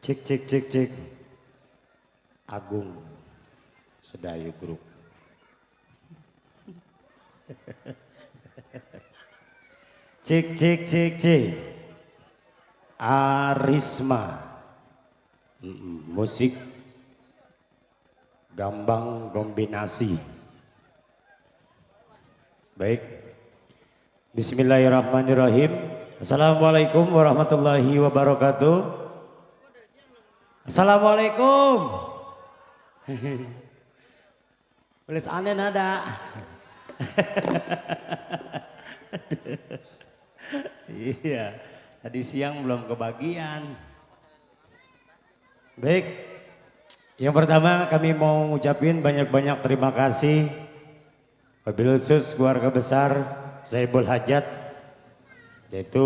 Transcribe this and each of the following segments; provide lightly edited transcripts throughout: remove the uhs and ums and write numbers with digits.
Cek cek cek cek. Agung Sedayu Group. Cek cek cek cek. Arisma. Musik Gambang kombinasi. Baik. Bismillahirrahmanirrahim. Assalamualaikum warahmatullahi wabarakatuh. Assalamualaikum. Tulis aneh nada. Iya, tadi siang belum kebagian. Baik, yang pertama kami mau ngucapin banyak-banyak terima kasih wabil khusus keluarga besar Saibul Hajat, yaitu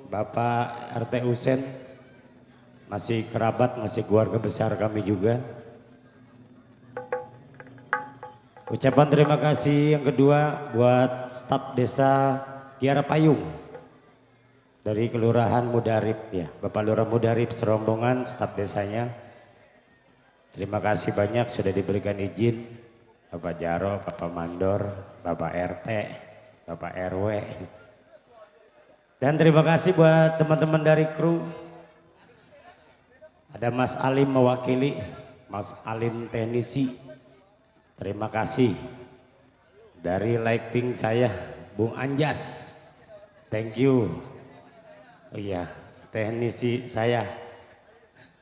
Bapak RT Usen, masih kerabat, masih keluarga besar kami juga. Ucapan terima kasih yang kedua buat staf desa Kiara Payung dari Kelurahan Mudarip ya, Bapak Lurah Mudarip serombongan staf desanya. Terima kasih banyak sudah diberikan izin Bapak Jaro, Bapak Mandor, Bapak RT, Bapak RW. Dan terima kasih buat teman-teman dari kru. Ada Mas Alim mewakili, Mas Alim teknisi. Terima kasih. Dari lighting saya, Bung Anjas. Thank you. Oh iya, teknisi saya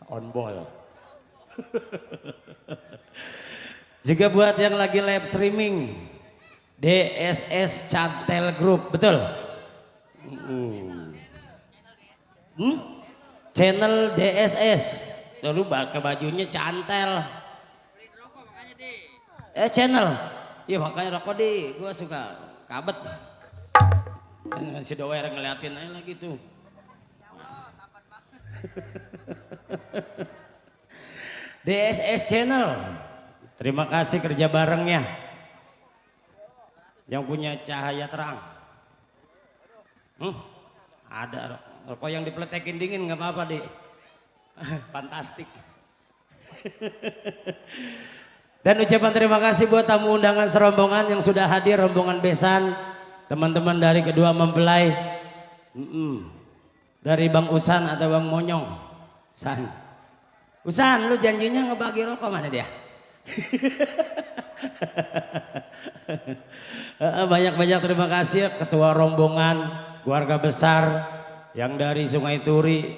on ball. Juga buat yang lagi live streaming, DSS Cantel Group, betul? Channel DSS, lalu pakai bajunya cantel. Channel, iya makanya rokok deh, gue suka kabet. Si Dower ngeliatin aja lagi tuh. DSS Channel, terima kasih kerja barengnya. Yang punya cahaya terang. Ada rokok yang dipletekin dingin nggak apa-apa deh. Fantastik. Dan ucapan terima kasih buat tamu undangan serombongan yang sudah hadir, rombongan besan, teman-teman dari kedua mempelai, dari Bang Usan atau Bang Monyong. Usan, lu janjinya ngebagi rokok mana dia? Banyak-banyak terima kasih ketua rombongan, keluarga besar yang dari Sungai Turi,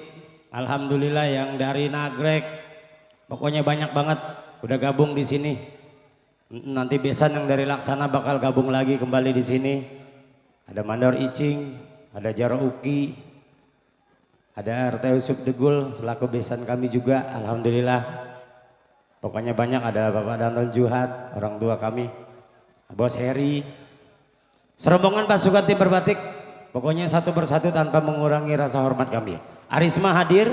alhamdulillah yang dari Nagrek, pokoknya banyak banget udah gabung di sini. Nanti besan yang dari Laksana bakal gabung lagi kembali di sini. Ada Mandor Icing, ada Jaro Uki, ada RT Usuk Degul selaku besan kami juga, alhamdulillah. Pokoknya banyak, ada Bapak Danton Juhat, orang tua kami, Bos Heri, serombongan pasukan tim berbatik. Pokoknya satu persatu tanpa mengurangi rasa hormat kami. Arisma hadir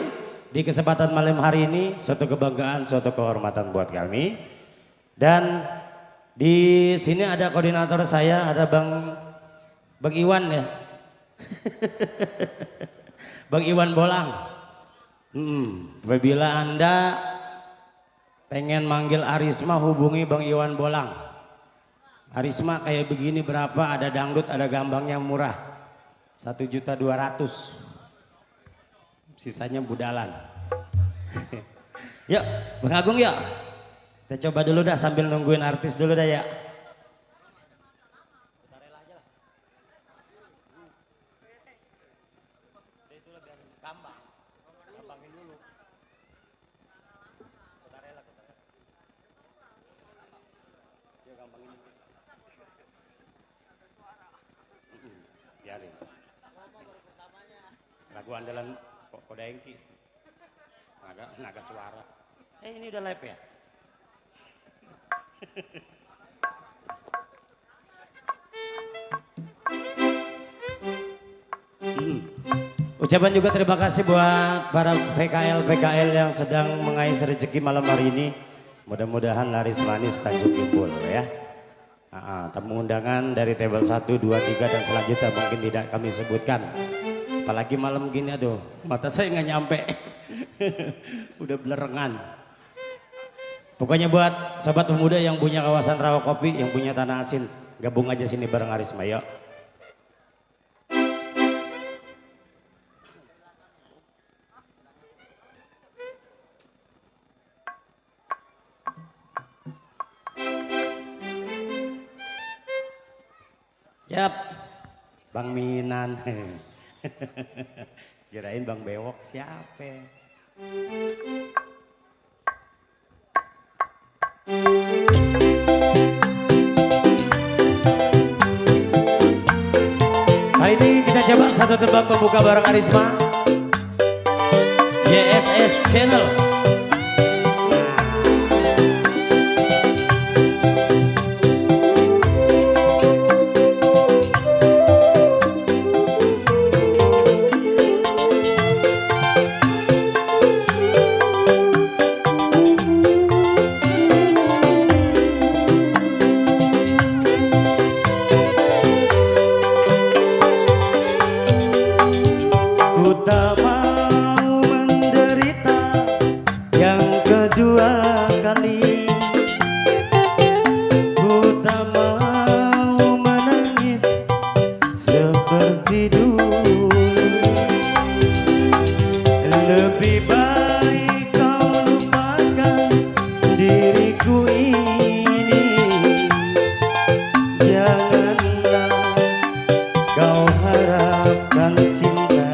di kesempatan malam hari ini, suatu kebanggaan, suatu kehormatan buat kami. Dan di sini ada koordinator saya, ada Bang Iwan ya. Bang Iwan Bolang. Apabila Anda pengen manggil Arisma, hubungi Bang Iwan Bolang. Arisma kayak begini berapa, ada dangdut, ada gambangnya murah. 1.200.000. Sisanya budalan. Yuk, Bang Agung yuk. Kita coba dulu dah sambil nungguin artis dulu dah ya. Lagu andalan Kodengki, naga suara. Ini udah live ya? Ucapan juga terima kasih buat para PKL yang sedang mengais rezeki malam hari ini. Mudah-mudahan laris manis Tanjung Kimpul ya. Tamu undangan dari table 1, 2, 3 dan selanjutnya mungkin tidak kami sebutkan. Apalagi malam gini, aduh mata saya nggak nyampe. Udah belerengan. Pokoknya buat sobat pemuda yang punya kawasan Rawakopi, yang punya tanah asin, gabung aja sini bareng Arisma yuk. Yap, Bang Minan. Kirain Bang Bewok siapa? Kali ini kita coba satu tebak pembuka bareng Arisma. YSS Channel. Tak mau menderita yang kedua kali, ku tak mau menangis seperti dulu. Lebih baik kau lupakan diriku ini, janganlah kau harapkan cinta.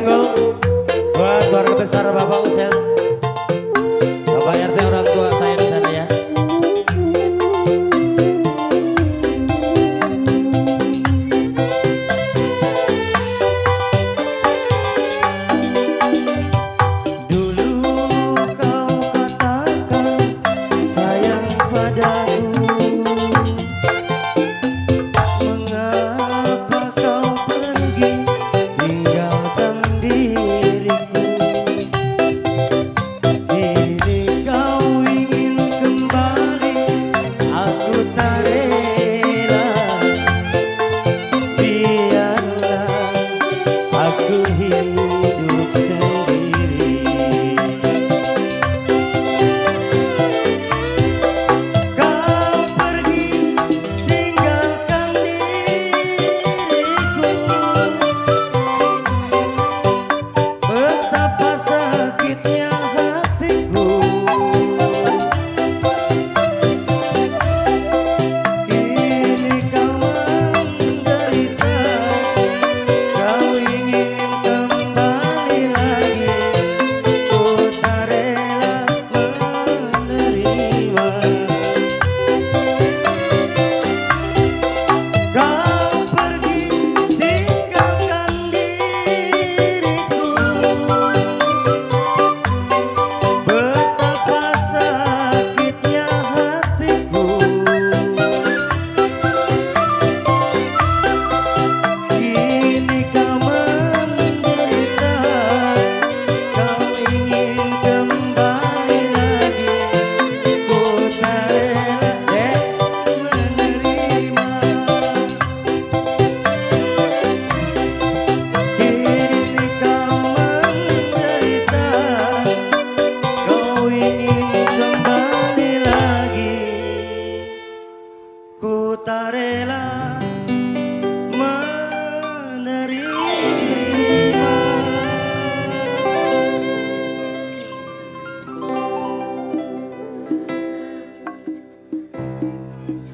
single buat keluarga besar Bapak Uset, Bapak RT, orang tua saya di sana ya.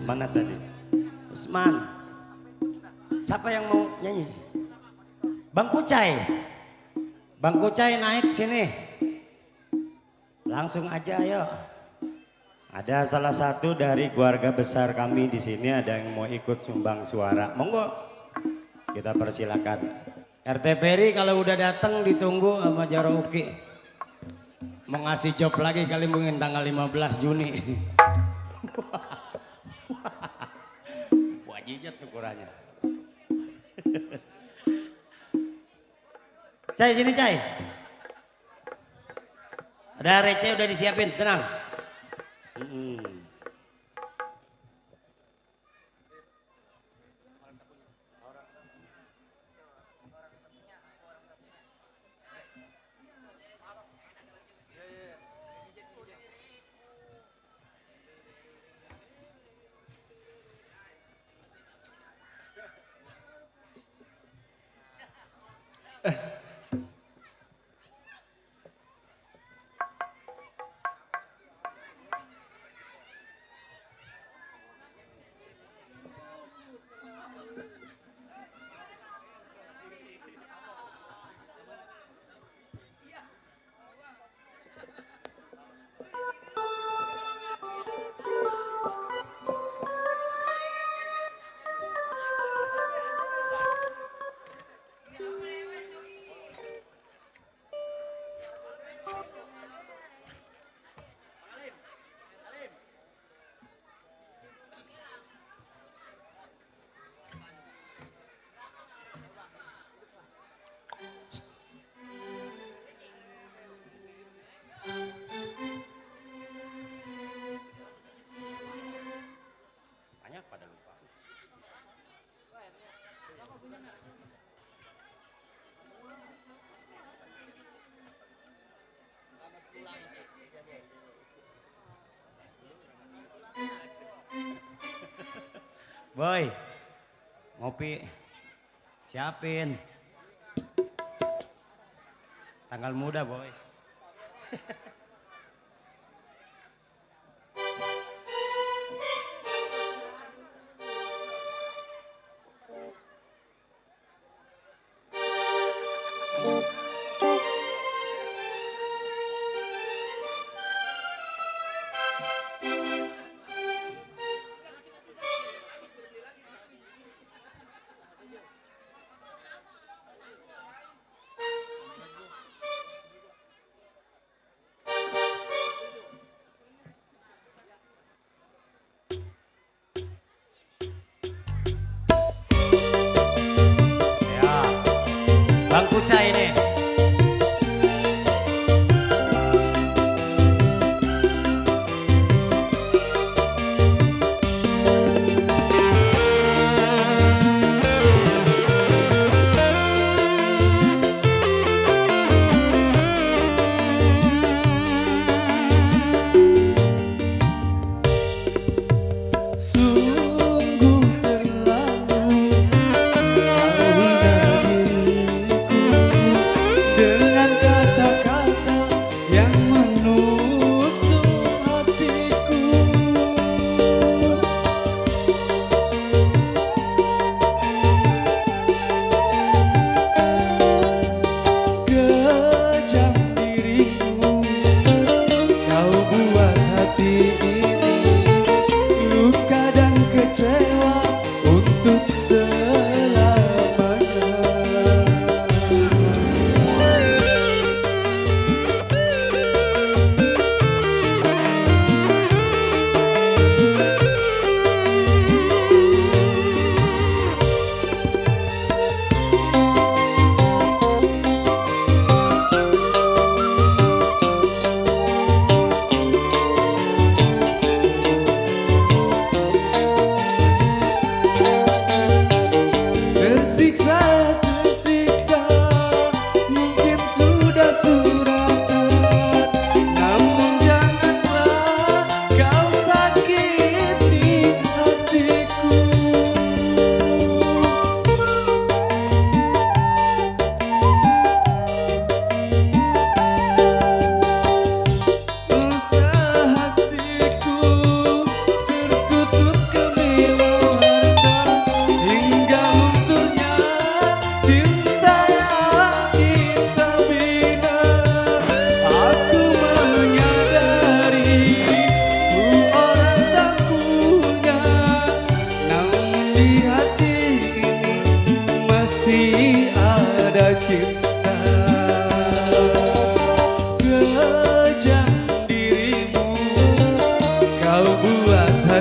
Mana tadi? Usman. Siapa yang mau nyanyi? Bang Kucai. Bang Kucai naik sini. Langsung aja ayo. Ada salah satu dari keluarga besar kami di sini ada yang mau ikut sumbang suara. Monggo. Kita persilakan. RT Peri kalau udah datang ditunggu sama Jaro Uki. Mau ngasih job lagi kali mungkin tanggal 15 Juni. Wajijat ukurannya. Cai sini Cai. Ada receh udah disiapin, tenang. Boy, ngopi, siapin. Tanggal muda boy.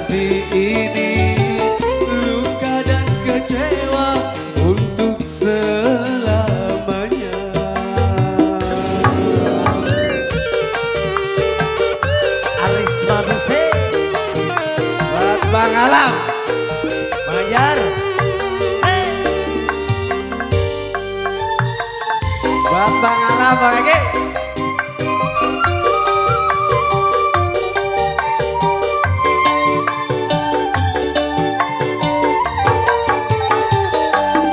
hati ini luka dan kecewa untuk selamanya. Arisma Bese buat Bang Alam Banjar Buat Bang Alam, Bang Ege.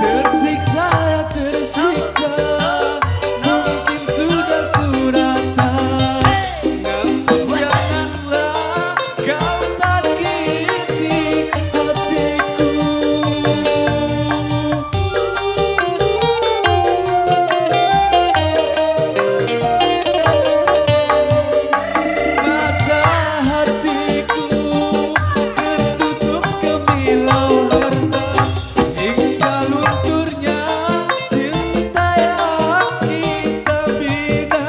Tersiksa ya tersiksa, mungkin sudah suratan, namun janganlah kau sakiti hatiku. Mata hatiku tertutup kemilau harta, hingga lunturnya cinta yang kita bina.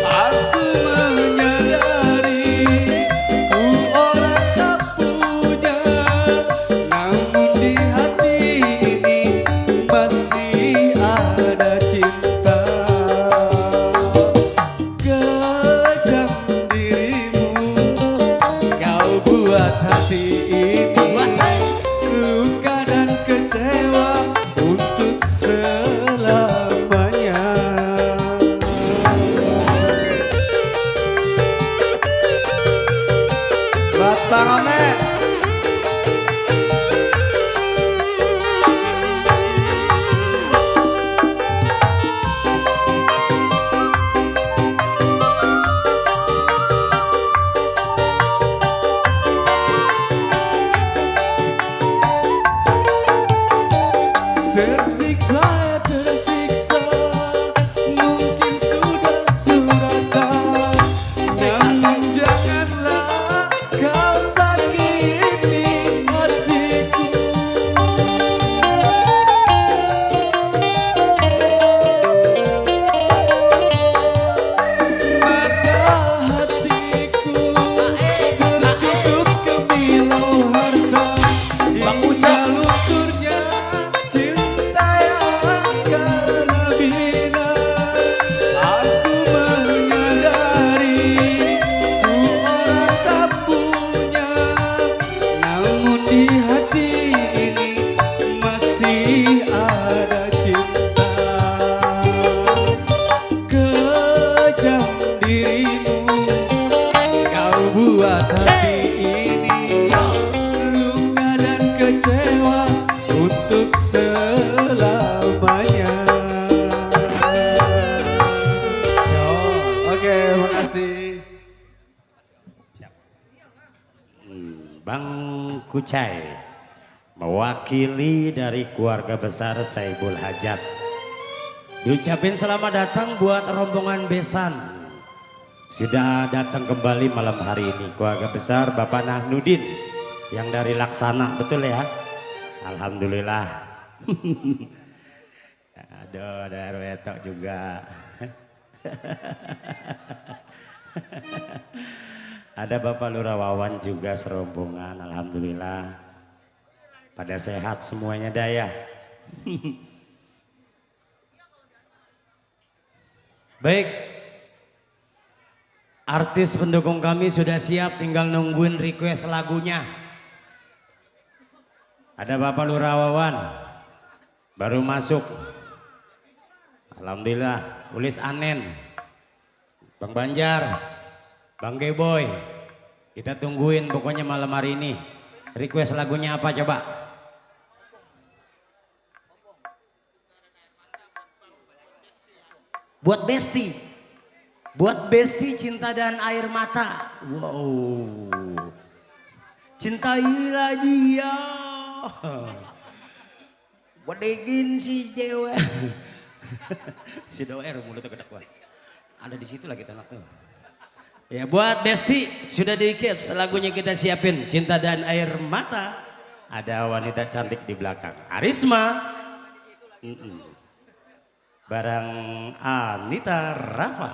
Aku menyadari ku orang tak punya, namun di hati ini masih ada cinta. Kejam dirimu, kau buat hati ini luka dan kecewa untuk selamanya. Buat Bang Ome. Tersiksa ya tersiksa, mungkin sudah suratan, namun janganlah kau sakiti hatiku. Mata hatiku tertutup kemilau harta, hingga lunturnya cinta yang karena bina. Aku menyadari ku orang tak punya, namun di hati ini masih ada cinta. Kejam dirimu, kau buat hati ini luka dan kecewa untuk selamanya. Oke, makasih. Bang Kucai mewakili dari keluarga besar Saibul Hajat diucapin selamat datang buat rombongan besan sudah datang kembali malam hari ini. Keluarga besar Bapak Nahnudin yang dari Laksana, betul ya? Alhamdulillah. Aduh, ada Retok juga. Ada Bapak Lurah Wawan juga serombongan, alhamdulillah. Pada sehat semuanya daya. Baik, artis pendukung kami sudah siap, tinggal nungguin request lagunya. Ada Bapak Lurah Wawan baru masuk. Alhamdulillah, Ulis Anen, Bang Banjar, Bang Geboy, kita tungguin pokoknya malam hari ini. Request lagunya apa coba? Buat Besti. Buat Besti, Cinta dan Air Mata. Wow. Cintailah dia. Bodegin si cewek. Si doer mulutnya kedekuan. Ada di situ lagi anak tuh. Ya buat Besti sudah diikip lagunya kita siapin, Cinta dan Air Mata. Ada wanita cantik di belakang, Arisma. Barang Anita Rafa.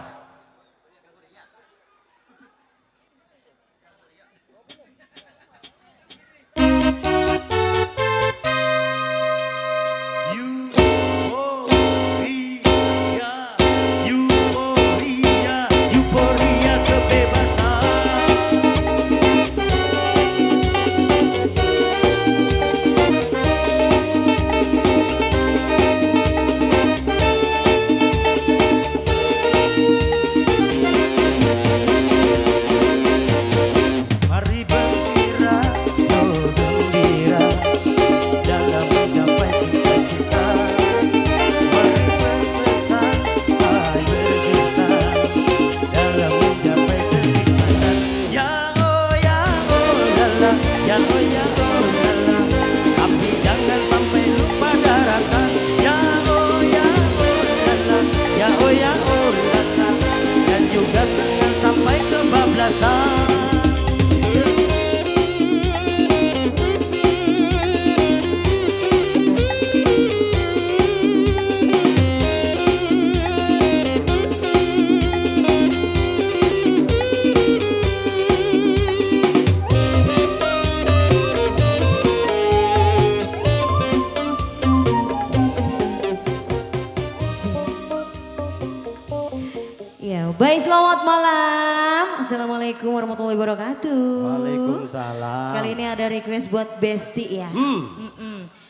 Ya, baik selamat malam. Assalamualaikum warahmatullahi wabarakatuh. Waalaikumsalam. Kali ini ada request buat Besti ya.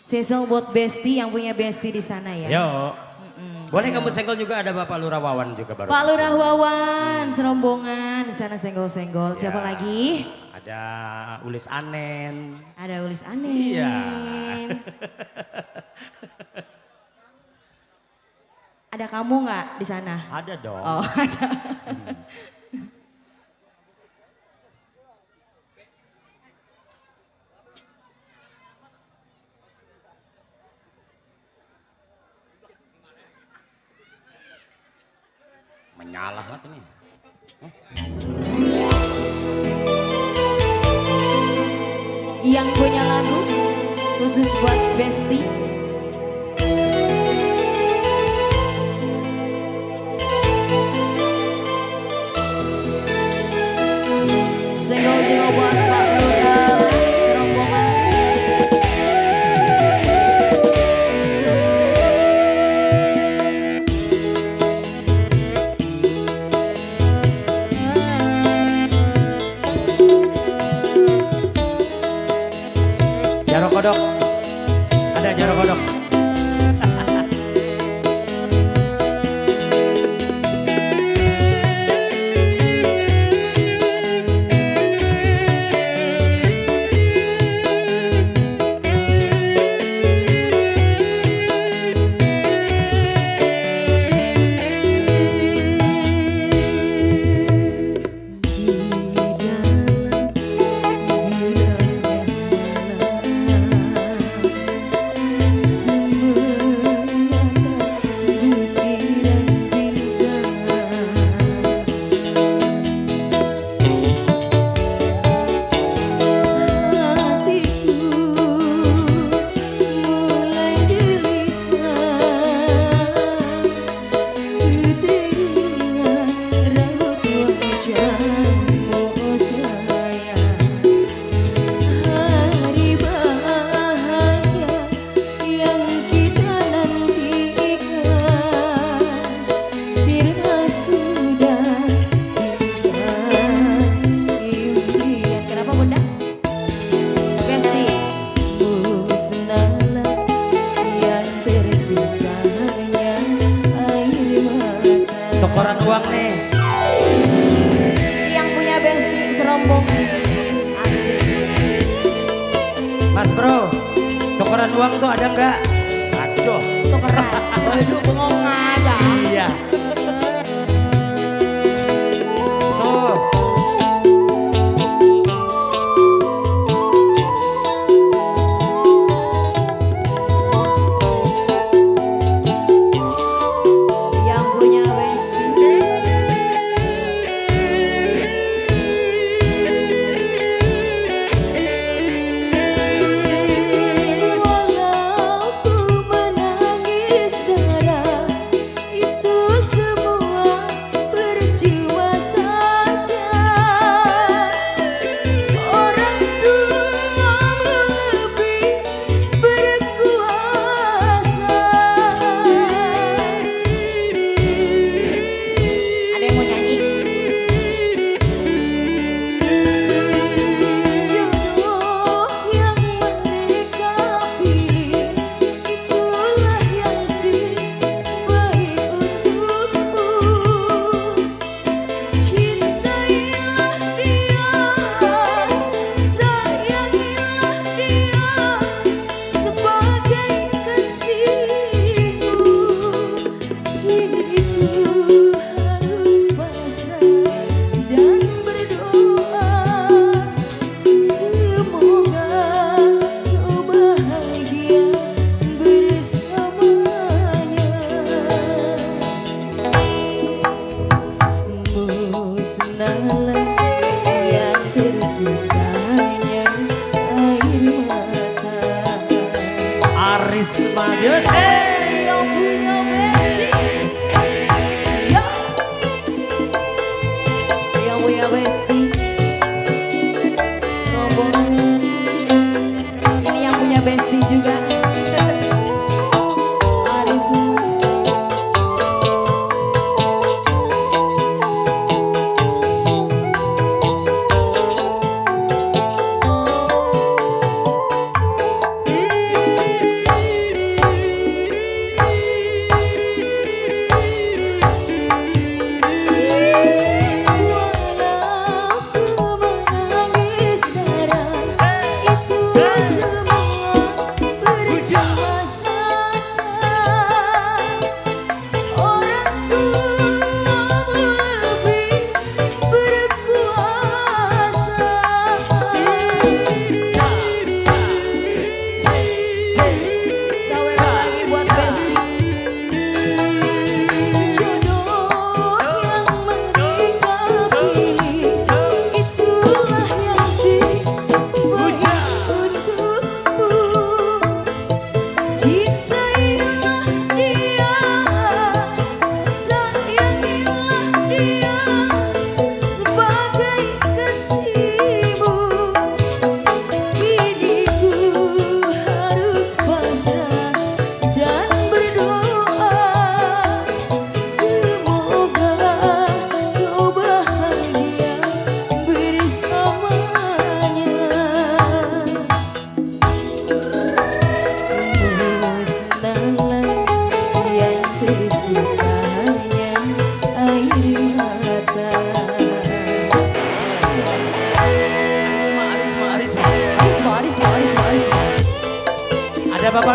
Spesial buat Besti yang punya Besti di sana ya. Yo. Boleh kamu senggol juga, ada Bapak Lurah Wawan juga baru. Pak Lurah Wawan, serombongan di sana senggol-senggol. Siapa Ya. lagi? Ada Ulis Anen. Ada Ulis Anen. Iya. Ada kamu nggak di sana? Ada dong. Oh, ada. Menyalah banget ini. Yang punya lagu khusus buat Besti. Senggol-senggol buat Pak Lurah serombongan. Jarok kodok. Ada jarok kodok. Tukeran uang nih. Yang punya Besti serombong. Asik. Mas bro, tukeran uang tuh ada nggak? Aduh. Tukeran. Waduh, bengong aja. Iya. Tuh. Yang punya Besti. Walau ku menangis darah, itu semua percuma saja. Orang tuamu lebih berkuasa. Ada yang mau nyanyi? Jodoh yang mereka pilih, itulah yang terbaik untukmu. Cintailah dia, sayangilah dia sebagai kasihmu. Itu harus pasrah dan berdoa. Semoga kau bahagia bersamanya. Musnahlah yang tersisanya air mata. Aris Madius. Yang punya Besti. Yo.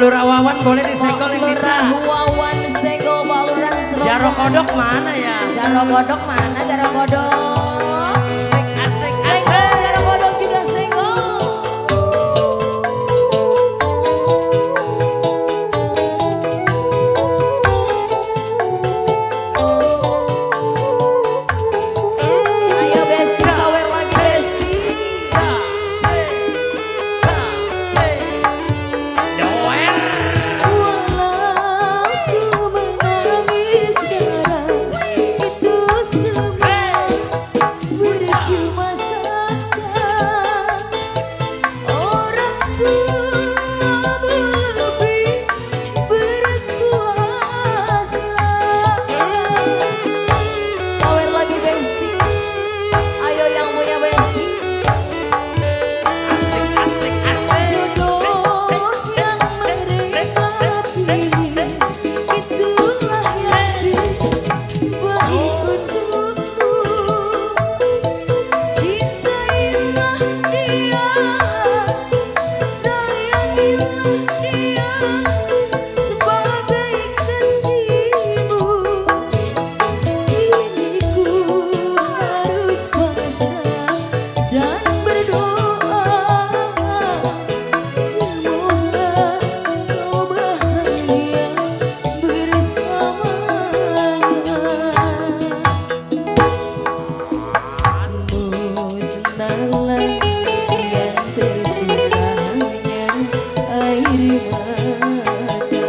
Lurah Wawan boleh disenggol nih Mitra. Lurah Wawan senggol Pak Lurah Serondong. Jaro kodok mana ya? Jaro kodok mana? Jaro kodok. Asik Senggol, jaro kodok juga senggol. Ayo Besti, sawer lagi Besti. Walau ku menangis sekarang, itu semua percuma saja. Orang tua lebih berkuasa. Sawer lagi Besti. Ayo yang punya Besti. Jodoh yang mereka pilih, itulah yang terbaik untukku. Cintailah dia, sayangilah dia sebagai kasihmu. Kini ku harus pasrah dan berdoa, semoga kau bahagia bersamanya. Musnahlah yang tersisanya air mata.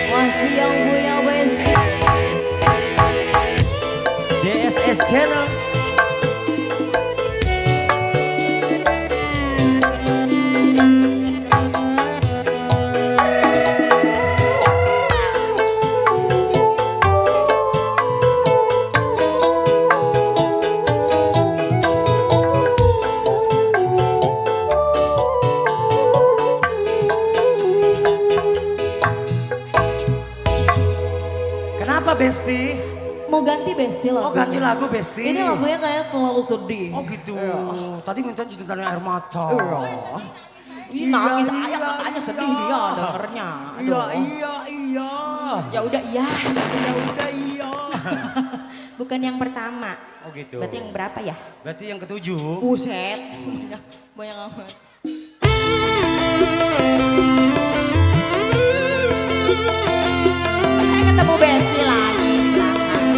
Masih yang punya Besti. DSS Channel. Kenapa Besti? Mau ganti Besti lagu. Oh ganti lagu Besti. Ini lagunya kayak terlalu sedih. Oh gitu. Tadi minta jutaan air mata. Ih, nangis ayah katanya sedih dia dengernya. Iya Aduh. iya. Ya udah iya. Ya udah iya. Bukan yang pertama. Oh gitu. Berarti yang berapa ya? Berarti yang ketujuh. Buset. Banyak amat. Saya ketemu Besti lagi di belakang.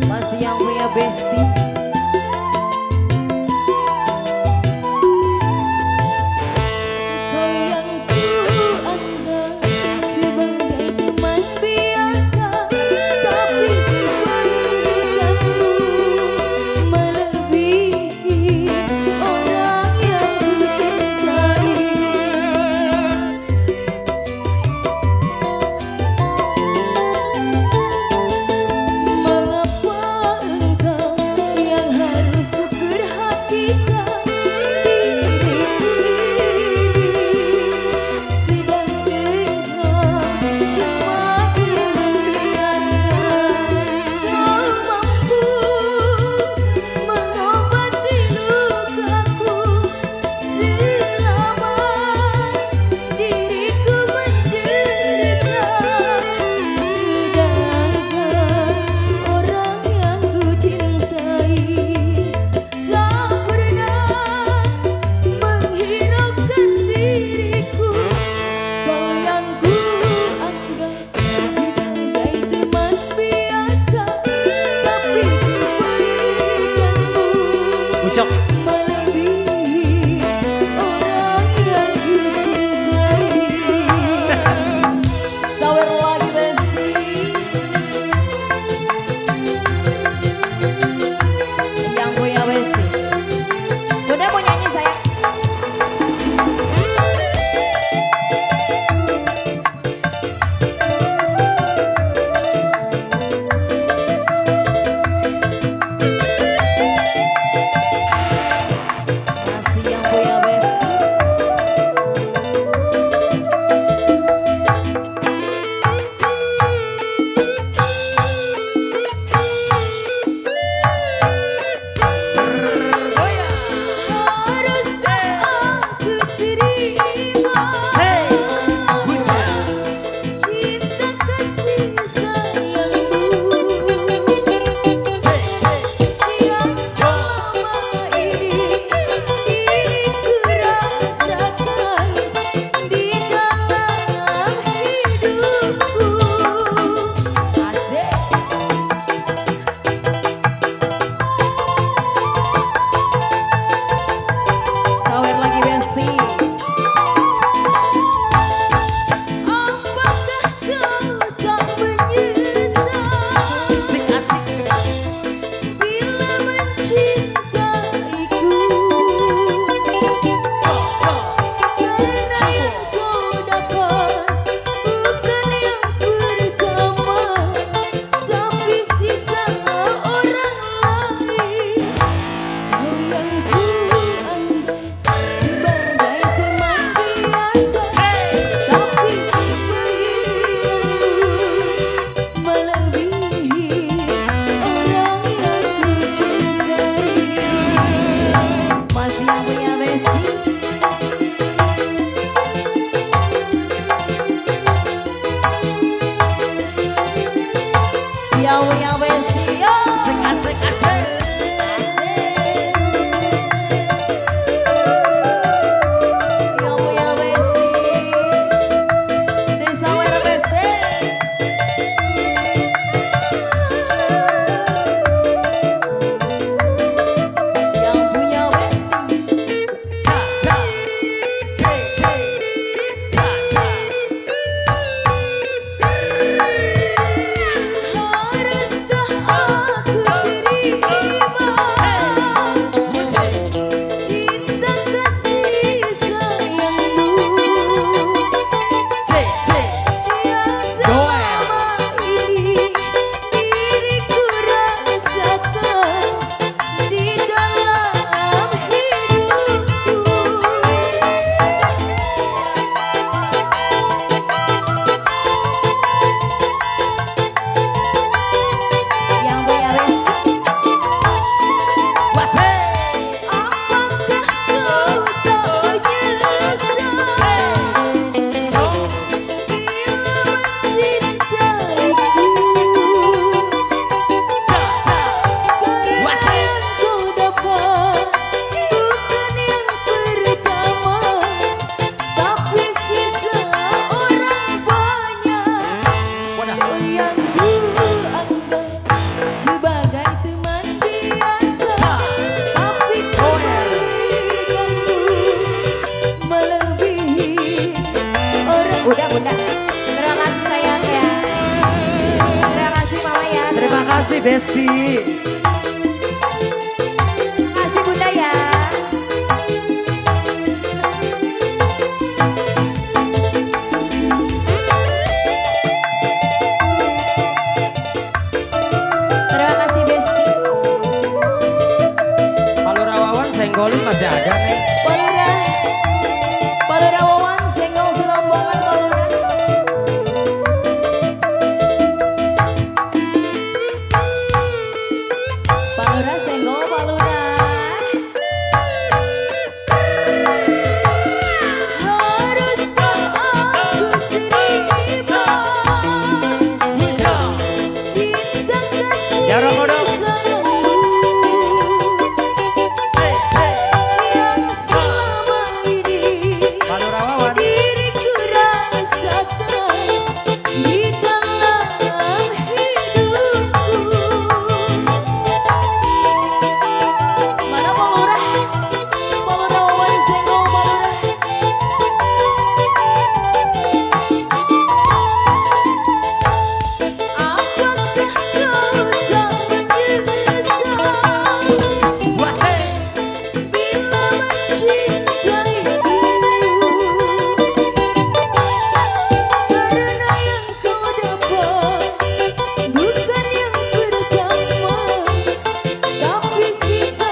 Masih yang punya Besti. Kau yang kuanggap sebagai teman biasa, tapi dibandingkanmu melebihi kasih Besti. Kasih Bunda ya. Terima kasih Besti. Kalau Rawawan senggolin masih ada nih. Palura Wawan senggol serombongan Palura. Palura senggol Palura. Haruskah aku terima cinta kasih Ya, Rokodok. sayangmu yang selama ini Kalau Rawawan. diriku rasakan di dalam hidupku. Mana Palura? Palura Wawan senggol Palura. Apakah kau tak menyesal bila mencintaiku? Karena yang kau dapat bukan yang pertama, tapi sisa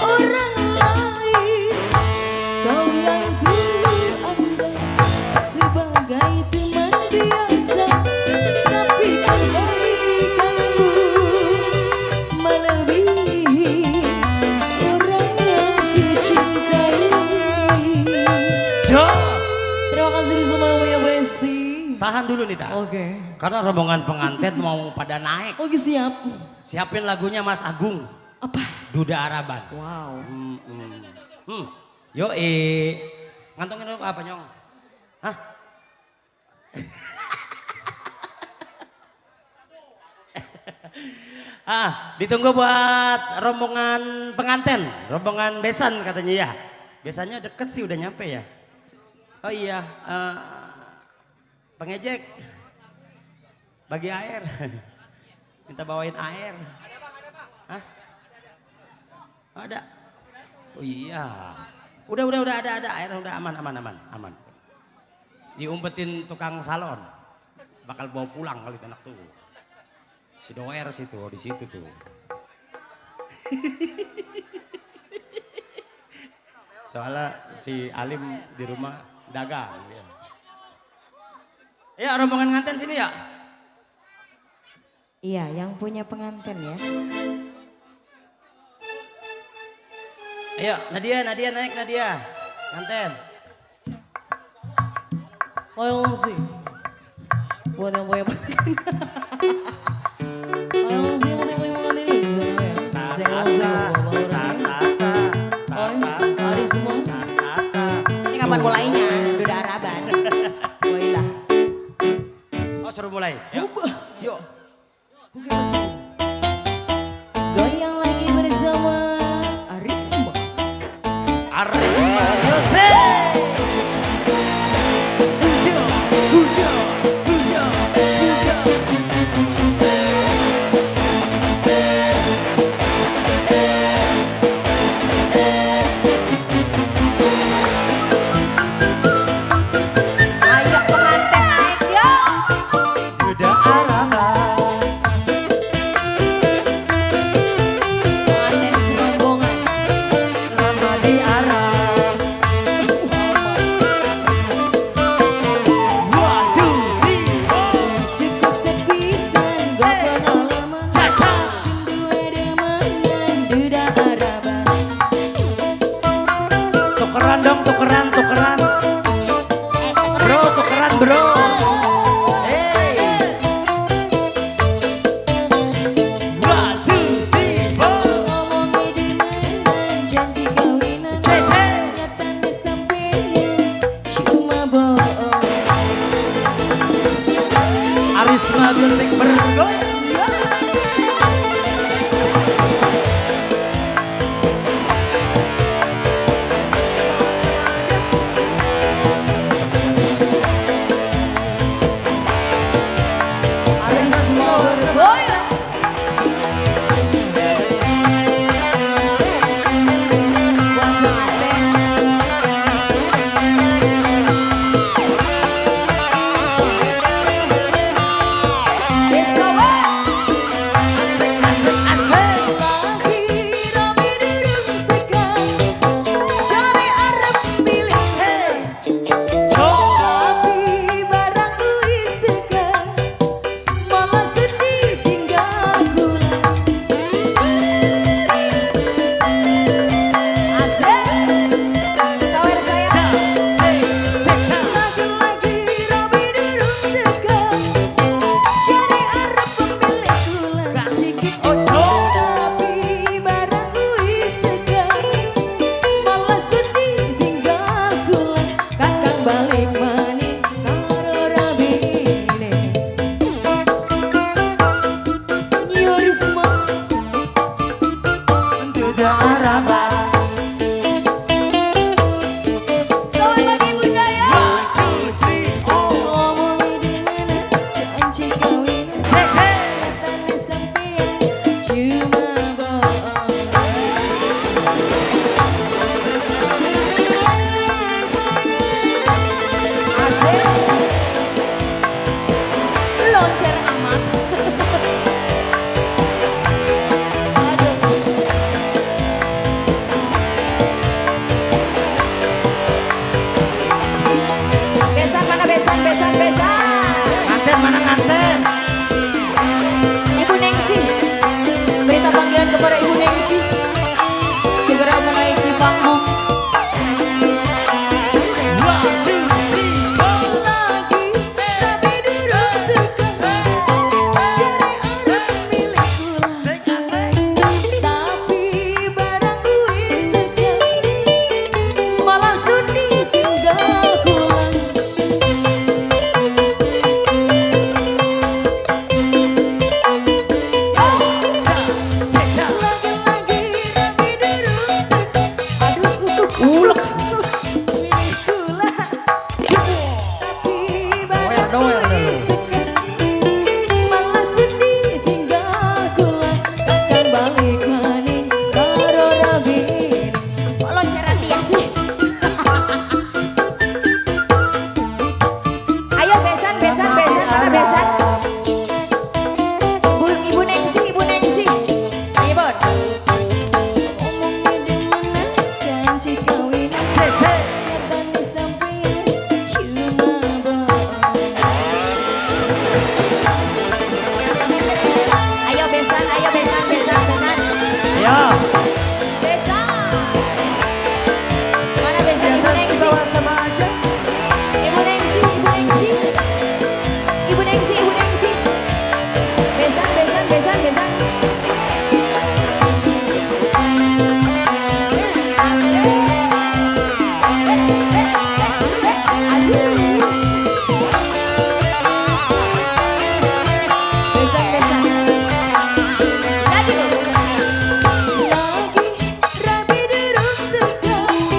orang lain. Kau yang ku anggap sebagai teman biasa, tapi kebaikanmu melebihi orang yang kucintai. Jos. Terima kasih semuanya ya Besti. Tahan dulu nih, Ta. Oke. Karena rombongan pengantin mau pada naik. Oke siap. Siapin lagunya Mas Agung. Apa? Duda Araban. Wow. Yo, ngantongin dulu apa nyong? Hah? Ditunggu buat rombongan pengantin, rombongan besan katanya ya. Biasanya deket sih udah nyampe ya. Oh iya, pengejek, bagi air, minta bawain air. Hah? Ada. Oh iya. Udah ada air, udah aman. Diumpetin tukang salon. Bakal bawa pulang kali itu anak tuh. Si Doer situ, di situ tuh. Soalnya si Alim di rumah dagang dia. Ya rombongan nganten sini ya. Iya, yang punya pengantin ya. Ayo Nadia naik Nadia. Nganten. Ayo sih. Buat yang punya pengantin. Ayo sih, buat yang punya pengantin ini di sana ya. Senggol Hari semua. Ini kapan mulainya? Duda Araban. Wailah. Oh suruh mulai. Yuk. Goyang lagi bersama Arisma. Arisma Yose. Ayo pengantin naik yuk. Duda Araban. Pengantin serombongan. Lama di Arab.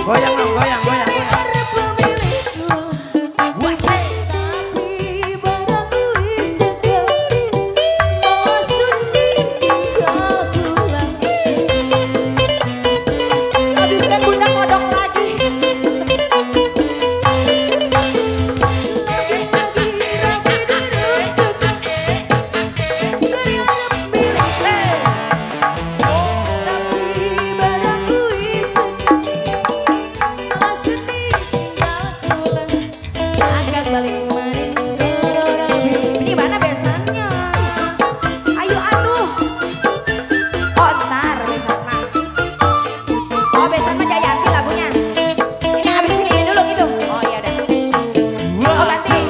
Goyang dong, goyang, goyang, goyang. Biar pemilikku, Wasik. tapi barangku istiqlal. Oh sedih kau pulang. Habiskan bunda kodok lagi. Ini mana besannya? Ayo atuh. Oh ntar besan mah. Oh besan mah Jayanti lagunya. Ini habis ini dulu gitu. Oh iya dah. Oh ganti.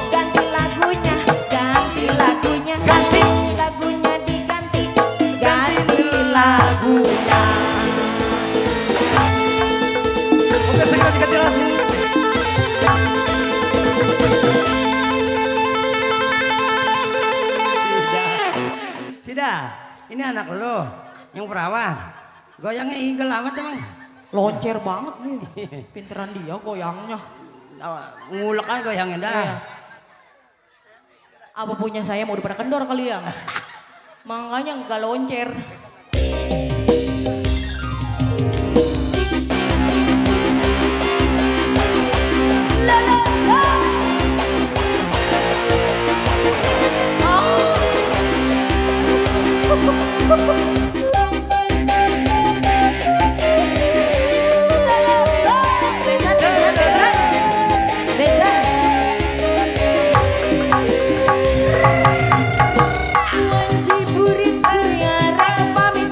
Ganti lagunya, ganti lagunya, ganti lagunya diganti, ganti lagunya. Oke, saya ganti lagu. Sida, ini anak lo yang perawan. Goyangnya igel amat emang. Loncer banget nih, pinteran dia goyangnya. Ngulek aja goyangnya dah. Apa punya saya mau pada kendor kali ya? Makanya nggak loncer. La, la, la. Wanci burit suara pamit.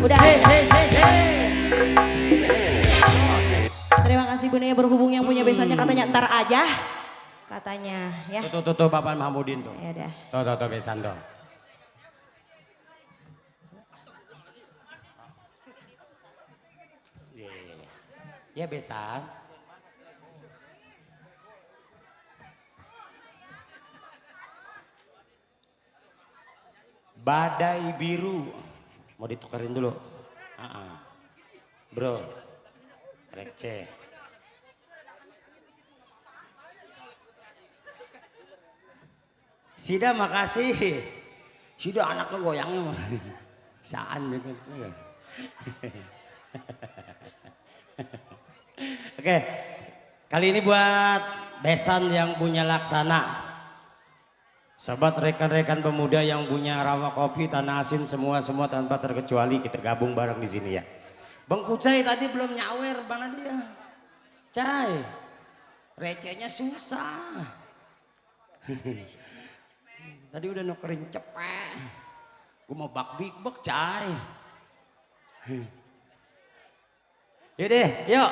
Udah. Terima kasih Bu Naya berhubung yang punya besannya katanya ntar aja. Katanya ya. Tuh Bapak Mahmudin tuh. Ya udah. Tuh besan tuh. Ya besan. Badai biru. Mau ditukerin dulu. Bro. Receh. Sida makasih. Sida anaknya goyangnya mah. Saan gitu. Oke. Kali ini buat besan yang punya Laksana. Sobat rekan-rekan pemuda yang punya Rawa Kopi, Tanah Asin, semua tanpa terkecuali kita gabung bareng di sini ya. Bang Kucai tadi belum nyawer, mana dia? Cai, recehnya susah. Tadi udah nukerin cepet. Gue mau bak Cai. Yaudah, yuk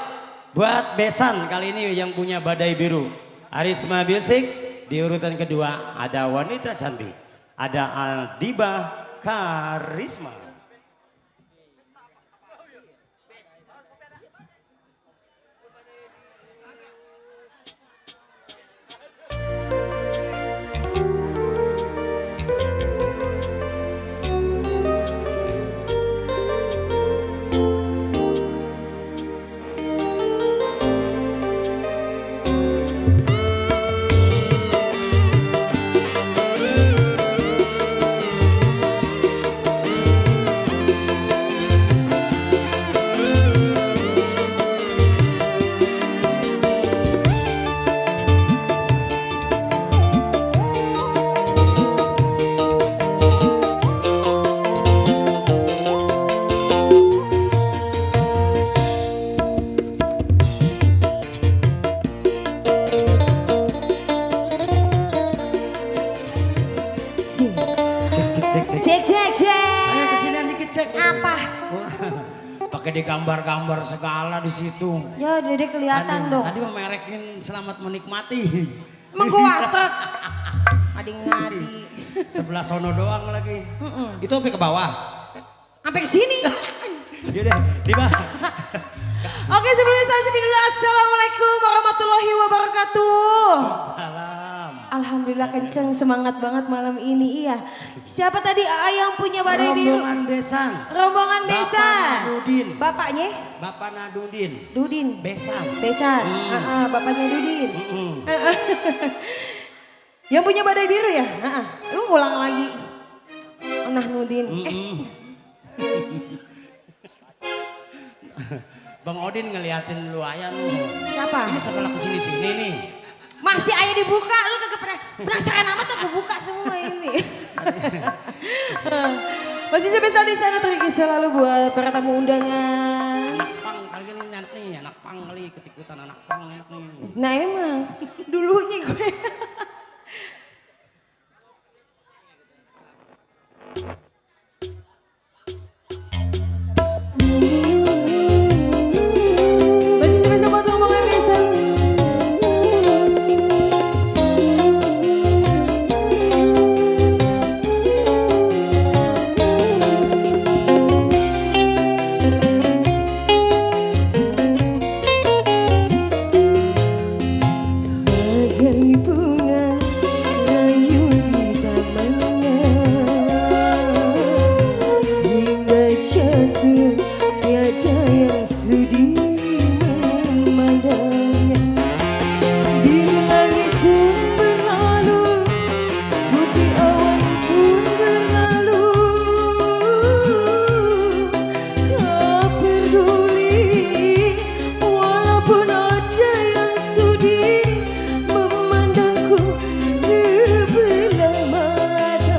buat besan kali ini yang punya Badai Biru. Arisma Music. Di urutan kedua ada wanita cantik, ada Aldiba Karisma. Cek. Ayo kesini dikit cek. Apa? Pakai digambar-gambar segala di situ. Ya Dede kelihatan dong. Tadi memerekin selamat menikmati. Emang gue warteg. Ngadi-ngadi. Sebelah sono doang lagi. Itu sampai ke bawah. Sampai ke sini. Yaudah, Diba. Oke, sebelumnya saya ucapin dulu assalamualaikum warahmatullahi wabarakatuh. Salam. Alhamdulillah kenceng, semangat banget malam ini. Iya. Siapa tadi yang punya Badai Biru? Rombongan besan. Rombongan besan. Bapak Nadudin. Bapaknya? Bapak Nadudin. Dudin. Besan. Besan. Bapaknya Dudin. Yang punya Badai Biru ya? Ulang lagi. Nah Nudin. Bang Odin ngeliatin lu aja lu. Siapa? Ini sekolah kesini-sini nih. Masih aja dibuka, lu kagak pernah penasaran amat aku buka semua ini. Masih sebesar di sana terima selalu buat para tamu undangan. Anak pang kali ini nanti anak pang kali ketikutan anak pang enak nih. Nah emang dulunya gue. Masih sebesar buat rombongan besan. Bagai bunga rayu di tamannya, hingga jatuh tiada yang sudi memandangnya. Biru langit pun berlalu, putih awan pun berlalu, tak peduli walaupun ada yang sudi memandangku sebelah mata.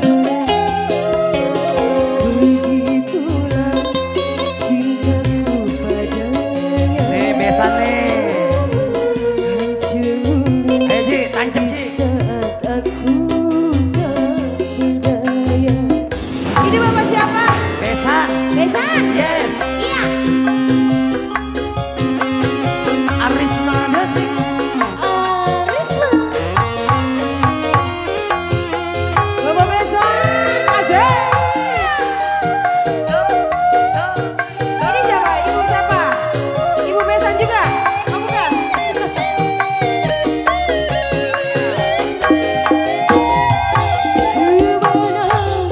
Begitulah cintaku padanya. Nih besan nih. Hancur Ayo Ji, tancap Ji. saat aku tak berdaya. Ini bapak siapa? Besan. Besan. Yes. Iya. Arismada sih. Arisa. Bapak Besan. Asik. Ini siapa? Ibu siapa? Ibu Besan juga? Oh bukan? Kemana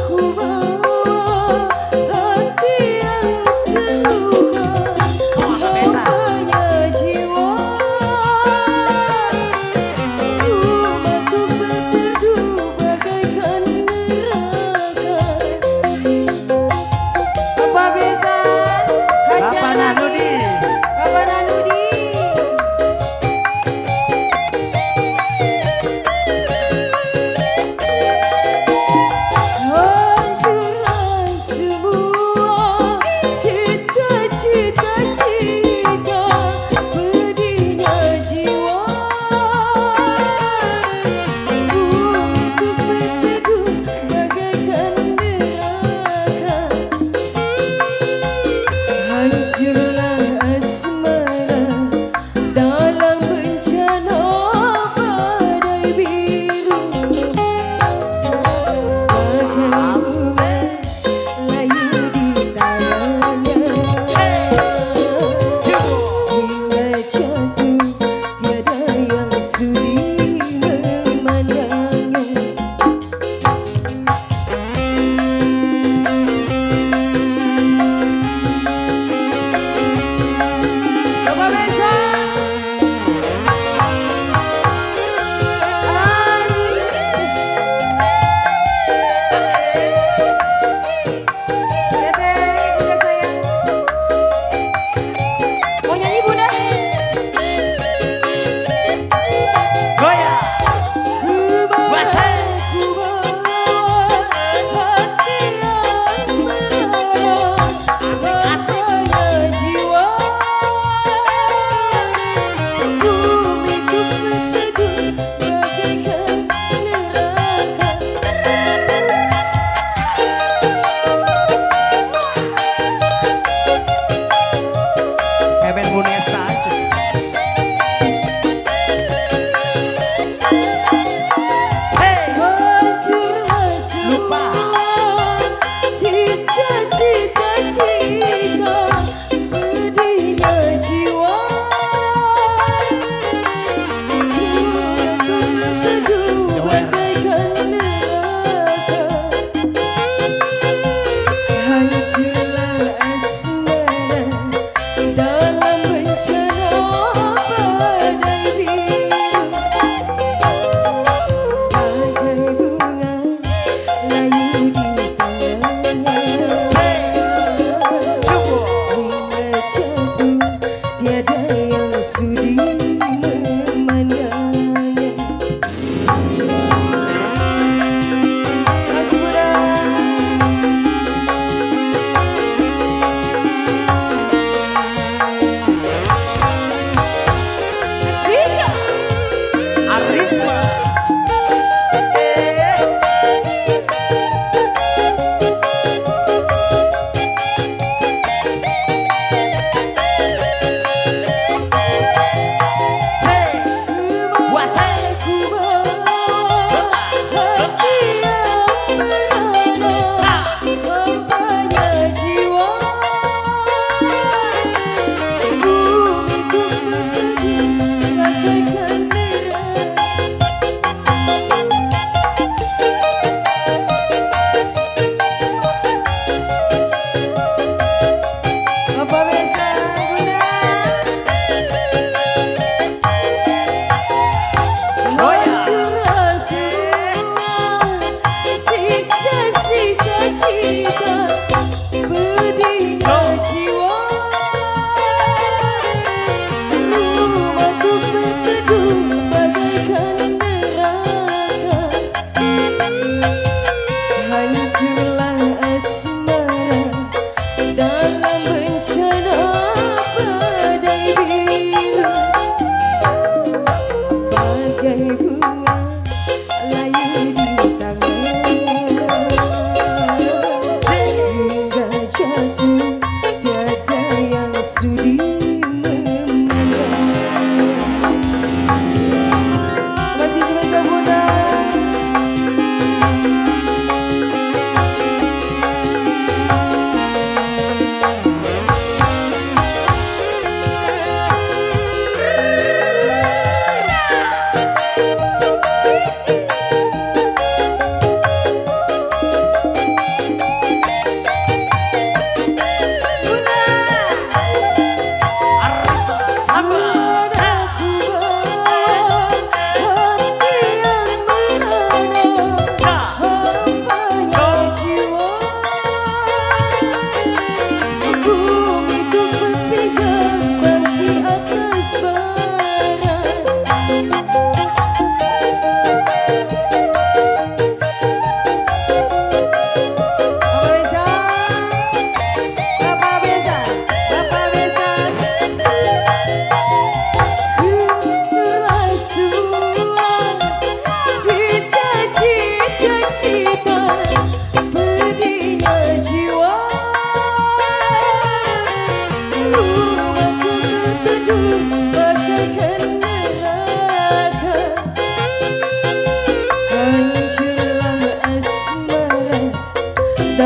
ku bawa hati yang terluka.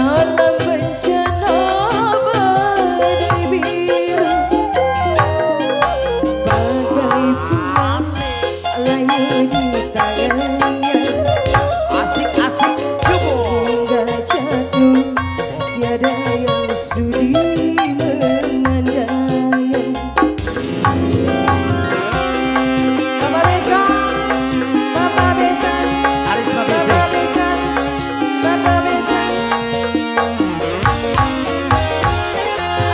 dalam bencana badai biru, bagai bunga layu di tangannya, Asik-asik cukup. hingga jatuh tiada yang sudi memandangnya. Bapak Besan, Bapak Besan, Arisma Bapak Besi. Besan, Bapak Besan.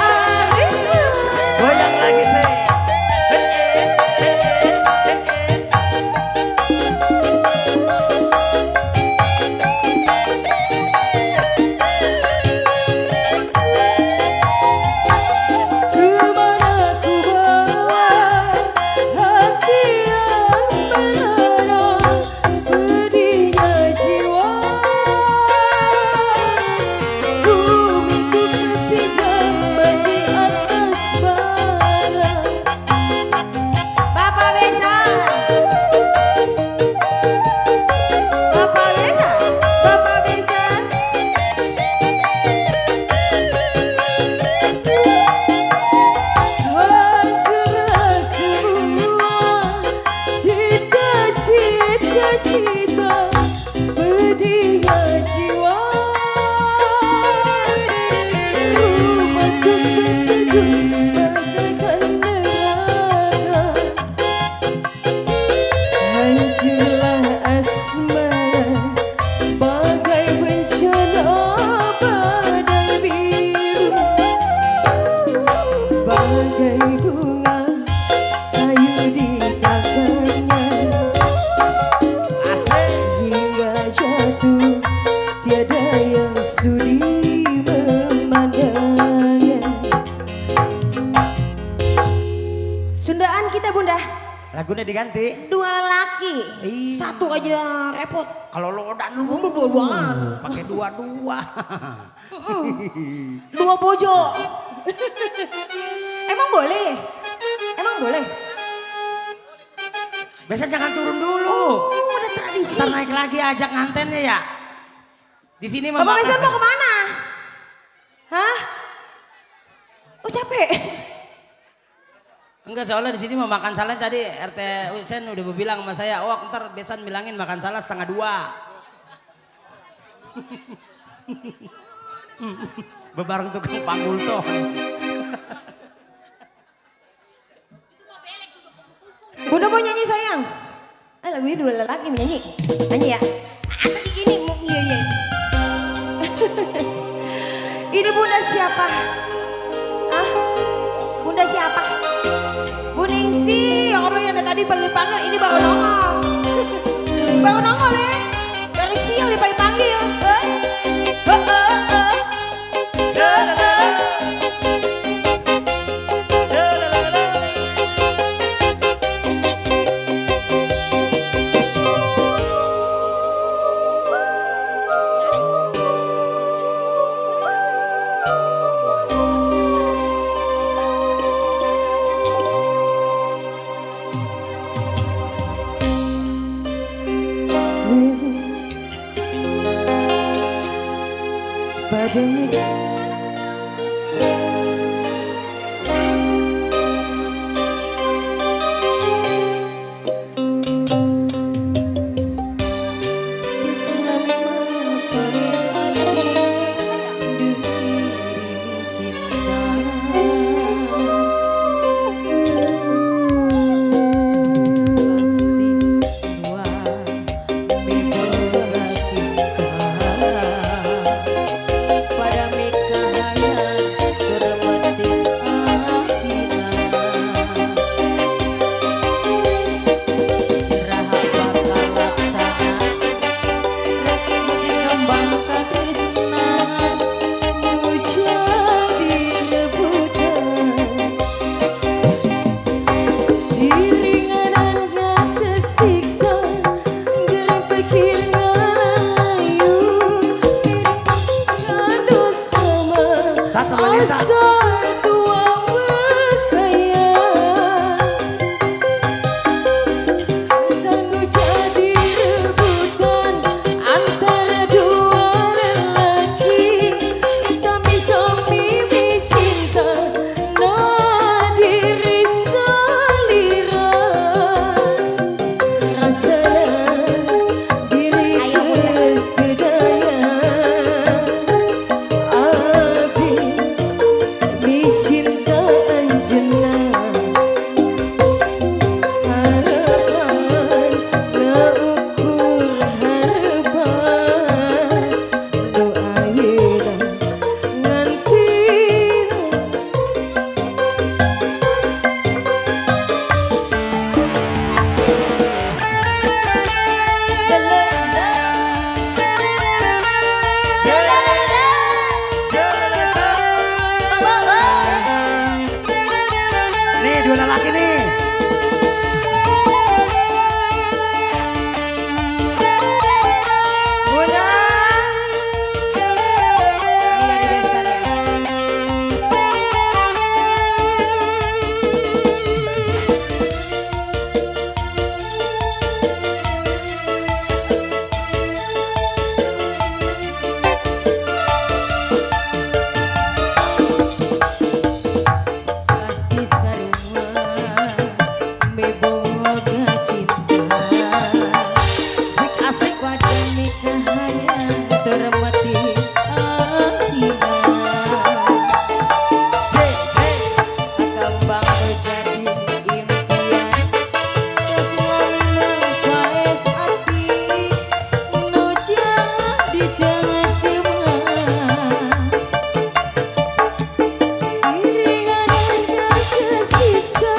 Arisma. Goyang lagi sih. Kemana ku bawa hati yang merana, pedihnya jiwa. Bumi ku kepijam di atas bara. Bapak Besan, Bapak Besan, Bapak Besan. Hancurlah semua cita-cita, pedihnya jiwa. Rumahku berteduh bagaikan neraka. Hancurlah asmara bagai bencana badai biru, bagai bunga kayu di tangannya, hingga jatuh tiada yang sudi memandangnya. Sundaan kita Bunda, Lagunya diganti. dua lelaki, Ih. satu aja repot. Kalau lo dan Bunda dua-duaan, pakai dua-dua. dua bojo. Emang boleh? Emang boleh? Biasa jangan turun dulu. Oh, ada tradisi. Ntar naik lagi ajak ngantennya ya. Di sini Bapak Besan mau kemana? Hah? Oh capek? Enggak, soalnya di sini mau makan salad tadi RT Usen udah bilang sama saya, oh ntar Besan bilangin makan salad 1:30. Bebareng tukang pangulto. Bunda mau nyanyi sayang? Lagunya dua lelaki nyanyi. Nyanyi ya? Tadi gini, iya. Ini Bunda siapa? Hah? Bunda siapa? Bu Ningsi, yang orang yang dari tadi panggil-panggil, ini baru nongol. Baru nongol ya? Dari siang dipanggil-panggil. Padanya laki nih. Bunda. Ini dari besar ya. Pasti sarua meboga cinta. Asik asik. Pada nikahannya termati akhirnya. Kembang menjadi impian. Kesulitan paes hati. No jadi jangan cemang. Iringan aja kesiksa.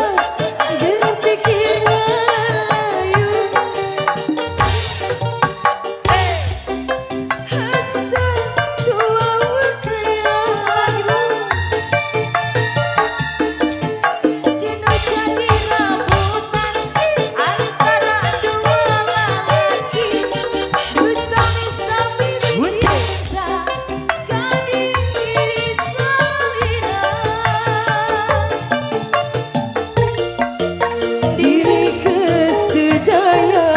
Dalam pikiran layu. Hasan tua wakaya Cino jadi rambutan antara dua lelaki bersami-sami cinta gading diri salira diri kesedaya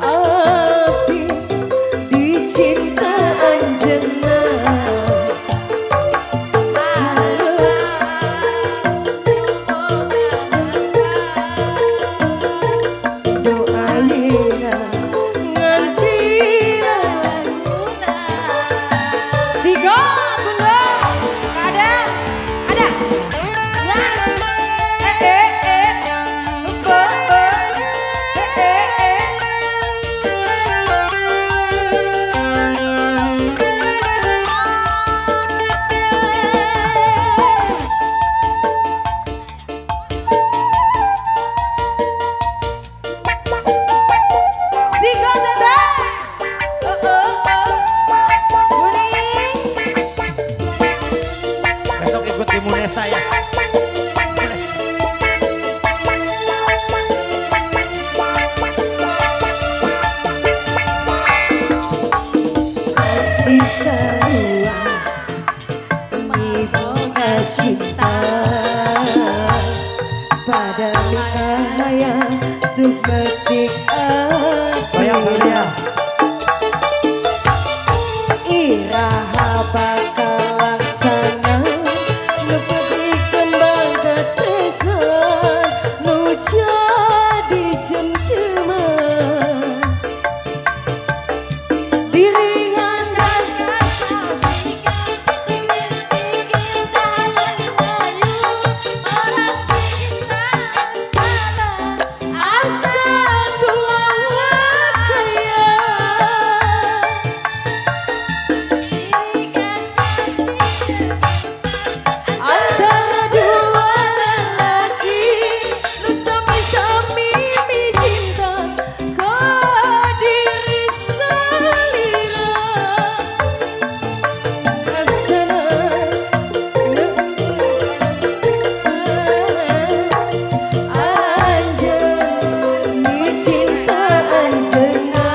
api di cinta anjena doa lina nganti siga bunda ada ya siga dada Kuning Besok ikut di Munesa ya. pasti sarua meboga cinta pada nikahayang tuk metik Bayang saya. iraha bakal laksana nepi kembang ketresnan nu jadi cem-ceman diringan dan pikir-pikir dalam layu orang cinta salah asal tua wakaya antara dua lelaki nu sami-sami cinta ka diri salira asana anjen ni cinta anjena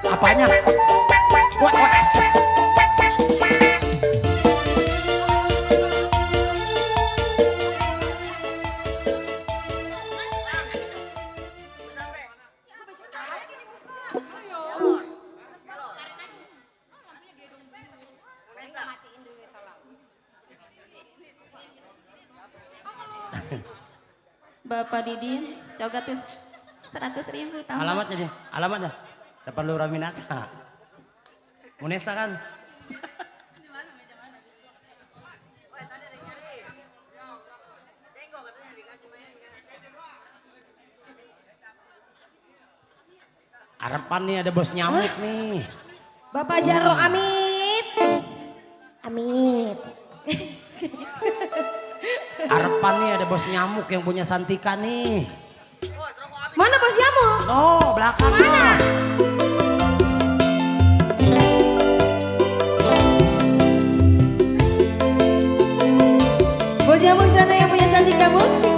Apanya? Wah, wah. Bapak Didin, coba tuh 100.000 tambah. Alamatnya deh, alamatnya. Depan Lurah Minata. Munesta kan? Harapan nih ada bos nyamuk nih. Bapak Jaro Amit. Amit. Harapan nih ada bos nyamuk yang punya Santika nih. Mana bos nyamuk? No, belakang. Mana? Bos nyamuk sana yang punya Santika musik.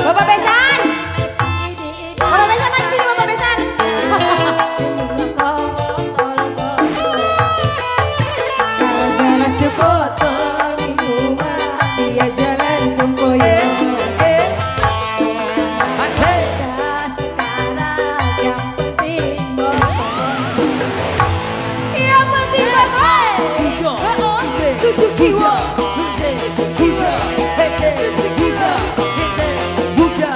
Bapak Besan. Bapak Besan naik sini Bapak Besan. Yang penting botol. Susu kiwo. Bunda.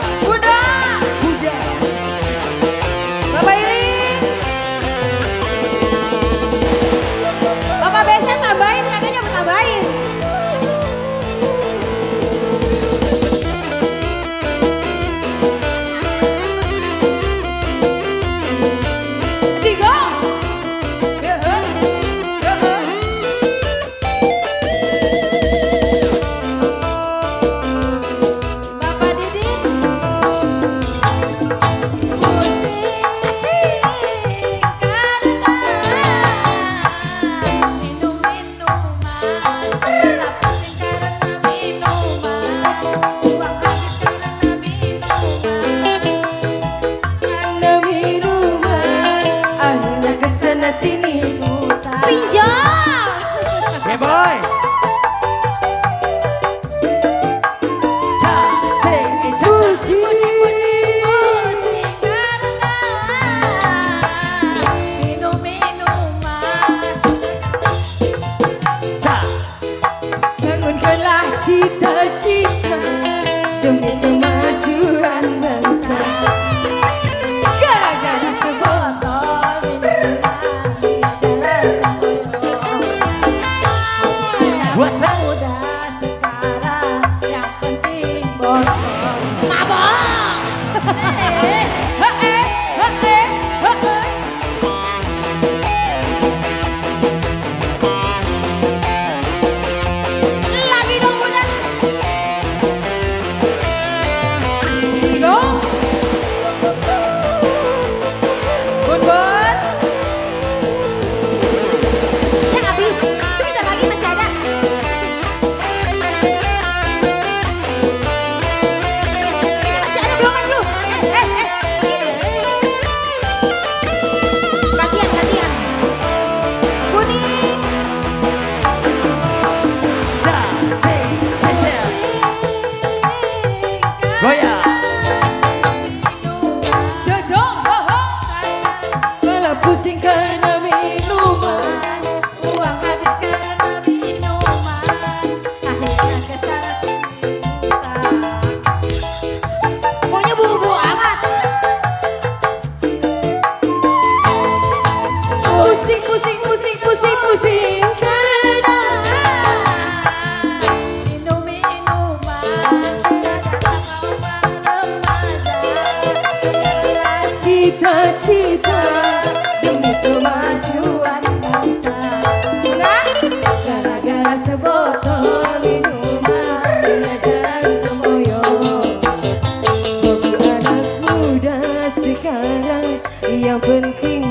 Bapak Iri. Bapak Besan nambahin katanya mau nambahin. Sigo. Bapak Didi. Pinjol. Yeah boy. Bangunkanlah cita-cita demi kemajuan bangsa. Gara-gara sebotol minuman Wasa. muda sekarang yang penting botol. Mabok. Lagi dong Bunda. Sigo. Bun bun. Ya habis. Sebentar lagi masih ada. Masih ada belum kan lu? Gantian. Kuning. Goyang. Jojo, malah pusing karena minuman. Uang habis karena minuman. Akhirnya kesana sini maunya buru-buru amat. Pusing karena minum minuman. Cita-cita demi kemajuan bangsa. Gara-gara sebotol minuman pelajaran semoyo. Bagi anak muda sekarang yang penting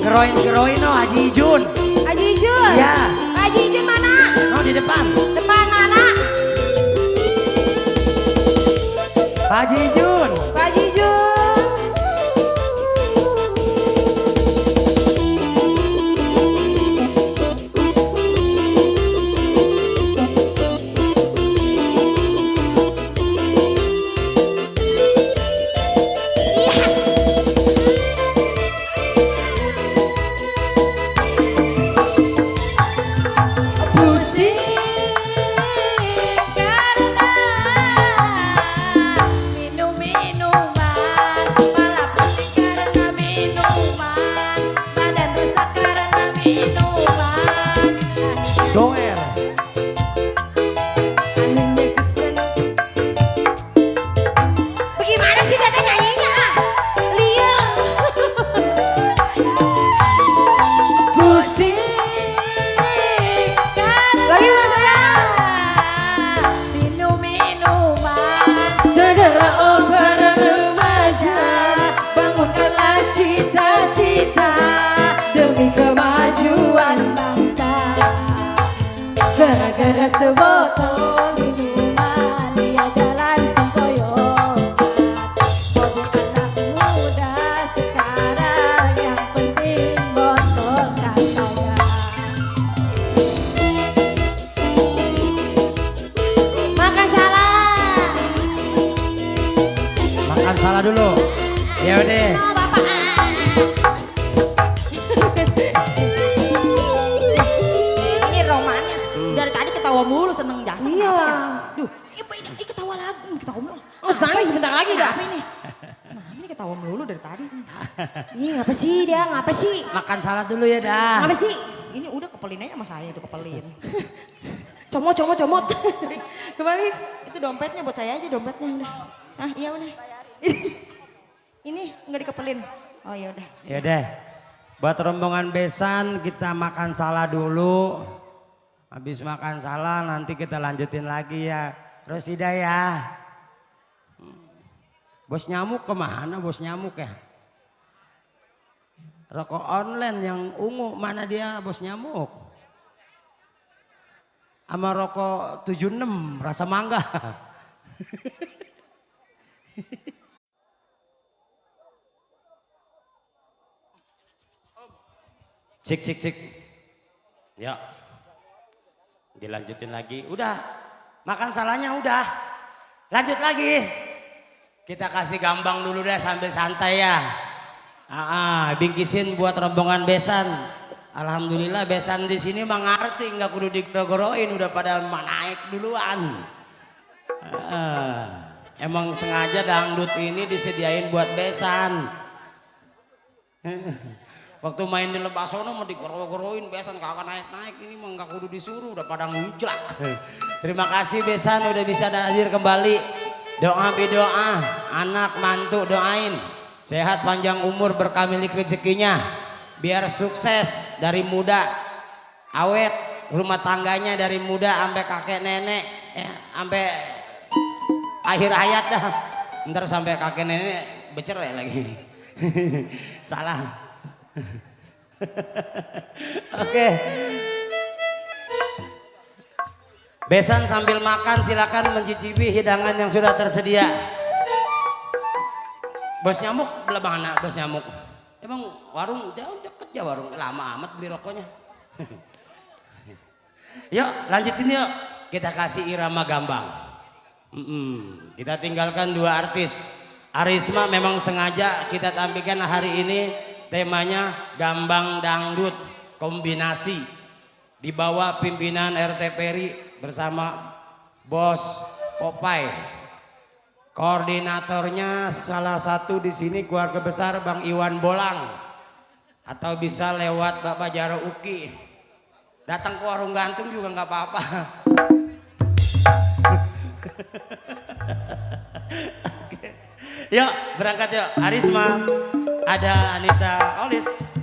Geroin no Haji Ijun. Haji Ijun. Iya. Haji Ijun mana? Oh di depan. Depan mana? Haji Ijun. Haji Ijun. Goer. Bagaimana sih Dada nyanyinya? Liar. Pusing. Lagi Mas sayang. Minum-minuman saudara obat remaja, bangunkanlah cita-cita demi kemajuan bangsa. Gara-gara sebotol minuman dia jalan sempoyongan. Mabuk anak muda sekarang, yang penting botol katanya. Makan salah. Makan salah dulu. Ya udah. Oh, Bapak. Ini romanis. Dari tadi ketawa mulu seneng jasa. Iya. Kenapa ya? Duh, ini ketawa lagi. Ketawa mulu. Oh, nangis sebentar lagi Ada dah. apa ini? Nah, ini ketawa mulu dari tadi. Ih, ngapa sih dia? Ngapa sih? Makan salah dulu ya dah. Ngapa sih? Ini udah kepelin aja sama saya itu kepelin. Comot. Kembali. Itu dompetnya buat saya aja dompetnya udah. Ah, iya udah. Ini nggak dikepelin. Oh ya udah. Ya deh. Buat rombongan besan kita makan salah dulu. Habis makan salah nanti kita lanjutin lagi ya. Rosida ya. Bos nyamuk kemana bos nyamuk ya? Rokok online yang ungu mana dia bos nyamuk? Sama rokok 76 rasa mangga. Cik. Ya. Dilanjutin lagi. Udah. Makan salahnya udah. Lanjut lagi. Kita kasih gambang dulu deh sambil santai ya. Bingkisin buat rombongan besan. Alhamdulillah besan di sini mah ngerti, nggak kudu digorogoroin, udah pada naik duluan. Emang sengaja dangdut ini disediain buat besan. Waktu main di Lebasono mau digorogoroin besan kagak naik-naik, ini mah nggak kudu disuruh, udah pada ngujlak. Terima kasih besan udah bisa hadir kembali. Doa bidoa, anak mantu doain. Sehat panjang umur berkah milik rezekinya. Biar sukses dari muda, awet rumah tangganya dari muda sampai kakek nenek, sampai akhir hayat dah. Ntar sampai kakek nenek bercerai lagi. Salah. Oke. Besan sambil makan silakan mencicipi hidangan yang sudah tersedia. Bos nyamuk belah mana bos nyamuk? Emang warung jauh deket ya warung, lama amat beli rokoknya. Yuk lanjutin yuk, kita kasih irama gambang. Kita tinggalkan dua artis. Arisma memang sengaja kita tampilkan hari ini temanya gambang dangdut kombinasi. Di bawah pimpinan RT Peri bersama Bos Popeye. Koordinatornya salah satu di sini keluarga besar Bang Iwan Bolang, atau bisa lewat Bapak Jaro Uki. Datang ke warung gantung juga nggak apa-apa. Yuk berangkat yuk. Arisma, ada Anita Olis.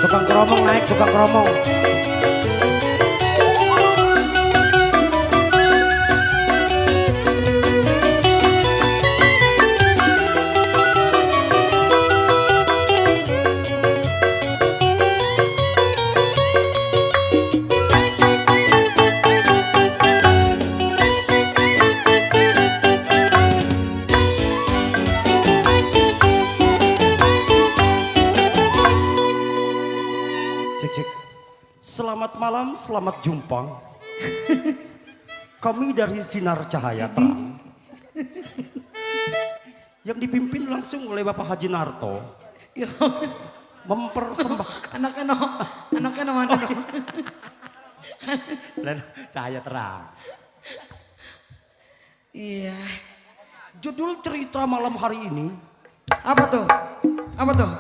tukang keromong naik, tukang keromong. Cek cek. Selamat malam, selamat jumpa. Kami dari Sinar Cahaya Terang. Yang dipimpin langsung oleh Bapak Haji Narto. Mempersembahkan Anaknya no mana no? dan Cahaya Terang. Iya. Judul cerita malam hari ini Apa tuh? Apa tuh?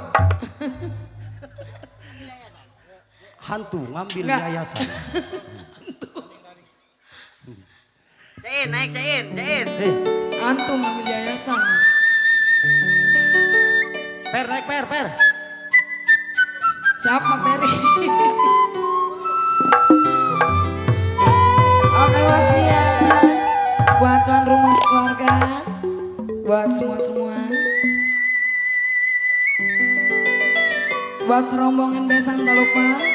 hantu ngambil Enggak. yayasan. Cain, naik cain. Eh, Antum ngambil yayasan. per naik per. Siapa Peri? Oke masih ya. Buat tuan rumah keluarga, buat semua. Buat serombongan besan tak lupa.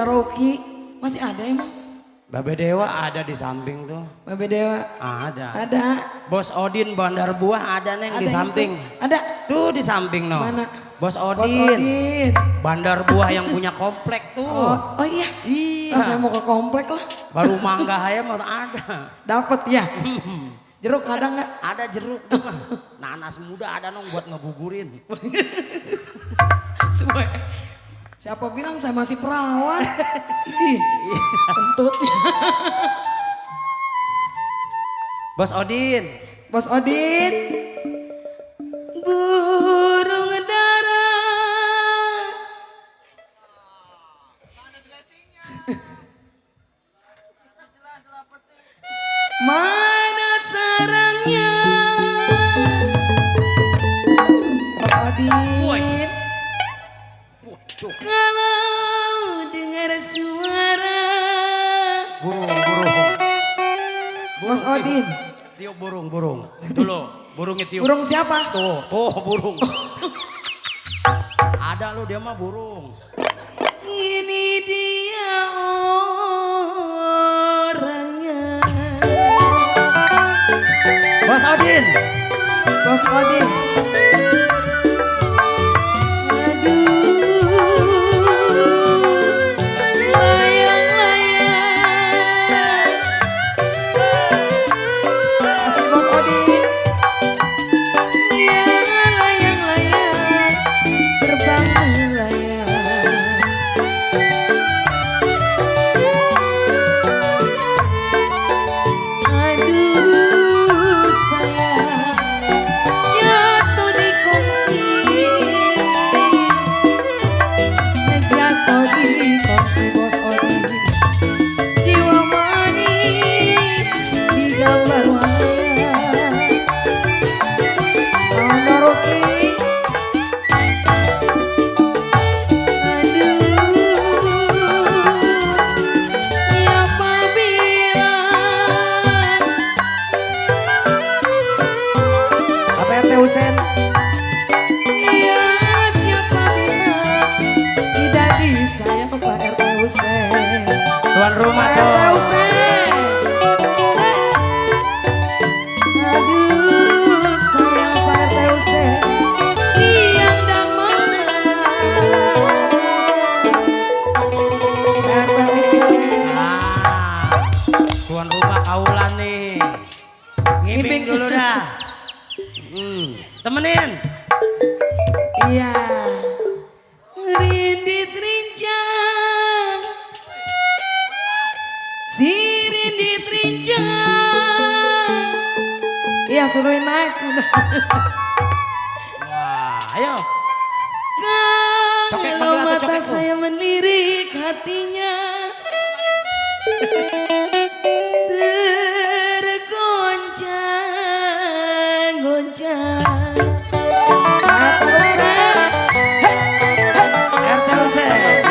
Rocky masih ada emang? Babe Dewa ada di samping tuh. Babe Dewa Ada. ada. Bos Odin Bandar Buah ada neng Ada di itu. samping. Ada. Tuh di samping no. Mana? Bos Odin. Bos Odin. Bandar Buah yang punya komplek tuh. Oh iya. Iya. Nah, saya mau ke komplek lah. Baru mangga ayam mah ada. Dapat ya. Jeruk ada nggak? Ada jeruk tuh mah. Nanas muda ada nong buat ngebuburin. Semua. Siapa bilang saya masih perawan? Ih, kentut. Bos Odin. Bos Odin. Burung dara. Mana sarangnya? Bos Odin. Kalau dengar suara Burung. Bos Odin. Tiup burung. Dulu, burungnya tiup. Burung siapa? Tuh, burung. Ada lu dia mah burung. Ini dia orangnya. Bos Odin. Bos Odin. Aduh Iya suruhin naik. Wah, ayo. Cokek Kalau panggil atau mata cokek tuh? saya melirik hatinya tergoncang-goncang. RT Hussein.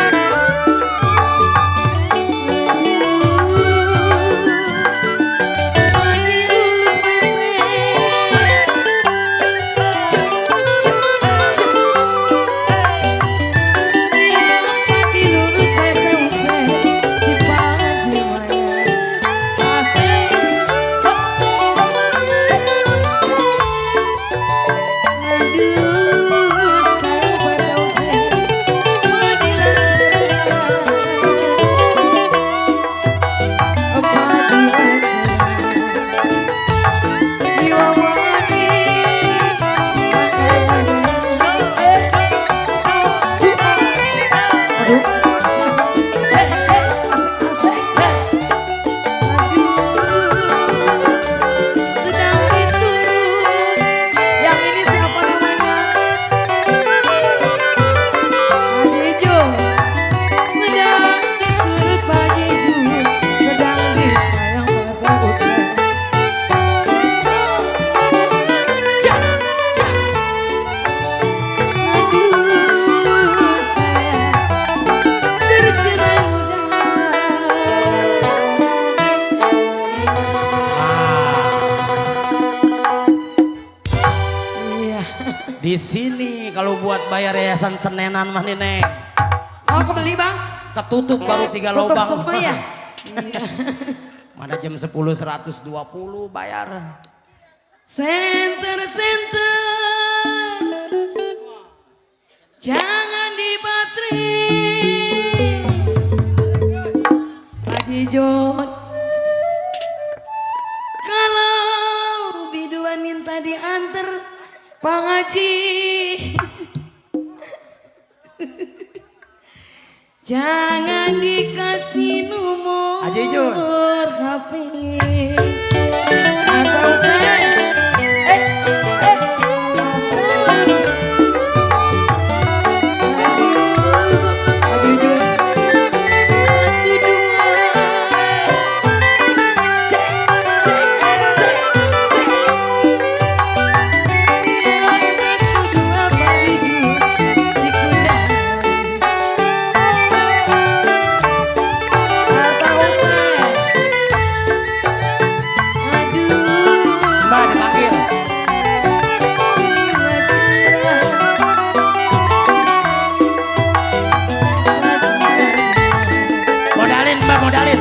Di sini kalau buat bayar yayasan Senenan mah nih Neng. Oh kebeli bang? Ketutup baru 3 Tutup lubang. semua ya? Mana jam 10 120 bayar. Senter, jangan dibatri. Haji John, kalau biduan minta diantar Pak Haji, jangan dikasih nomor Haji Jun. HP. Atau saya Mbak dipanggil. Modalin Mbak, modalin.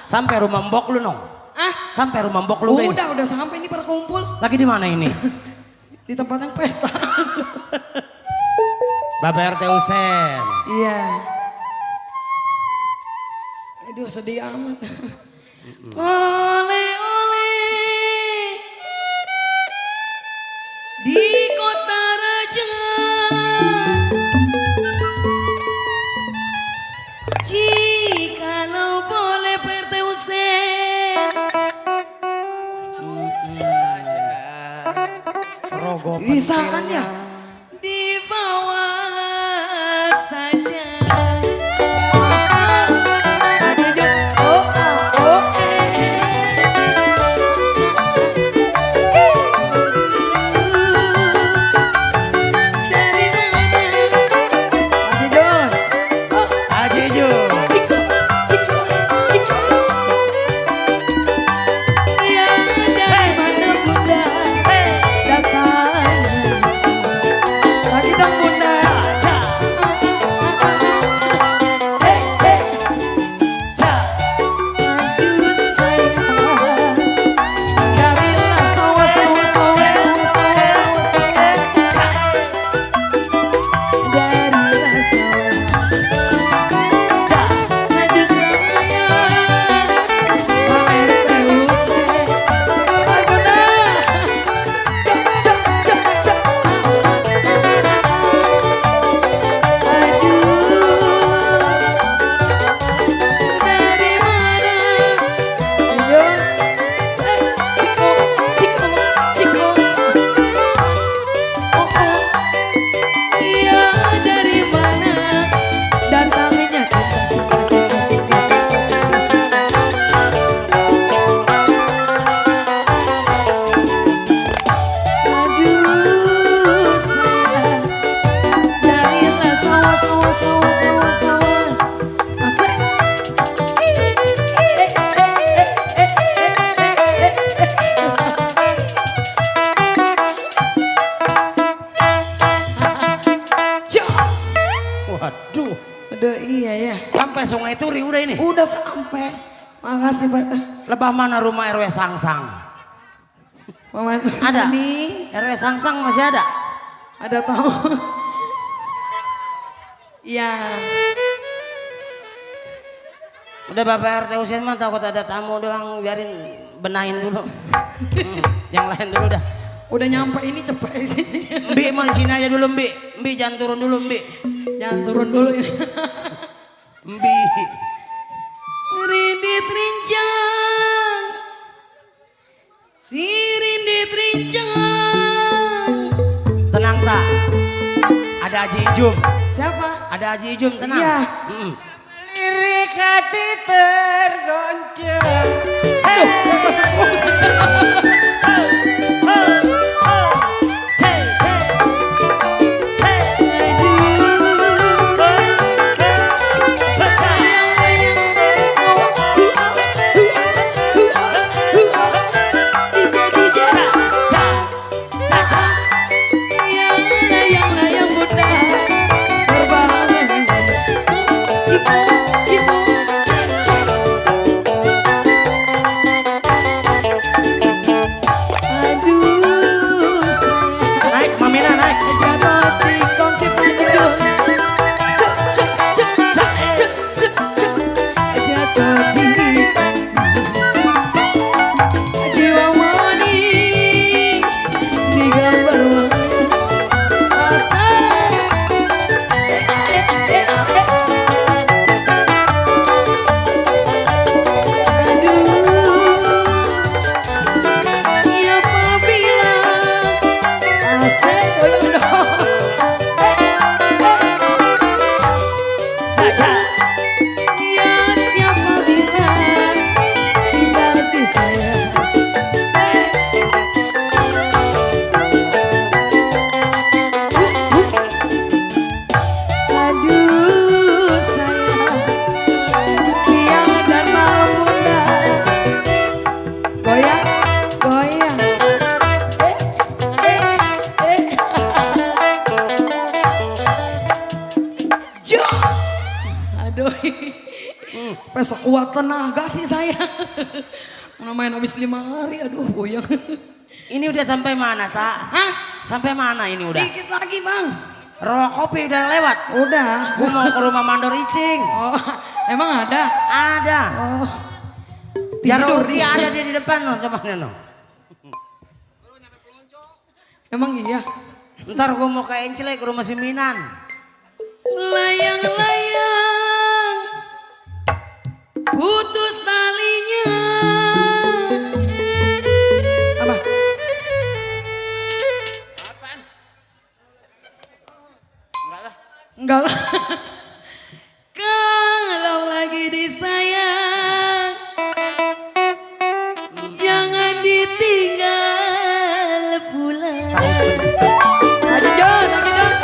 Sampai rumah mbok lu nong. Ah, Sampai rumah mbok lu deh. udah sampai ini berkumpul Lagi di mana ini? di tempat yang pesta. Bapak RT Hussein. Iya. Aduh sedih amat. Oleh-oleh di kota raja, jikalau boleh RT Hussein, Rogo bisa kan pentilnya. ya? Dibawa saja. Sungai Turi udah ini. Udah sampai. Makasih Pak. Lebah mana rumah RW Sangsang? Paman. Ada? Ini RW Sangsang masih ada? ada tamu. Iya. Udah Bapak RT Husin mah takut ada tamu doang, biarin benahin dulu. Yang lain dulu dah. Udah nyampe ini cepet sih. Mbi mau di sini aja dulu Mbi. Mbi jangan turun dulu Mbi. Jangan turun dulu ya. Mbi. Rindit rincang. Si rindit rincang. Tenang tak? Ada Haji Ijum. Siapa? Ada Haji Ijum, tenang. Iya. Lirik hati tergoncang. Aduh, gak kesebut. Sekuat tenaga sih saya. Mana main habis 5 hari, aduh goyang. Ini udah sampai mana tak? Hah? Sampai mana ini udah? Dikit lagi bang. Rokok kopi udah lewat. Udah. Gue mau ke rumah Mandor Icing. Oh, emang ada? Ada. Oh. Jarur Tidur dia ada dia di depan no, coba no. Emang iya? Ntar gue mau ke Encele ke rumah si Minan. Layang-layang putus talinya. Apa? Apaan? Enggak lah. Kalau lagi disayang, jangan ditinggal pulang. Ayo John, ayo John.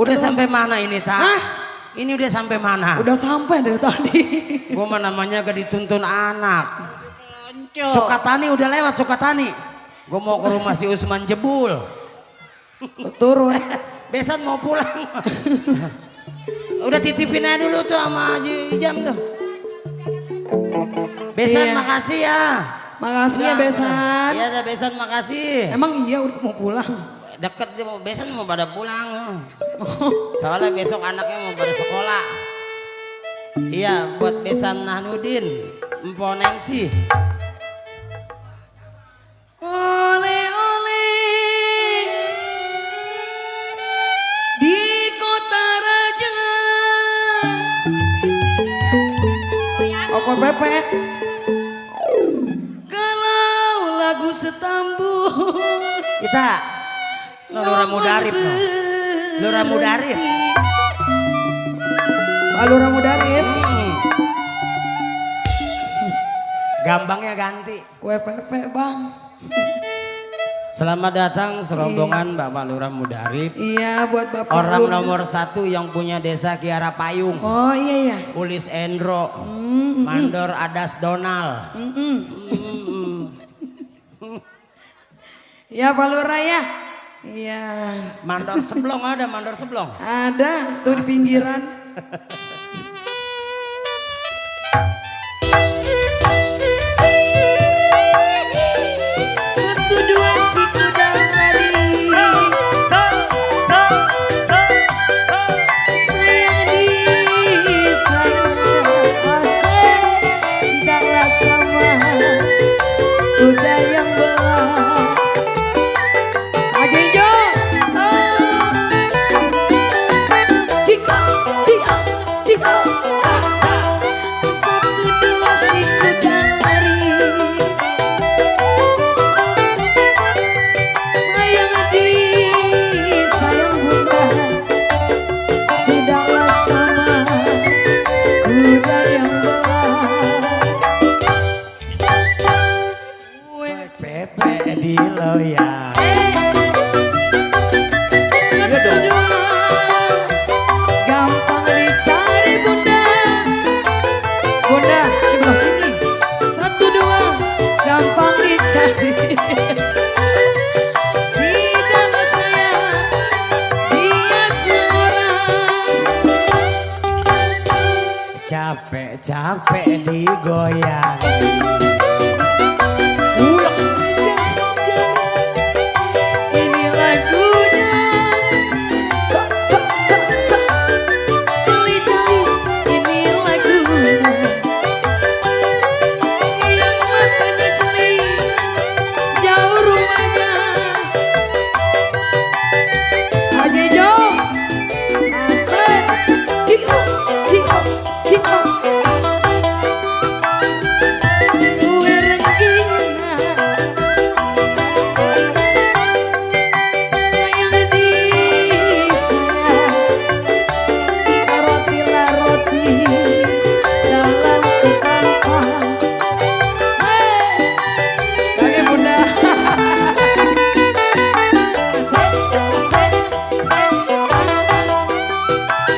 Udah sampai mana ini, Tak? Hah? Ini udah sampai mana? Udah sampai dari tadi. Gua mah namanya gak dituntun anak. Sukatani udah lewat Sukatani. Gua mau ke rumah si Usman Jebul. Turun. Besan mau pulang. Udah titipin aja dulu tuh sama Haji Ijam tuh. Besan Iya. makasih ya. Makasih ya Besan. Iya dah Besan makasih. Emang iya udah mau pulang. Deket dia mau Besan mau pada pulang. Soalnya besok anaknya mau pada sekolah. Iya buat Besan Nahnudin, Empo Nengsi. Oleh-oleh di kota raja. Oko Pepe. Kalau lagu setambul. Kita Lurah Mudarip no. Lurah Mudarip. Pak Lurah Mudarip. Gambangnya ganti. Kue Pepe bang. Selamat datang serombongan Bapak Lurah Mudarip. Iya buat Bapak Orang Lurah. nomor 1 yang punya desa Kiara Payung. Oh iya ya. Ulis Endro. Mandor Adas Donal. Ya Pak Lurah ya. Iya. Mandor Seblong ada, Mandor Seblong. Ada tuh di pinggiran. Satu dua si kuda lari. Sayang di sayang asik. Tidaklah sama kuda yang belah. Ajenjo. Cika, cika, cika. Satu dua si kuda lari. Sayang di sayang bunda. Tidaklah sama kuda yang belah. Pepe di loyang. Satu dua gampang dicari bunda. Bunda di belah sini. Satu dua gampang dicari. Tidaklah saya dia seorang. Capek-capek digoyang. Ini lagunya. Cali-cali ini lagunya. Yang matanya celi jauh rumahnya. Ajejo asik. Kick up, kick up, kick up. Kue rengginang. Sayang di sayang. Roti lah roti dalam ketampang. Lagi bunda.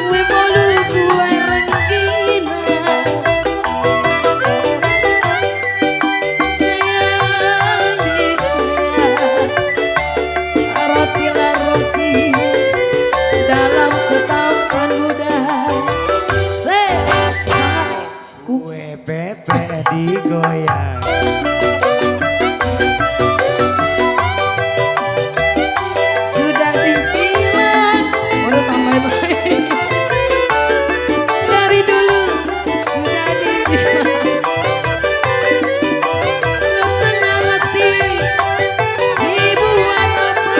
Kue bolu kue rengginang. Sayang di sayang. Roti lah roti dalam ketapan muda. Kue Pepe digoyang. Sudah dibilang, waduh tambah baik. Dari dulu sudah dibilang. Setengah mati si buat apa?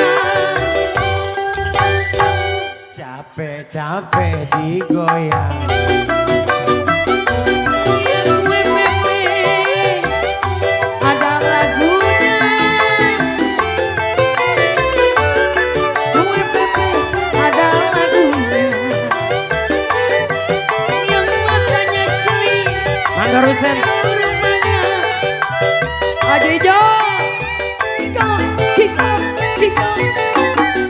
Capek-capek digoyang. Ya kue Pepe ada lagunya. Kue Pepe ada lagunya. Yang matanya celi Mandor Husen. jauh rumahnya. Ajejo. Kiko, Kiko, Kiko.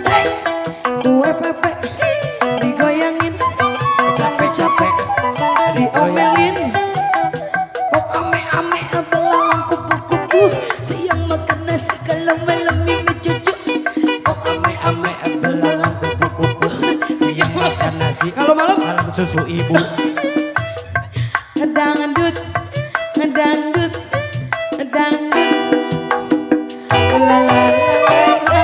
Say. Kue Pepe susu ibu. Ngedangdut, ngedangdut, ngedangdut. La la la la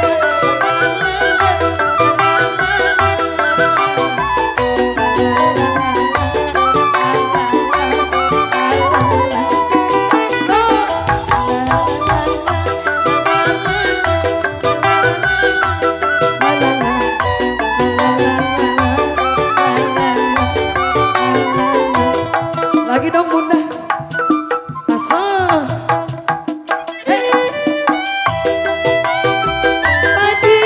lagi dong bunda. Asal. Hey. Padi.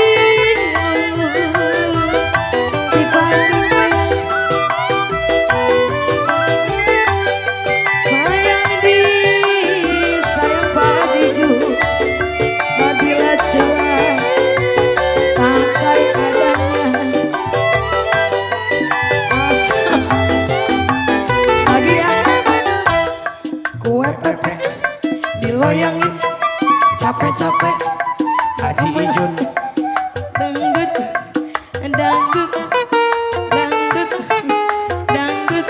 Si Padi. Sayang di, sayang Padi ju. Padilah celah. Pakai adanya. Asal. Lagi ya. Kue pepe diloyangin capek-capek. Haji Ijun. Dangdut, dangdut, dangdut, dangdut.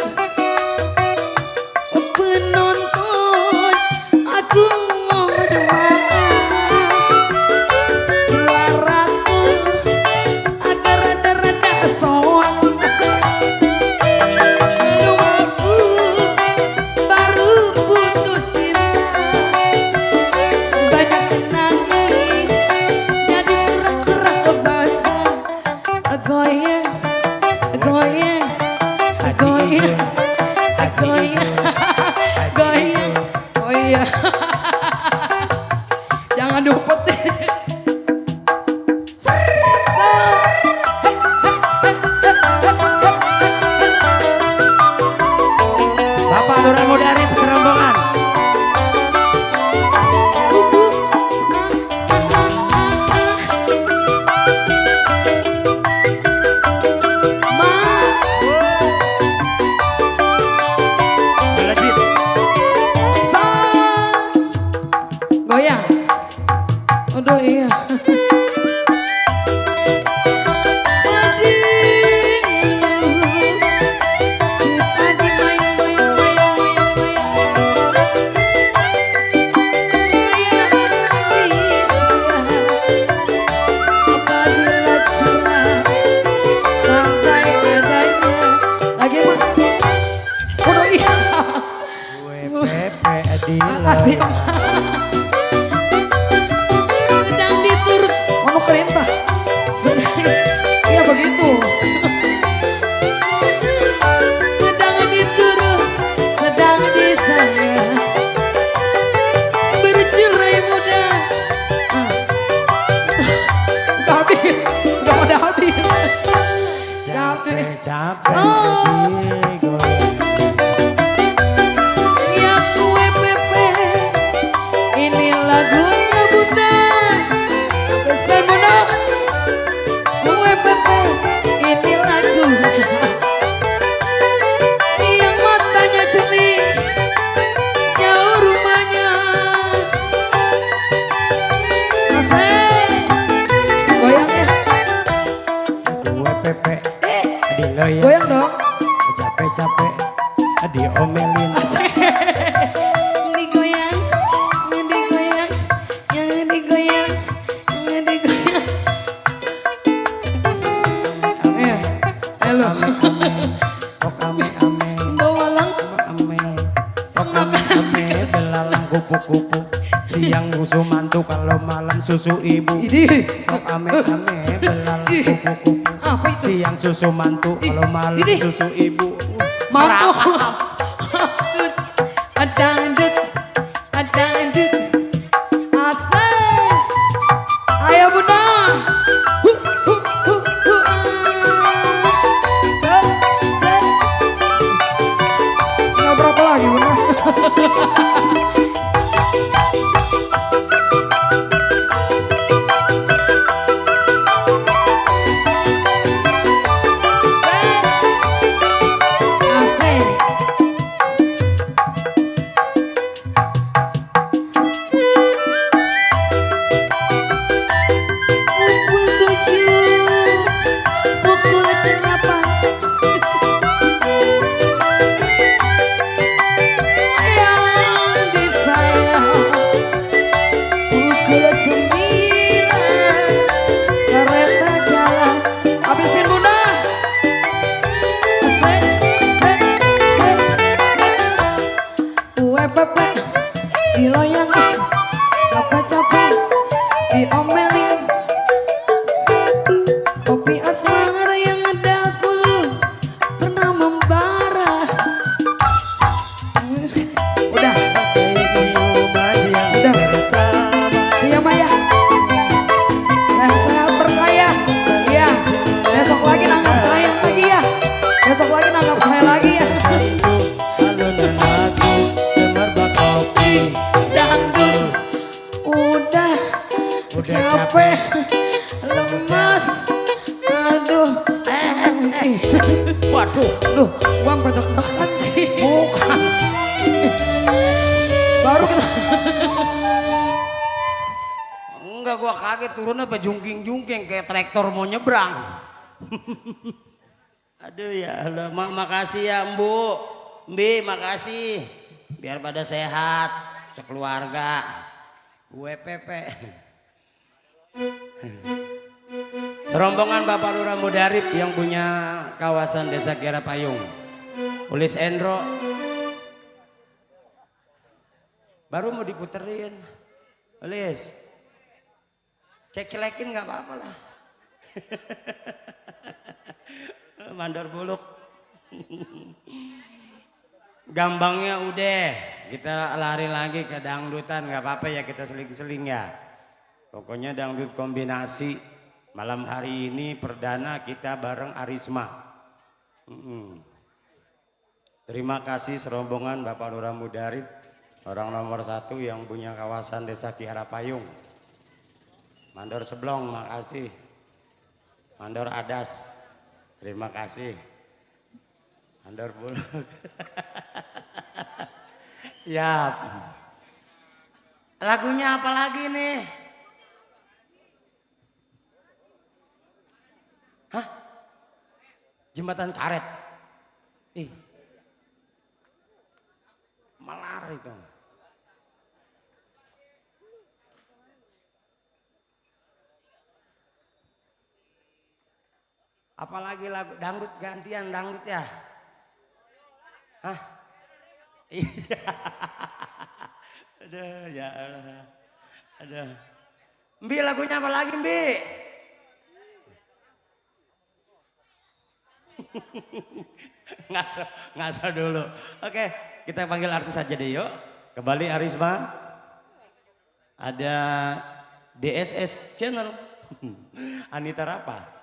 Penonton aku mau doa suaraku agar rada-rada soang. Kalau aku baru putus cinta, banyak nangis jadi serak-serak kebasah. Goyang, goyang, Haji Ijun. Haji goyang, Ijun. goyang. Oh iya, jangan dupet deh. Bapak Lurah Mudari Peserombongan. Buku. Ma, Melejit. sa, goyang. Aduh iya. Padi, si Padi mayang, mayang, mayang, mayang, mayang. Sayang di, sayang. Padilah curah, pakai adanya. Lagi mah. Aduh iya. Kue pepe Makasih. Sedang diturut mau perintah. Iya begitu. Sedang diturut, sedang disayang. Bercerai muda. Udah habis, udah pada habis. Capek. Capek Oh. pergi goyang. Ya kue pepe, ini lagunya bunda. Pesan bunda, kue pepe, ini lagunya. Yang matanya jeli, jauh rumahnya. Asik, goyang ya, Kue pepe diloyang. goyang dong. Capek-capek diomelin. Digoyang, digoyang, yang digoyang, yang digoyang. Ayo, halo. Kok ame-ame. Bawalang, Ame. Kok ame-ame. Belalang kupu-kupu. Siang susu mantu, kalau malam susu ibu. ini. Kok ame-ame. Belalang kupu-kupu. Apa itu? Siang susu mantu, kalau malam Ini. susu ibu. Mampu. Dangdut, dangdut. Asik. Ayo bunda. Set, set. Nggak berapa lagi bunda. Set. Asik. capek-capek diomelin. Kopi asmara yang ada dulu pernah membara. Udah, siapa ya? Sehat-sehat berkaya. Iya, besok lagi nanggap saya lagi ya. Besok lagi nanggap saya lagi ya. Alunan lagu semerbak kopi. Dangdut udah capek, lemas. Aduh, Waduh, aduh, gua sampai deg-degan sih. bukan. Baru kita Enggak, gua kaget turun apa jungking-jungking kayak traktor mau nyebrang. Aduh ya Allah, makasih ya Mbu, Mbi makasih. Biar pada sehat, sekeluarga. Gue Pepe. Serombongan Bapak Lurah Mudarip yang punya kawasan Desa Kiara Payung. Ulis Endro. Baru mau diputerin. Ulis. Cek-celekin nggak apa-apa lah. Mandor buluk. Gambangnya udah, kita lari lagi ke dangdutan, nggak apa-apa ya, kita seling-seling ya. Pokoknya dangdut kombinasi malam hari ini perdana kita bareng Arisma. Terima kasih serombongan Bapak Lurah Mudarip, orang nomor 1 yang punya kawasan Desa Kiara Payung. Mandor Seblong, makasih. Mandor Adas, terima kasih. Mandor Buluk. Ya. Lagunya apa lagi nih? Hah? Jembatan Karet. Ih. Malar itu. Apalagi lagu dangdut gantian dangdut ya? Hah? Iya. Aduh ya Allah. Aduh. Mbi lagunya apa lagi Mbi? Ngaso dulu. Oke, kita panggil artis aja deh yuk. Kembali Arisma. Ada DSS Channel. Anita Rapa.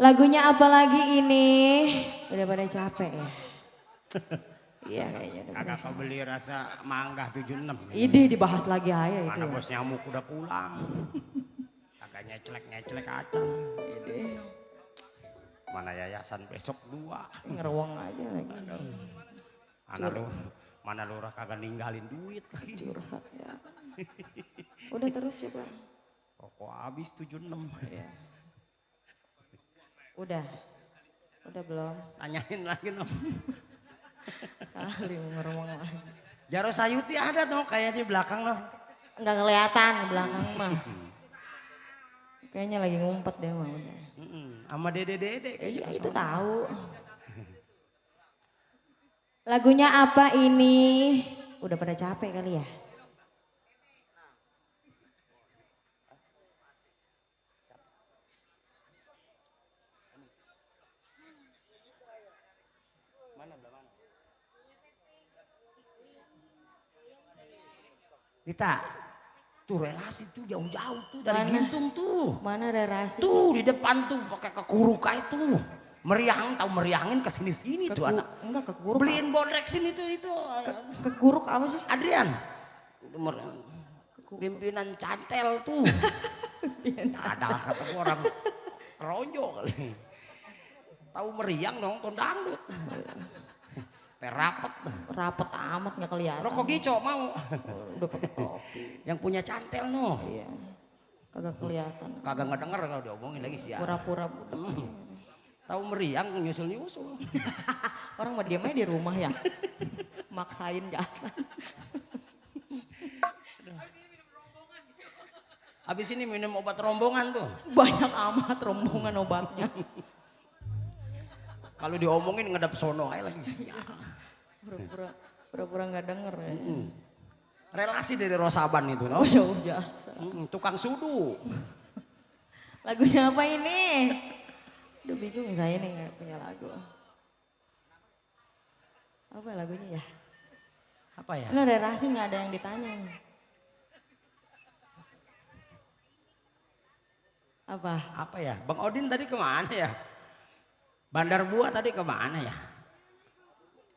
Lagunya apa lagi ini? Udah pada capek ya? Iya kayaknya udah pada Kagak kau beli rasa mangga 76. Ini dibahas lagi aja itu. Mana bos nyamuk udah pulang. Kagak nyeclek aja. Ini Mana yayasan besok 2. ngeruang aja lagi. Mana lurah kagak ninggalin duit lagi. Curhat ya. Udah terus ya bang. Rokok habis 76. Iya. Udah belum. Tanyain lagi nom. Kali ngeruang lagi. Jaro Sayuti ada dong kayaknya di belakang noh. Nggak kelihatan belakang mah. Kayaknya lagi ngumpet deh mah udah. Sama dede Iya itu tahu. Lagunya apa ini? Udah pada capek kali ya? Dita, tuh relasi tuh jauh-jauh tuh dari Mana? Gintung tuh. Mana relasi? Tuh di depan tuh pakai kekuruk aja tuh. Meriang tahu meriangin ke sini-sini tuh anak. Enggak kekuruk. Beliin bodrek sini tuh itu. Kekuruk apa sih? Adrian. Pimpinan cantel tuh. Ada kata orang kerojo kali. Tahu meriang nonton dangdut. Rapet. Rapet amat nggak kelihatan. Rokok gico mau. Udah pakai topi. Yang punya cantel noh. Iya. Kagak kelihatan. Kagak ngedenger kalau diomongin lagi sih ya. Pura-pura budak. Tahu meriang nyusul-nyusul. Orang mah diam aja di rumah ya. Maksain jasa. Habis ini minum obat rombongan tuh. Banyak amat rombongan obatnya. Kalau diomongin ngedap sono aja lagi sih. Pura-pura nggak denger ya. Relasi dari Rosaban itu, no? Oh jauh jasa. Tukang sudu. Lagunya apa ini? Udah bingung saya nih nggak punya lagu. Apa lagunya ya? Apa ya? Ini ada relasi nggak ada yang ditanya. Apa? Apa ya? Bang Odin tadi kemana ya? Bandar Buah tadi kemana ya?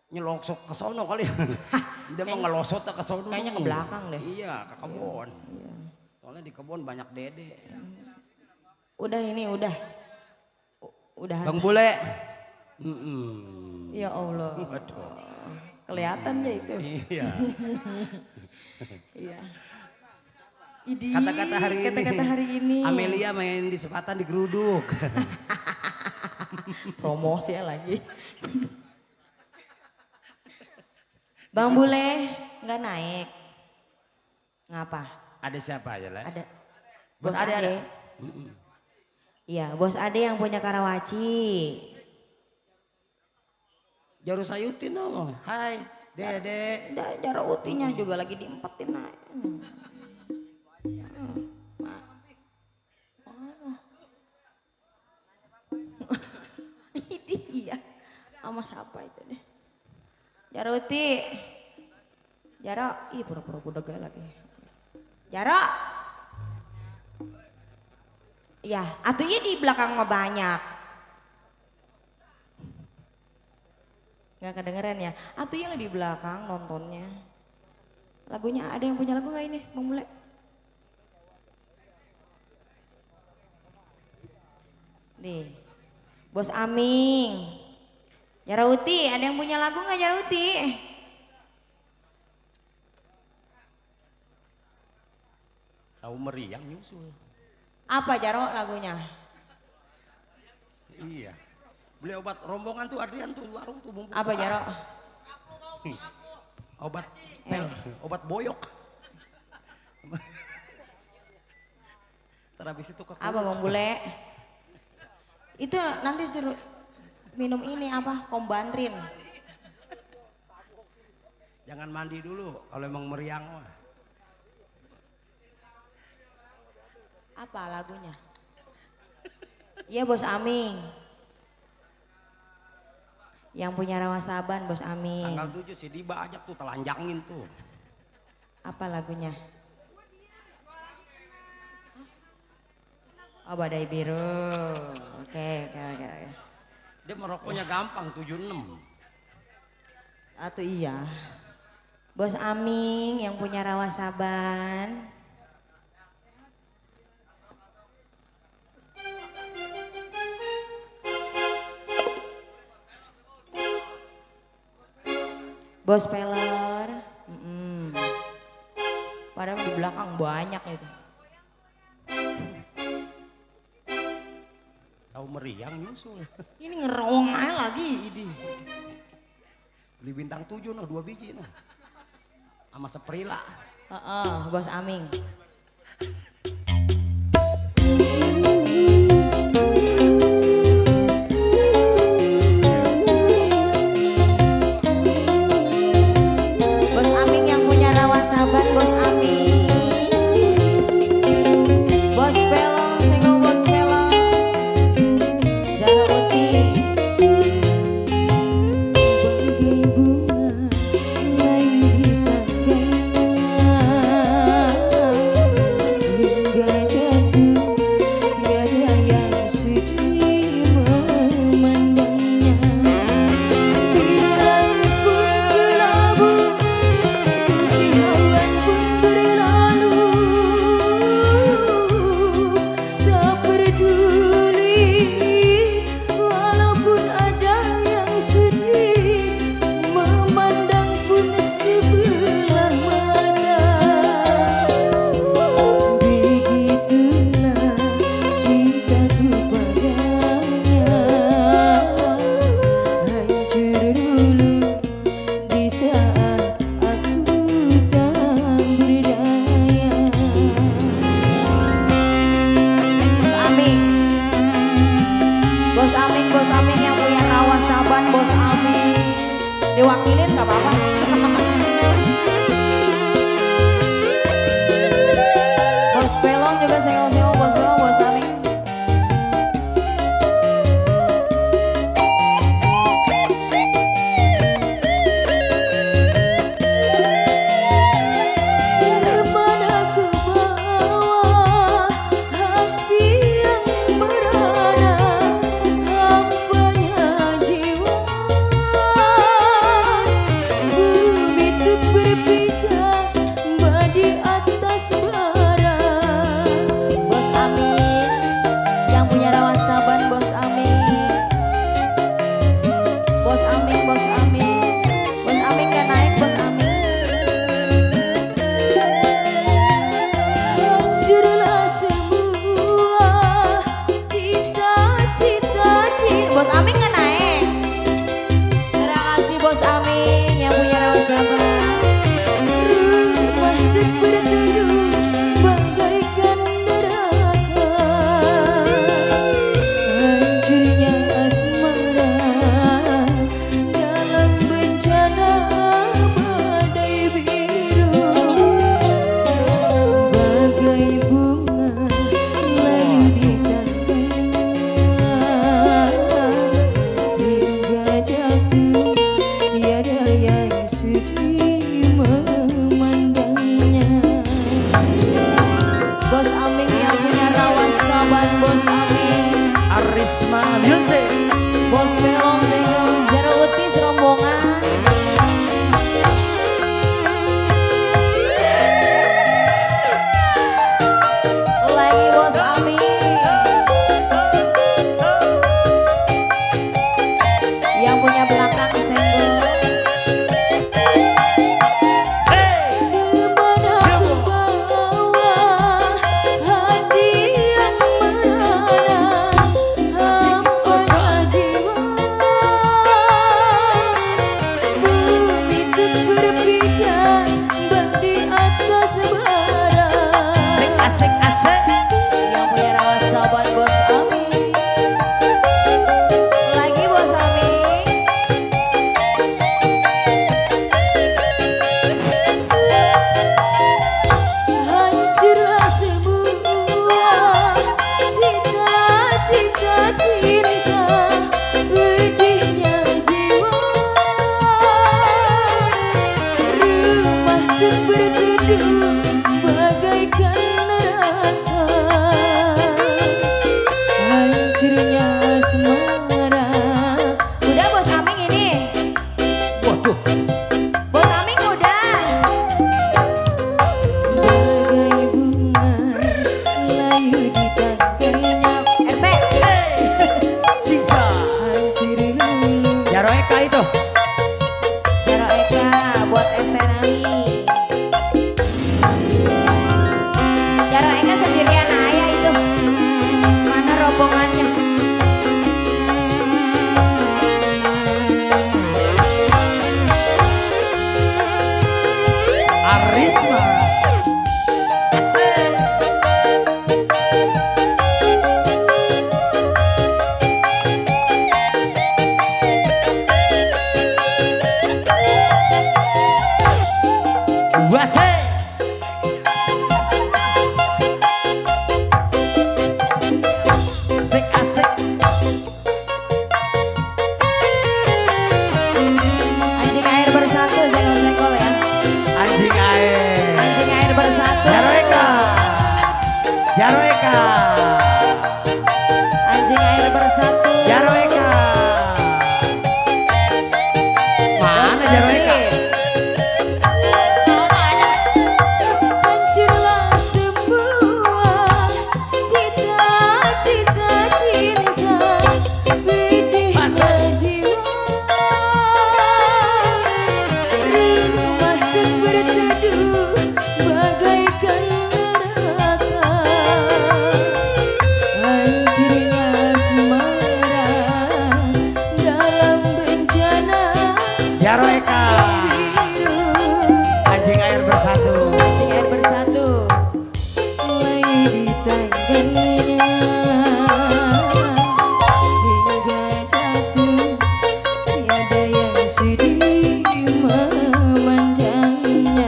Nyelosok ke sono kali ya. Dia mau ngelosot ke sono. Kayaknya ke belakang deh. Iya, ke kebun. Iya. Soalnya di kebun banyak dede. Udah ini udah. Udah. Bang Bule. Ya Allah. Waduh. Kelihatan ya itu. Iya. Iya. Idi, Kata-kata hari ini. Amelia main di sepatan di geruduk. Promosi ya lagi. Bang Bule nggak naik. Ngapa? Ada siapa aja lah? Ada. Bos Ade ada. Iya, Bos Ade yang punya Karawaci. Jaru Sayuti dong. Hai, Dede. Jara utinya juga lagi diempetin naik. Iya, sama siapa itu deh? Jaruti, Jaro, ih pura-pura budak lagi. Jaro, ya, atuhnya di belakang mah banyak. Nggak kedengeran ya? Atuhnya di belakang nontonnya. Lagunya ada yang punya lagu nggak ini, Bang Bule? Nih, Bos Aming. Jarauti, ada yang punya lagu nggak Jarauti? Tahu meriang nyusul. Apa Jaro lagunya? Iya. Beli obat rombongan tuh Adrian tuh warung tuh bumbu. Apa Jaro? Obat obat boyok. Terhabis itu ke Apa Bang Bule? Itu nanti suruh minum ini apa? Kombantrin. Jangan mandi dulu kalau emang meriang mah. Apa lagunya? Iya Bos Aming. Yang punya Rawa Saban Bos Aming. Tanggal 7 si Diba ajak tuh telanjangin tuh. Apa lagunya? Oh badai biru. Oke. Dia merokoknya gampang 76. Atau iya. Bos Aming yang punya Rawa Saban. Bos Peler. Padahal di belakang banyak itu. Tahu meriang nyusul. Ini ngerowong aja lagi ini. Beli bintang 7 noh 2 biji noh. Sama Sprila. Bos Aming. Bos Aming yang punya Rawa Saban, Bos Aming. Bos Pelong, senggol Bos Pelong. Jara Uti. Bagai bunga layu di tangganya. Jarweka. Anjing air bersatu. Jarweka. Mana Jarweka? Hancurlah semua cita-cita cinta pedihnya jiwa. Rumah berteduh bagaikan neraka. Hancurnya asmara dalam bencana Jarweka. biru. Anjing air bersatu. Anjing air bersatu. Mulai ditanggalnya hingga jatuh, tiada yang sedih memandangnya.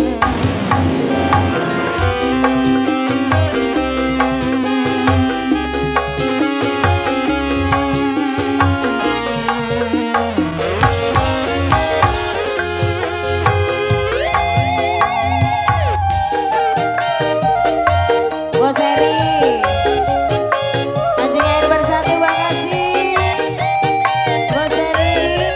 Bos Heri, anjing air bersatu, makasih. Bos Heri,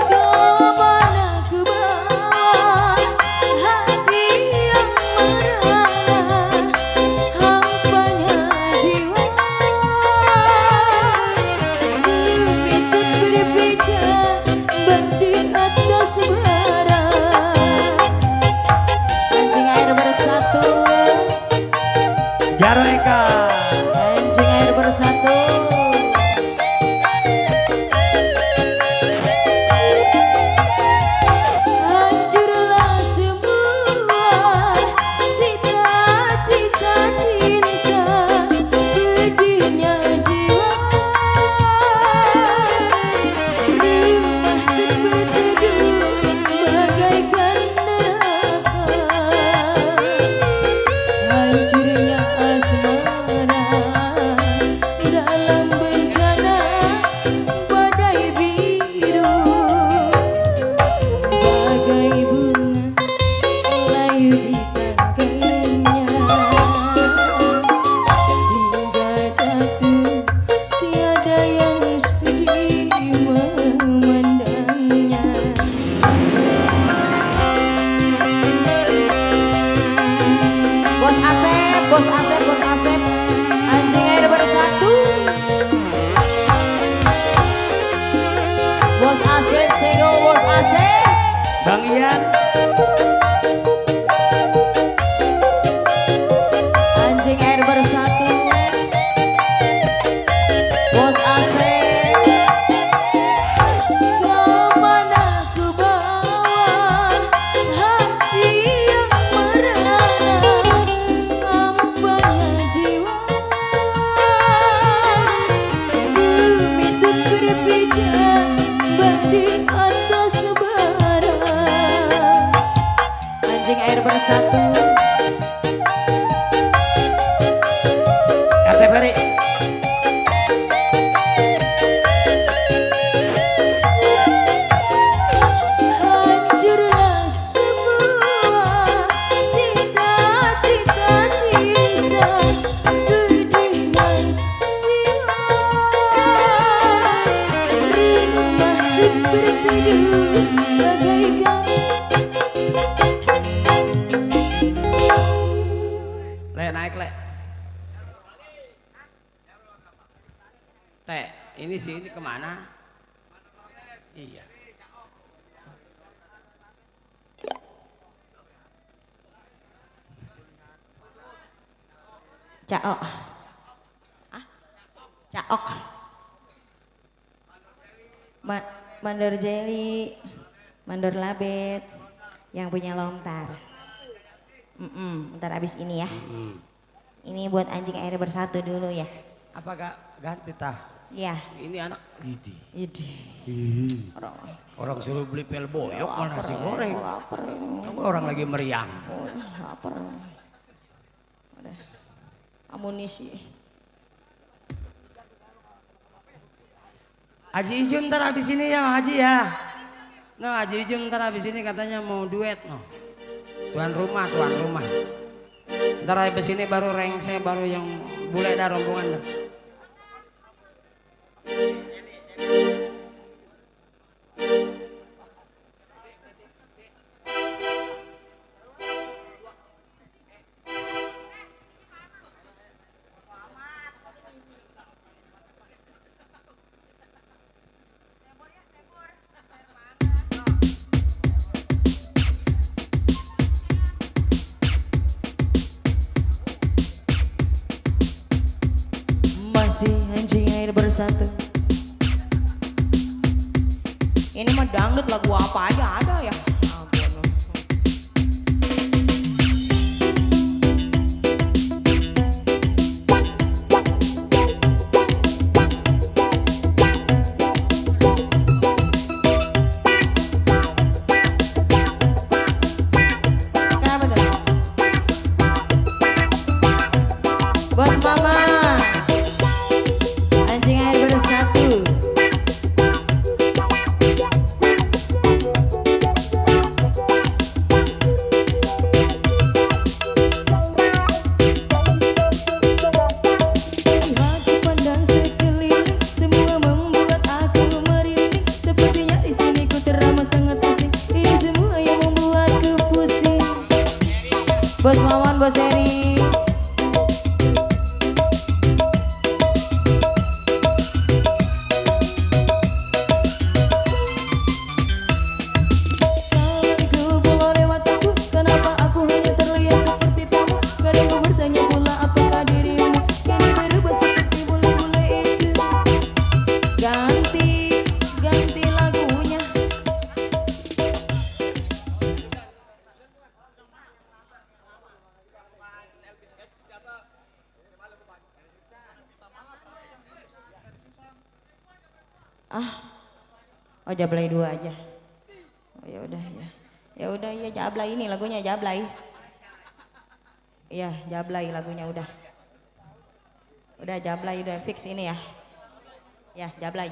kemana ku bawa hati yang merana, hampanya jiwa. Bumi berpijak di atas bara. Anjing air bersatu, Jarweka. anjing air bersatu. Hancurlah semua cita-cita cinta pedihnya jiwa. Rumah berteduh bagaikan neraka. Hancurnya asmara dalam bencana badai biru. Bagai bunga layu ditanggalnya hingga jatuh, tiada yang sedih memandangnya. Bos Asep, Bos Asep, Bos Asep, anjing air bersatu. Bos Asep, sego Bos Asep. Bang Ian. Anjing air bersatu. Bos Asep, kemana ku bawa hati yang merana, hampanya jiwa. Bumi berpijak di atas bara. Anjing air bersatu. RT Ferry. Hancurlah semua cita-cita cinta pedihnya jiwa. Rumah berteduh bagaikan. Le naik le. Teh, ini sih ini kemana? Iya. Caok. Ah? Caok. Mandor Jelly, mandor Labet, yang punya lontar. Ntar abis ini ya. Ini buat anjing air bersatu dulu ya. Apa gak ganti tah? Ya. Ini anak Didi. Orang Orang suruh beli pel boyok malah nasi goreng. lapar. Kamu orang lagi meriang. Lapar. Udah. Amunisi. Haji Ijum ntar habis ini ya Haji ya. No Haji Ijum ntar habis ini katanya mau duet no. Tuan rumah. Ntar habis ini baru rengse, baru yang bule dah rombongan dah. Masih anjing air bersatu. Ini mah dangdut, lagu apa aja ada ya. Ampun. Kenapa tuh? Bos mama, anjing air bersatu. Aku pandang sekeliling, semua membuat aku merinding. Sepertinya di sini ku teramat sangat asing. Ini semua yang membuatku pusing. Bos Maman, Bos Eri. Ku bawa lewat aku, kenapa aku hanya terlihat seperti tamu? Kadang ku bertanya pula apakah dirimu kini berubah seperti bule-bule itu. Ganti lagunya. Oh Jablay 2 aja. Oh ya udah ya. Ya udah ya Jablay ini lagunya Jablay. Iya, Jablay lagunya udah. Udah Jablay udah fix ini ya. Ya, Jablay.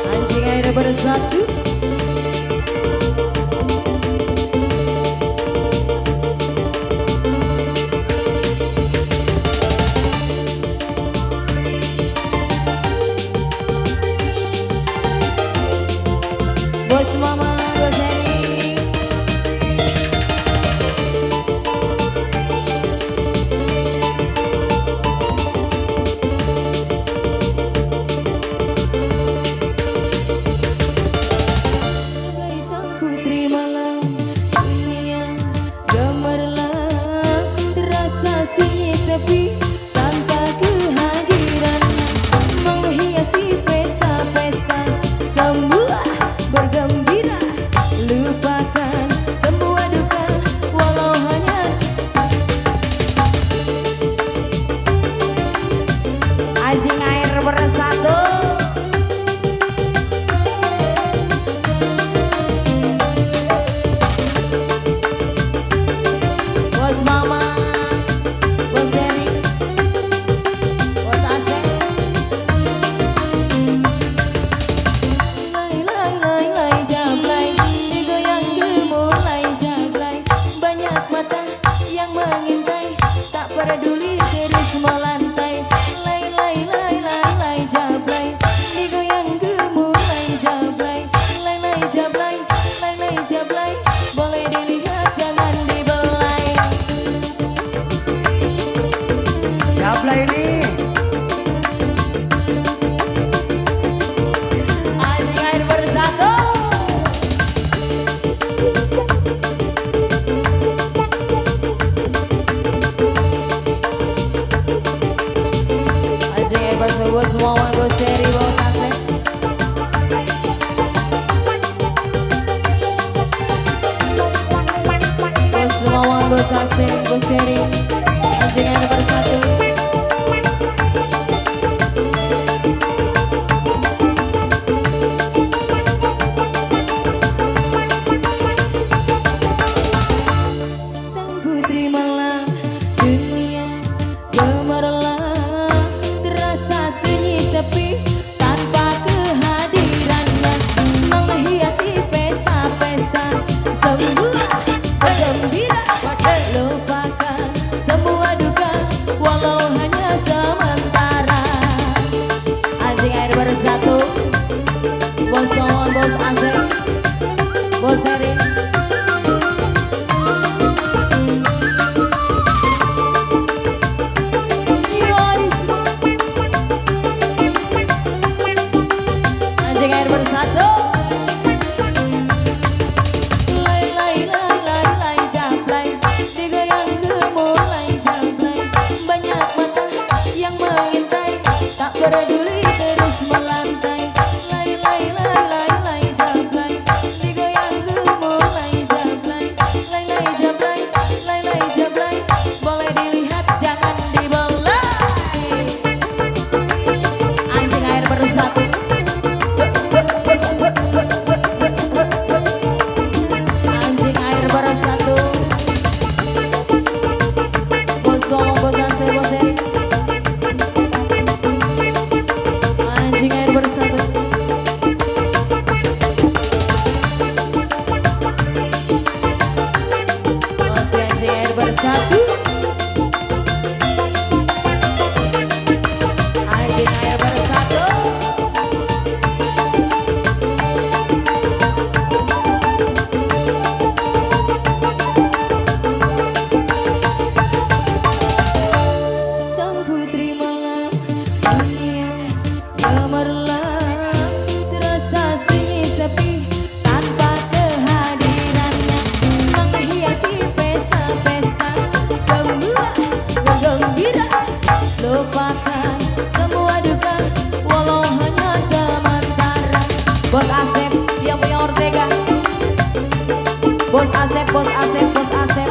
Anjing air bersatu. Bos Mama, Bos Eri. Hai sang putri malam, ini yang gemerlap, terasa sunyi sepi tanpa kehadirannya, menghiasi pesta-pesta semua bergembira, lupakan semua duka walau hanya anjing air bersatu. Bos Mama, Bos Eri, Bos Asep. Lay Jablay, digoyang gemulai Jablay. Banyak mata yang mengintai, tak peduli terus melantai. Lay Jablay, digoyang gemulai Jablay. Lay Jablay, boleh dilihat jangan dibelai. Jablay ini. Anjing air bersatu. Wawan, Bos Asep, Bos Heri, anjing air bersatu. Sang putri malam dunia gemerlap, terasa sunyi sepi tanpa kehadirannya, menghiasi pesta-pesta semua bergembira, lupakan semua duka walau hanya sementara. Anjing air bersatu, Bos Wawan, Bos Asep, Bos Heri. Anjing air bersatu. Lay lay lay lay lay jablay, digoyang gemulai jablay. Banyak mata yang mengintai, tak peduli terus melantai. Lay lay lay lay lay jablay, digoyang gemulai jablay. Lay lay jablay, lay lay jablay. Boleh dilihat jangan dibelai. Anjing air bersatu. Anjing air bersatu. Bos Wawan, Bos Asep, Bos Heri. Anjing air bersatu. Masih anjing air bersatu. Anjing air bersatu. Sang putri malam dunia gemerlap, terasa sunyi sepi tanpa kehadirannya, menghiasi pesta-pesta semua bergembira, lupakan semua duka walau hanya sementara. Bos Asep yang punya Ortega, Bos Asep, Bos Asep, Bos Asep.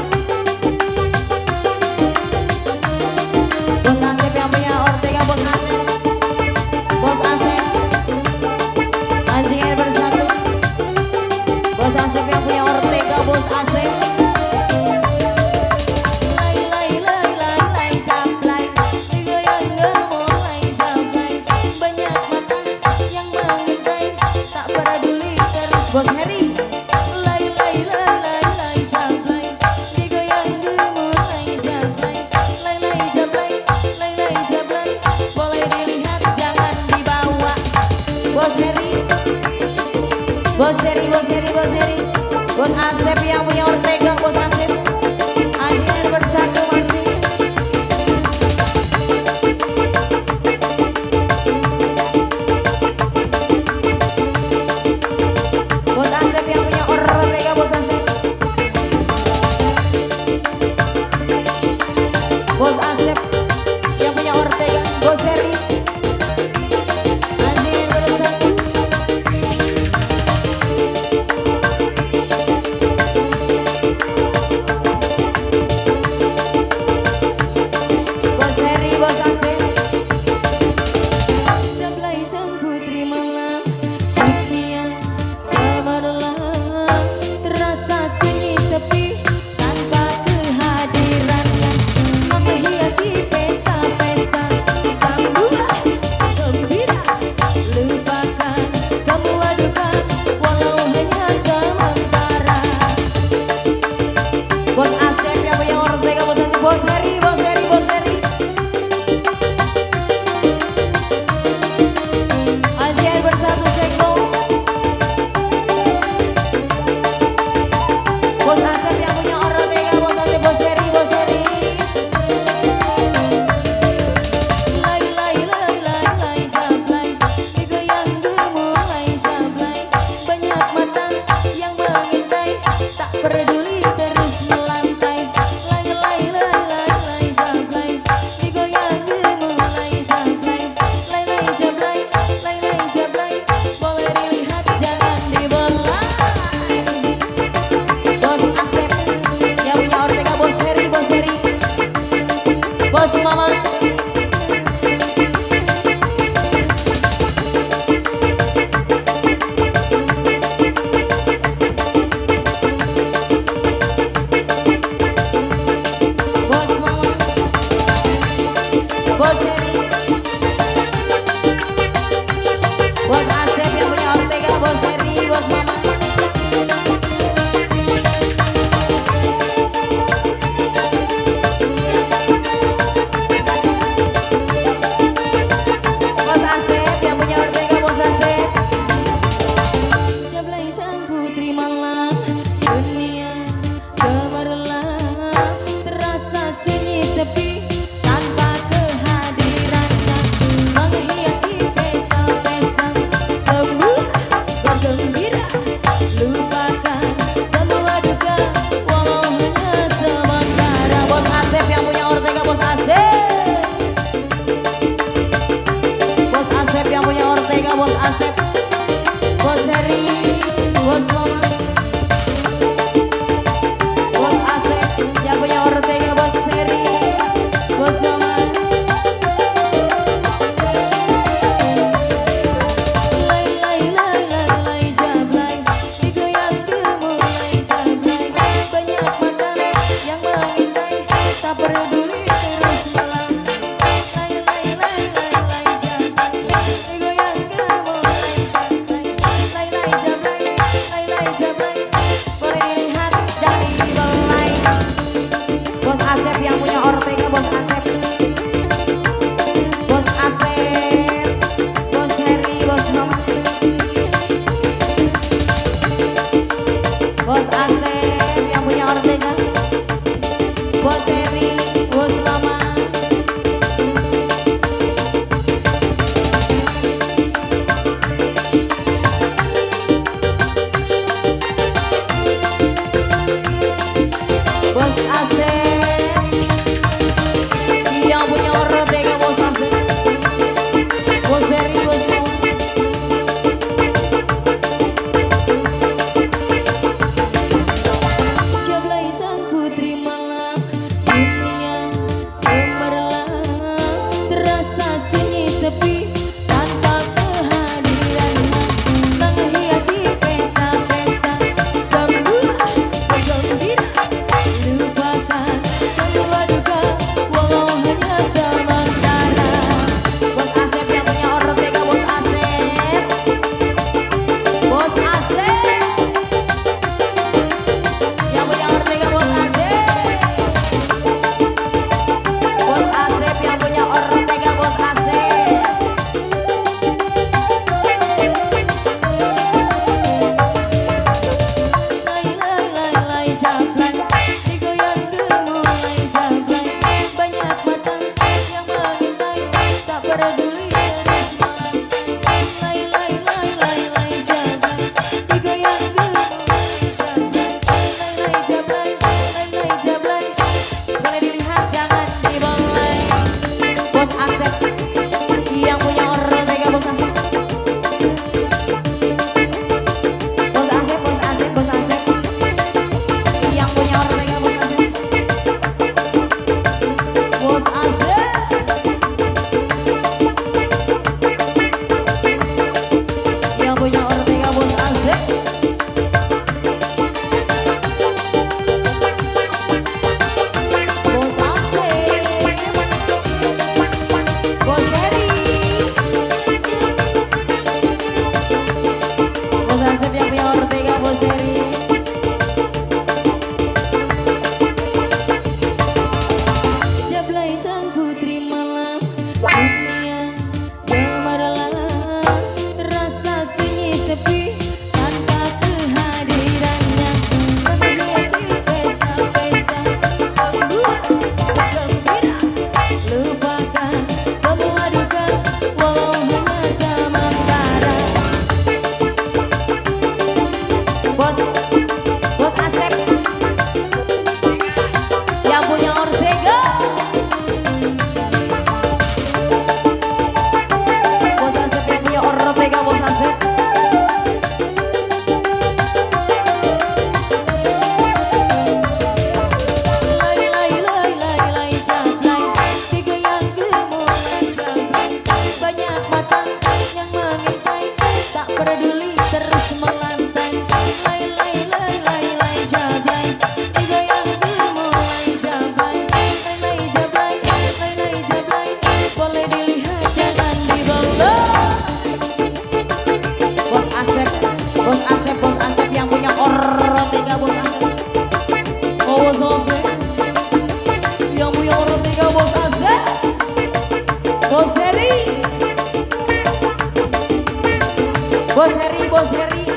Bos Asep yang punya Ortega, Bos Asep, Bos Asep. Anjing air bersatu. Bos Asep yang punya Ortega, Bos Asep. Lay lay lay lay lay jablay, digoyang gemulai jablay. Banyak mata yang mengintai, tak peduli terus. Bos Heri. Lay lay lay lay lay jablay, digoyang gemulai jablay. Lay lay jablay, lay lay jablay. Boleh dilihat jangan dibawa. Bos Heri, Bos Heri, Bos Heri, Bos Heri. Bos Asep yang punya Ortega, Bos Asep. Anjing air bersatu masih. Bos Asep yang punya Ortega, Bos Asep. Bos Asep yang punya Ortega, Bos Heri. Anjing air bersatu. Bos Heri, Bos Asep. Jablay sang putri malam dunia gemerlap, terasa sunyi sepi tanpa kehadirannya, menghiasi pesta-pesta sambutan gembira, lupakan semua duka walau hanya sementara. Bos Asep yang punya Ortega, Bos Asep. Bos Heri, Bos Heri, Bos Heri. Anjing air bersatu Seko. Bos Asep yang punya Ortega, Bos Asep, Bos Heri, Bos Heri. Lay lay lay lay lay jablay, digoyang gemulai jablay. Banyak mata yang mengintai, tak peduli terus melantai. Lay lay lay lay lay jablay, digoyang gemulai jablay. Lay lay jablay, lay lay jablay. Boleh dilihat jangan dibelai. Bos Asep yang punya Ortega, Bos Mama. Bos Mama. Bos Heri. Bos Asep yang punya Ortega, Bos Heri, Bos Mama.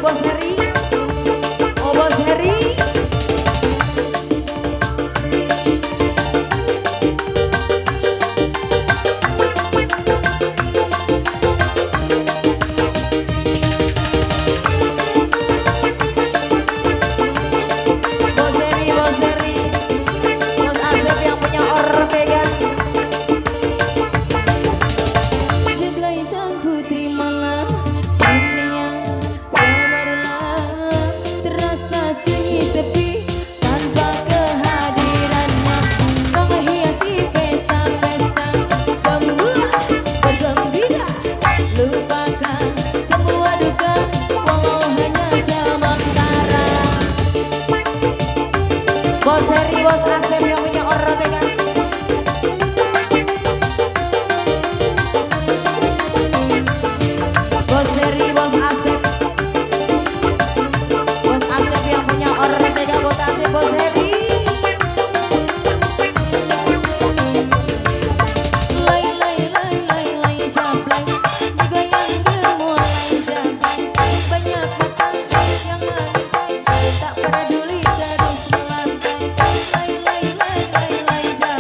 Bos Heri. Oh Bos Heri. Bos Heri, Bos Heri. Bos Asep yang punya Ortega. Jablay sang putri malam dunia gemerlap, terasa sunyi sepi tanpa kehadirannya, menghiasi pesta-pesta semua bergembira, lupakan semua duka walau hanya sementara. Bos Heri, Bos Asep yang punya Ortega. Bos Heri, Bos Asep. Bos Asep yang punya Ortega, Bos Asep, Bos Heri. Lay lay lay lay lay jablay, digoyang gemulai jablay, banyak mata yang mengintai, tak peduli terus melantai. Lay lay lay lay lay jablay.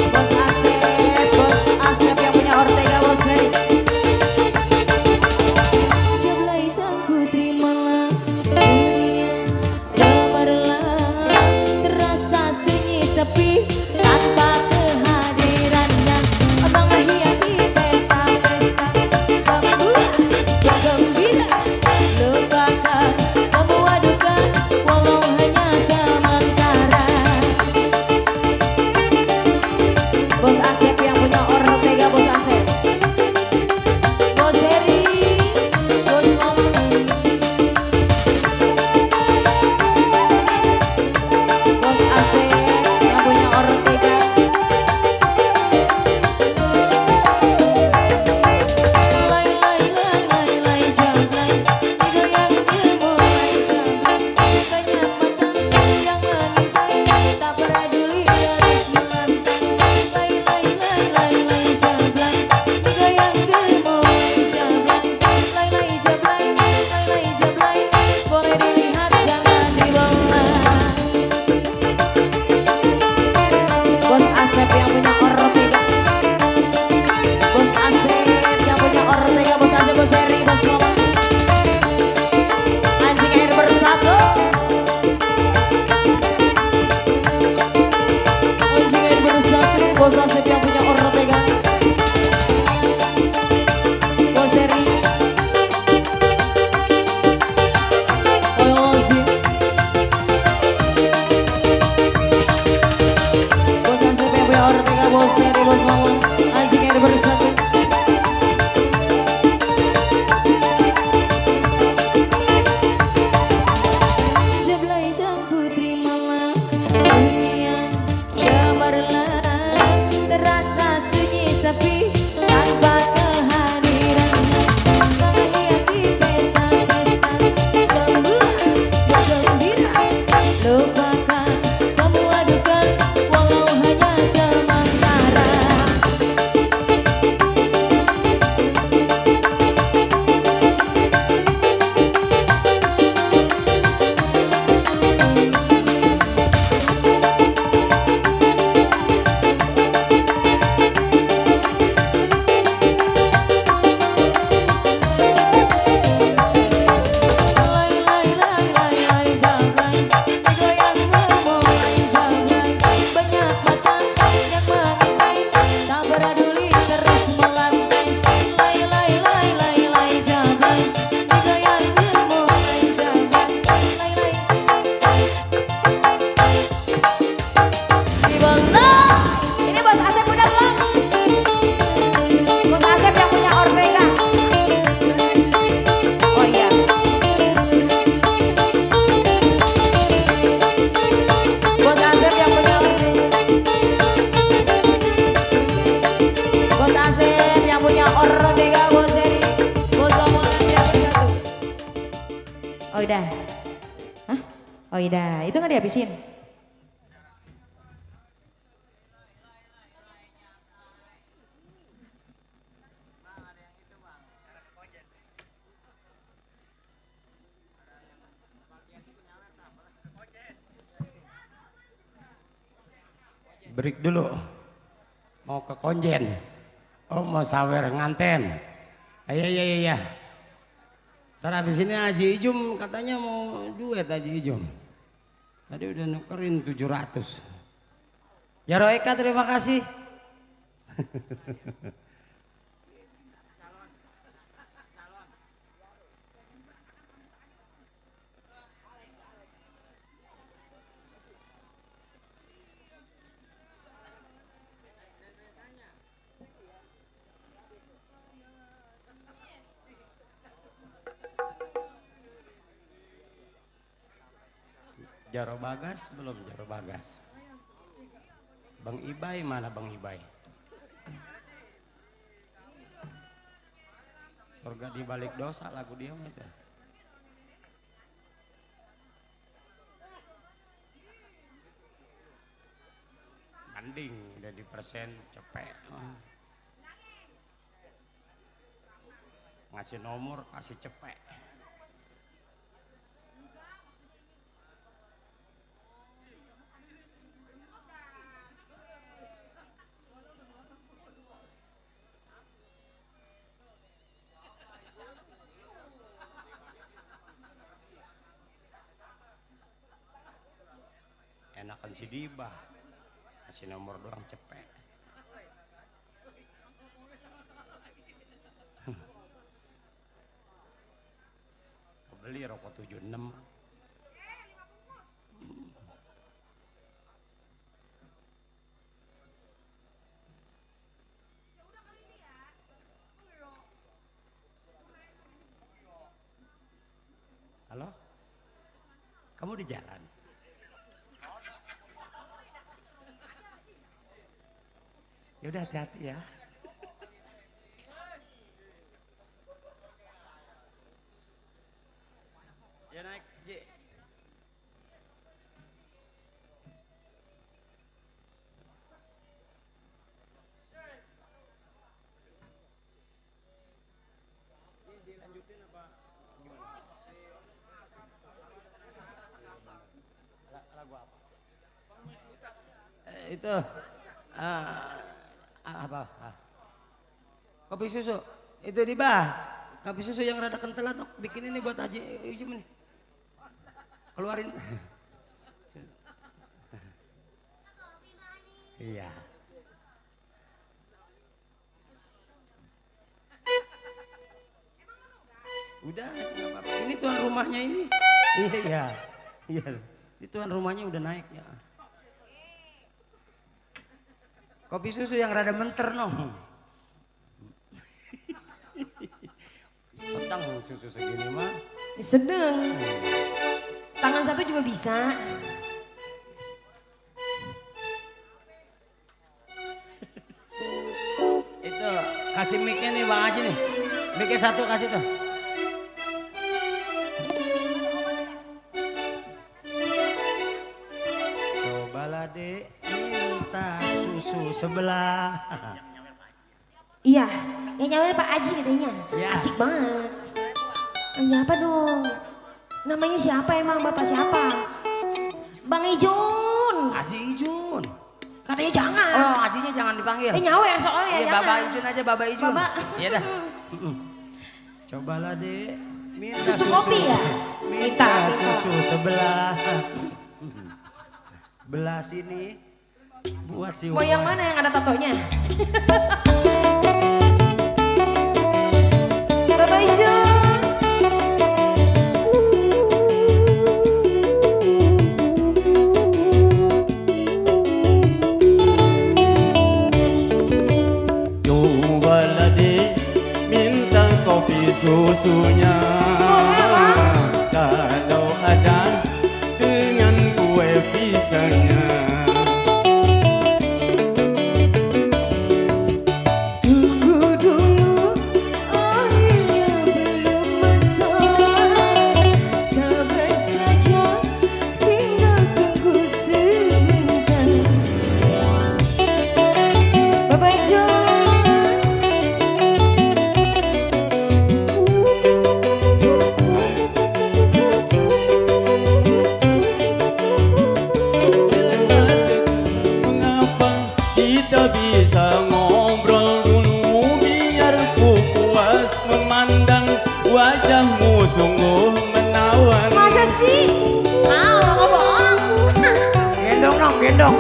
Bos Asep yang punya Ortega, Bos Ferry. Jablay sang putri malam dunia gemerlap, terasa sunyi sepi tanpa kehadirannya. Abang menghiasi pesta-pesta sambutan bergembira, lupakan semua duka walau hanya sementara. Bos Asep yang punya Ortega, Bos Asep. Bos Heri, Bos Ngomong, Bos Asep yang punya Ortega. lay lay lay lay lay jablay, digoyang dimulai jablay. Banyak mata yang mengintai, tak peduli garis melantai. Lay lay lay lay lay jablay, digoyang dimulai jablay. Lay lay jablay, lay lay jablay, boleh dilihat jangan dibelah. Bos Asep yang punya Ortega. Bos Asep yang punya Ortega, Bos Asep, Bos Heri, Bos Ngomong. Anjing air bersatu. Anjing air bersatu, Bos Asep yang punya Ortega. Bos Heri. ayo langsung. Bos Asep yang punya Ortega, Bos Heri, Bos Ngomong. Anjing air bersatu. Jablay sang putri malam dunia gemerlap, terasa sunyi sepi tanpa kehadirannya. Menghiasi pesta-pesta sambutan bergembira, lupakan semua duka walau hanya sementara. Lay lay lay lay lay jablay, digoyang memulai jablay. Banyak mata yang mengintai, tak peduli terus melantai. Lay lay lay lay lay jablay, digoyang memulai jablay. Lay lay Dibelah. Ini Bos Asep udah belum? Bos Asep yang punya Ortega. Oh iya. Bos Asep yang punya Ortega. Bos Asep yang punya Ortega, Bos Heri, Bos Omongan yang bersatu. Oh udah. Hah? Oh udah. Itu nggak dihabisin? Break dulu. Mau ke konjen. Oh mau sawer nganten. Iya. Ntar habis ini Haji Ijum katanya mau duet Haji Ijum. Tadi udah nukerin 700. Jaro Eka terima kasih. Jaro Bagas belum Jaro Bagas. Bang Ibai mana Bang Ibai? Surga di balik dosa lagu dia mah itu. Banding udah di persen cepet. Ngasih nomor kasih cepet. kan si Diba. Kasih nomor doang cepet. Beli rokok 76. Halo? Kamu di jalan? Ya udah hati-hati ya. Ya naik, Ji. Ini dilanjutin apa gimana? Lagu apa? Itu apa? Kopi susu. Itu di kopi susu yang rada kental tuh. Bikin ini buat Haji Ujum nih. Keluarin. Iya. Udah, nggak apa-apa. Ini tuan rumahnya ini. Iya. Iya. Ini tuan rumahnya udah naik ya. Kopi susu yang rada menter noh. Sedang susu segini mah. Sedang. Tangan satu juga bisa. Itu kasih mic-nya nih Bang Haji nih. Mic-nya satu kasih tuh. Cobalah dek minta susu sebelah. Iya, yang nyamanya Pak Aji katanya. Ya. Asik banget. Nanya apa dong? Namanya siapa emang bapak siapa? Bang Ijun. Haji Ijun. Katanya jangan. Oh, Hajinya jangan dipanggil. Nyawer soalnya Iya, jangan. Baba Ijun aja, Baba Ijun. Baba. Iya dah. Cobalah dek minta Susu kopi ya? Minta Minta. susu sebelah. Belah sini buat si Mau yang mana yang ada tatonya? Bapak Ijun. Cobalah dek minta kopi susunya. Kalau ada dengan kue pisangnya. Tunggu dulu, airnya belum masak. Sabar saja, tinggal tunggu sebentar. Bapak Ijun. Mengapa kita bisa ngobrol dulu biar ku puas memandang wajahmu sungguh menawan. Masa sih? Kau bohong. gendong dong, gendong.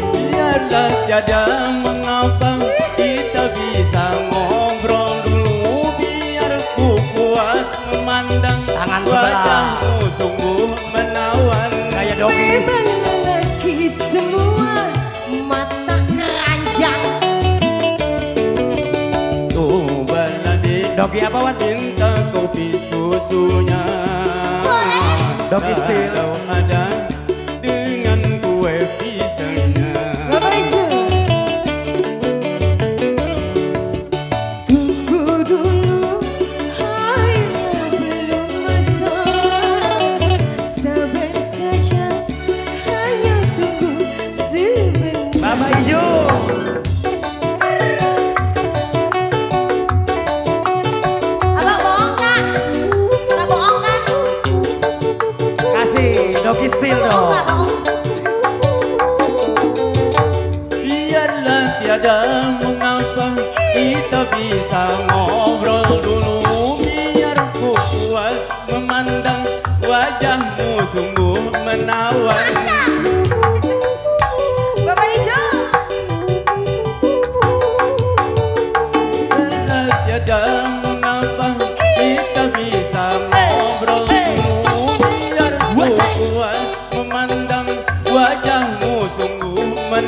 Biarlah tiada mengapa kita bisa ngobrol dulu biar ku puas memandang Tangan sebelah. wajahmu sungguh menawan. Kayak dogi. Memang lelaki semua mata keranjang. Cobalah dek Dogi apa Wan? minta kopi susunya. Dogi style. Kalau ada dengan kue pisangnya. Bapak Ijun. Tunggu dulu, airnya belum masak. Sabar saja, hanya tunggu sebentar. Bapak Ijun. Abang bohong kak? Gak bohong kan? Kasih dogi style Bohong dong. gak bohong? Biarlah tiada mengapa kita bisa ngobrol dulu biar ku puas memandang wajahmu sungguh menawan.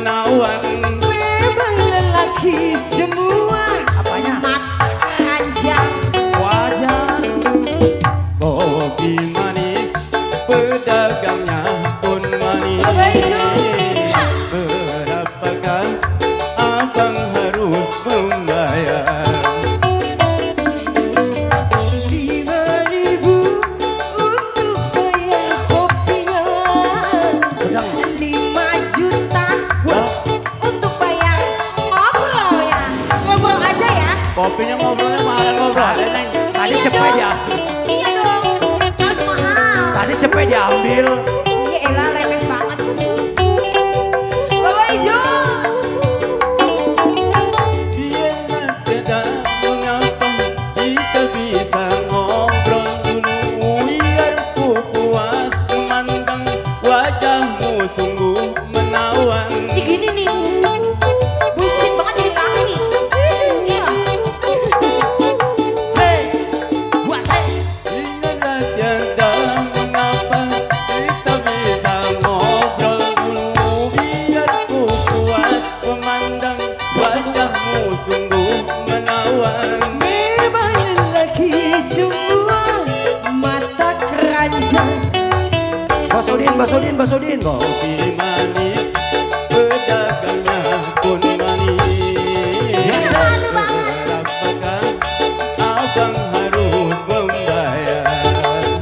menawan. Memang lelaki semua Apanya? Mata ranjang. Wajah. Kopi manis, pedagangnya pun manis. Bapak Ijo. Berapakah abang harus membayar? 5.000 untuk bayar kopinya. Sedang. 5 juta Wah, untuk bayar ngobrol ya. Ngobrol aja ya. Kopinya ngobrolnya mahal ngobrol. ada Neng. Tadi Iya cepet dong. ya. Iya dong. Harus mahal. Tadi cepet diambil. Iya elah lemes banget sih. Bapak Ijo. Biarlah tidak mengapa kita bisa ngobrol dulu. Biar ku puas memandang wajahmu sungguh menawan. Ini gini nih. Bullshit banget jadi laki. Iya. Biarlah tiada mengapa kita bisa ngobrol dulu. Biar ku puas memandang wajahmu sungguh menawan. Memang lelaki semua mata keranjang. Basudin, Basudin, Basudin. Kopi manis, pedagangnya pun manis. Malu banget. Berapakah abang harus membayar?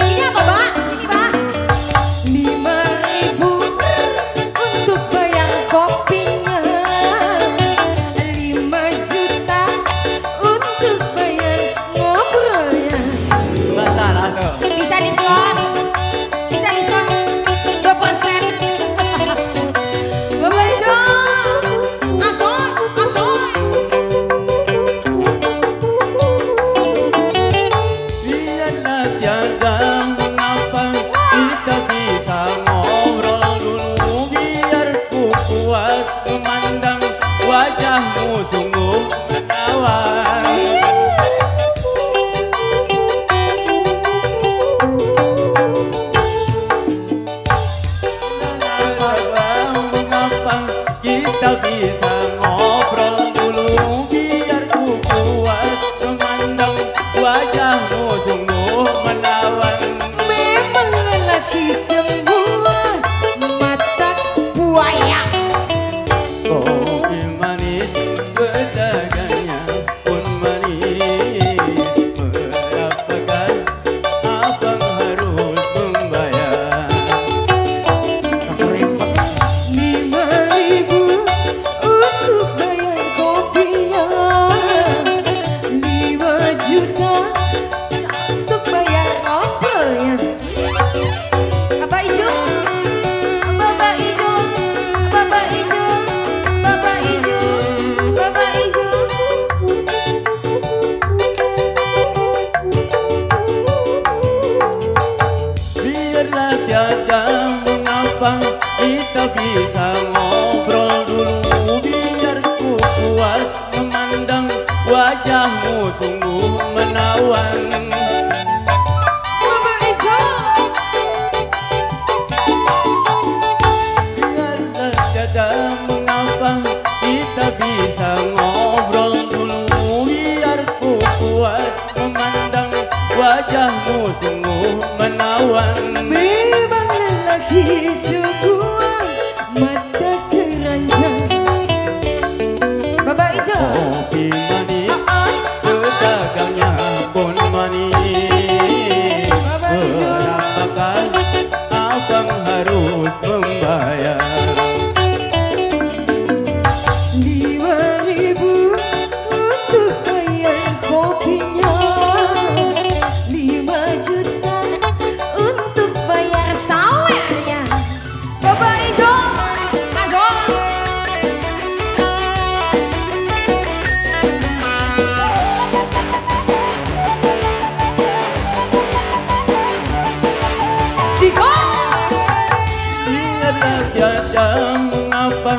Sini apa, Mbak? Sini, Mbak. 5.000 untuk bayar kopinya. 5 juta untuk bayar ngobrolnya. Masalah tuh. Bisa diskon. Bisa diskon 2%. Bapak Ijo. Asoy, asoy. Biarlah tiada mengapa kita bisa ngobrol dulu. Biar ku puas memandang wajahmu sungguh menawan. Mengapa kita bisa ngobrol dulu. Biar ku puas memandang wajahmu sungguh menawan. Memang lelaki semua mata buaya. Kopi manis, pedagangnya pun manis. Berapakah abang harus membayar? Keserimpet. 5.000 untuk bayar kopinya. 5 juta untuk bayar ngobrolnya. Bapak Ijo. Bapak Ijo. Bapak Ijo. Bapak Ijo. Bapak Ijo. Biarlah tiada mengapa kita bisa ngobrol dulu. Biar ku puas memandang wajahmu sungguh menawan. Bapak Ijo. Biarlah tiada mengapa kita bisa ngobrol dulu. Biar ku puas memandang wajahmu sungguh menawan. Memang lelaki semua mata keranjang. Bapak Ijo. Kopi manis, Oh, pedagangnya pun manis. Bapak Ijo. Berapakah abang harus membayar? 5.000 untuk bayar kopinya. 5 juta untuk bayar sawernya. Bapak Ijo. Masuk. Siko. Biarlah tiada mengapa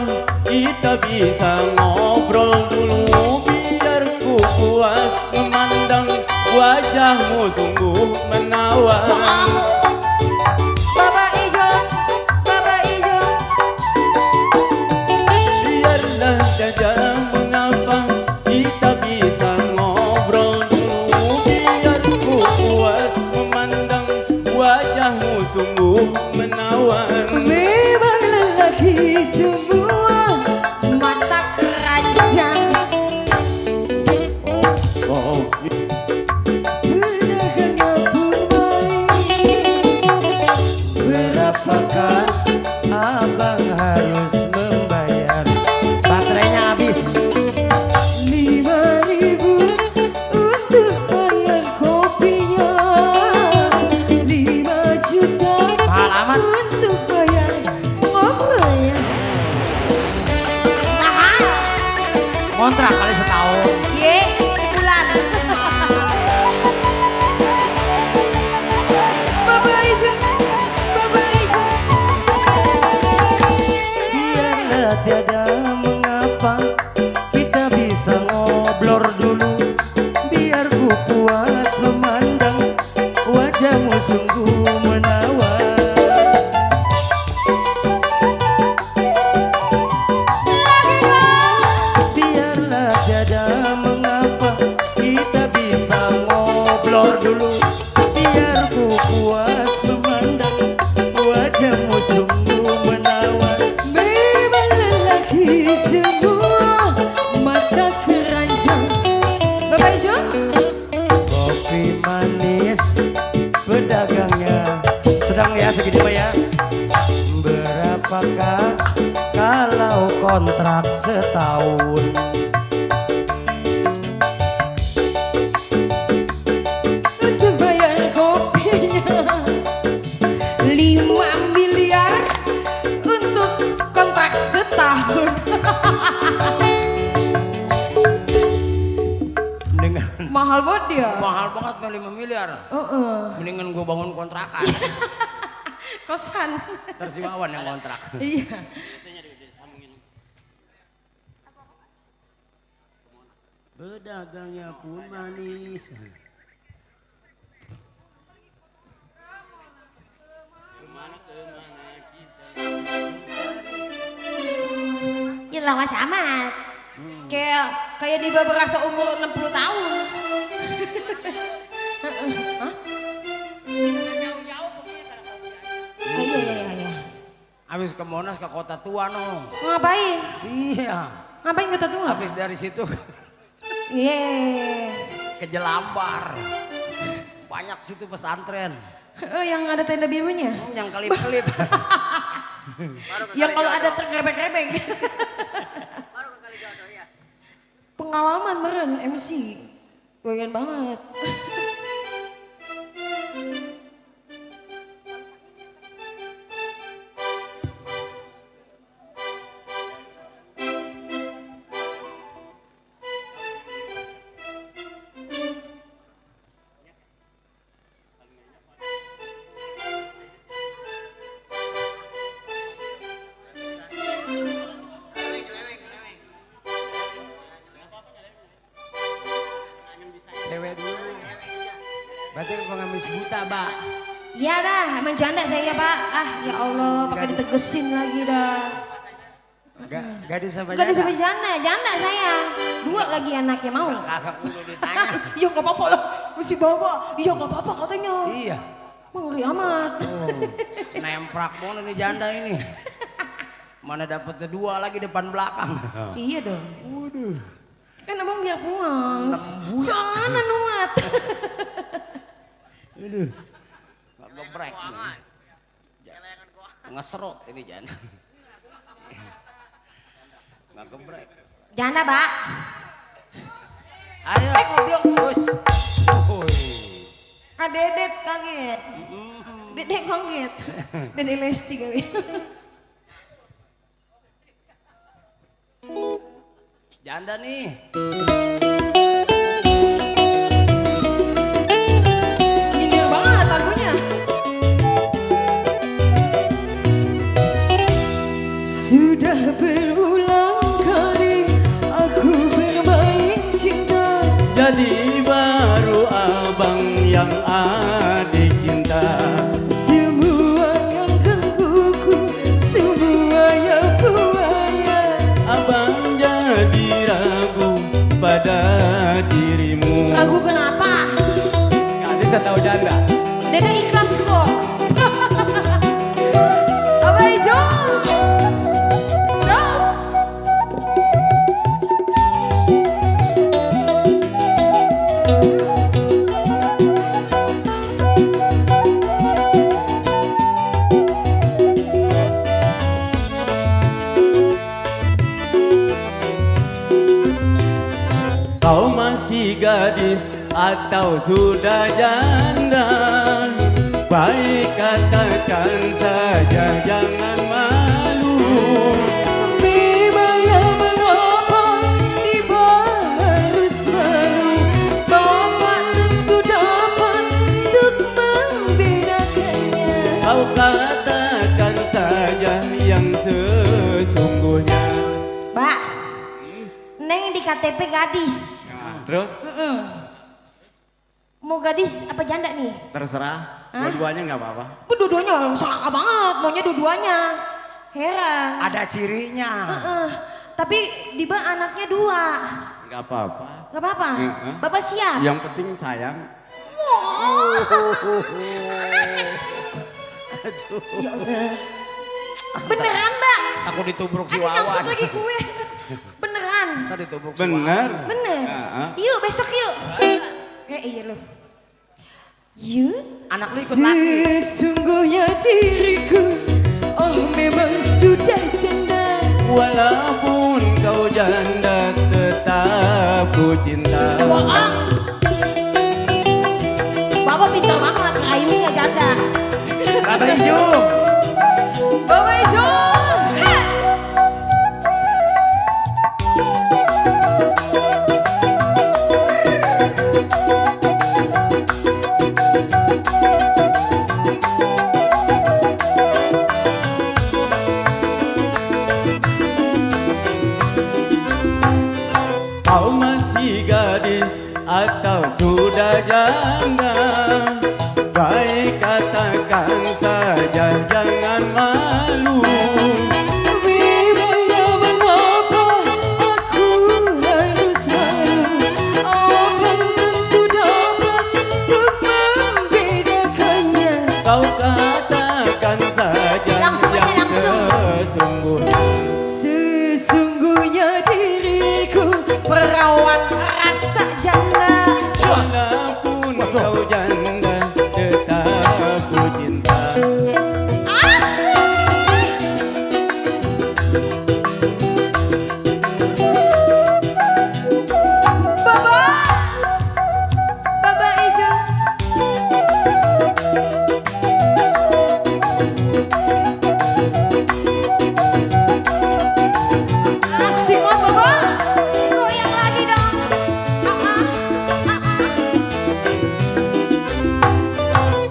kita bisa ngobrol dulu. Biar ku puas memandang wajahmu sungguh menawan. Bapak Ijo. Bapak Ijo. Kontrak kali setahun. Ye, sebulan. Bye-bye aja. Bye-bye aja. Biarlah tiada mengapa kita bisa ngobrol dulu. Biar ku puas memandang wajahmu sungguh menawan. Biarlah tiada mengapa kita bisa ngobrol dulu. Biar ku puas memandang wajahmu sungguh menawan. Memang lelaki semua mata keranjang. Bye-bye aja. Kopi manis pedagangnya sedang ya segini mah ya. Berapakah kalau kontrak setahun? Untuk bayar kopinya 5 miliar untuk kontrak setahun. Mendingan Mahal banget dia. mahal banget mah 5 miliar. Mendingan gue bangun kontrakan. Kosan. Terus si Wawan yang kontrak. Iya. Pedagangnya pun manis. Ya lama amat. Kayak di beberapa umur 60 tahun. Oh, iya. Habis ke Monas ke kota tua no. Ngapain? Iya. Ngapain kota tua? Habis dari situ Iya. ke Jelambar. Banyak situ pesantren. Oh, yang ada tenda birunya. Yang kelip-kelip. Yang kalau ada terkrebek-krebek. Pengalaman meren MC. Doyan banget. Cewek dulu. Berarti pengemis buta, Mbak. Iya dah, emang janda saya Pak. Ah ya Allah, pakai ditegesin lagi dah. Gadis apa Gak disebut janda, janda saya. 2 lagi anaknya mau. Kakak dulu ditanya. Iya gak apa-apa lah, mesti bawa. Iya gak apa-apa katanya. Iya. Ngeri amat. Oh, nemprak banget nih janda ini. Mana dapetnya 2 lagi depan belakang. Iya dong. Waduh. Kan abang biar puas. Mana nuat. Aduh. Gak gebrek. Ngeserot ini janda. Gak gebrek. Janda Pak. Ayo. Goblok. Bos. Ah Dedet kaget. Dedek kaget. Dedek Lesti kali. Janda nih. Nyindir banget lagunya. Sudah berulang kali aku bermain cinta. Jadi baru abang yang adik cinta. Semua yang gangguku, semua yang buaya. Abang jadi ragu pada dirimu. Ragu kenapa? Gadis atau janda? Dedek ikhlas kok. Apa itu? So. Kau masih gadis atau sudah janda? Baik katakan saja, jangan malu. Memangnya mengapa di Mbak, Neng di KTP gadis. Nah, terus Mau gadis apa janda nih? terserah. Dua-duanya nggak apa-apa. Dua-duanya selaka banget, maunya dua-duanya. Heran. Ada cirinya. Tapi Diba anaknya 2. Nggak apa-apa. Gak apa-apa? Heeh. Bapak siap? Yang penting sayang. Ya udah. Beneran Mbak? Aku ditubruk si Aduh nyangkut Wawan. lagi kue. Beneran? Tadi ditubruk si Bener. Wawan. Bener? Heeh. Yuk besok yuk. Iya lo. Yuk. Anak lu ikut laki. Sesungguhnya diriku oh memang sudah janda. Walaupun kau janda tetap ku cinta. Bapak pintar banget ngayunya janda. Kata Ijum. Bapak Ijo. Kau masih gadis atau sudah janda? Baik katakan saja, jangan malu. Memangnya mengapa aku harus malu? Orang tentu dapat untuk membedakannya. Kau katakan saja Langsung aja, yang langsung. sesungguhnya. Sesungguhnya diriku Perawat rasa janda. Walaupun kau janda tetap ku cinta. Bapak Ijo. Asik banget Bapak. Goyang lagi dong.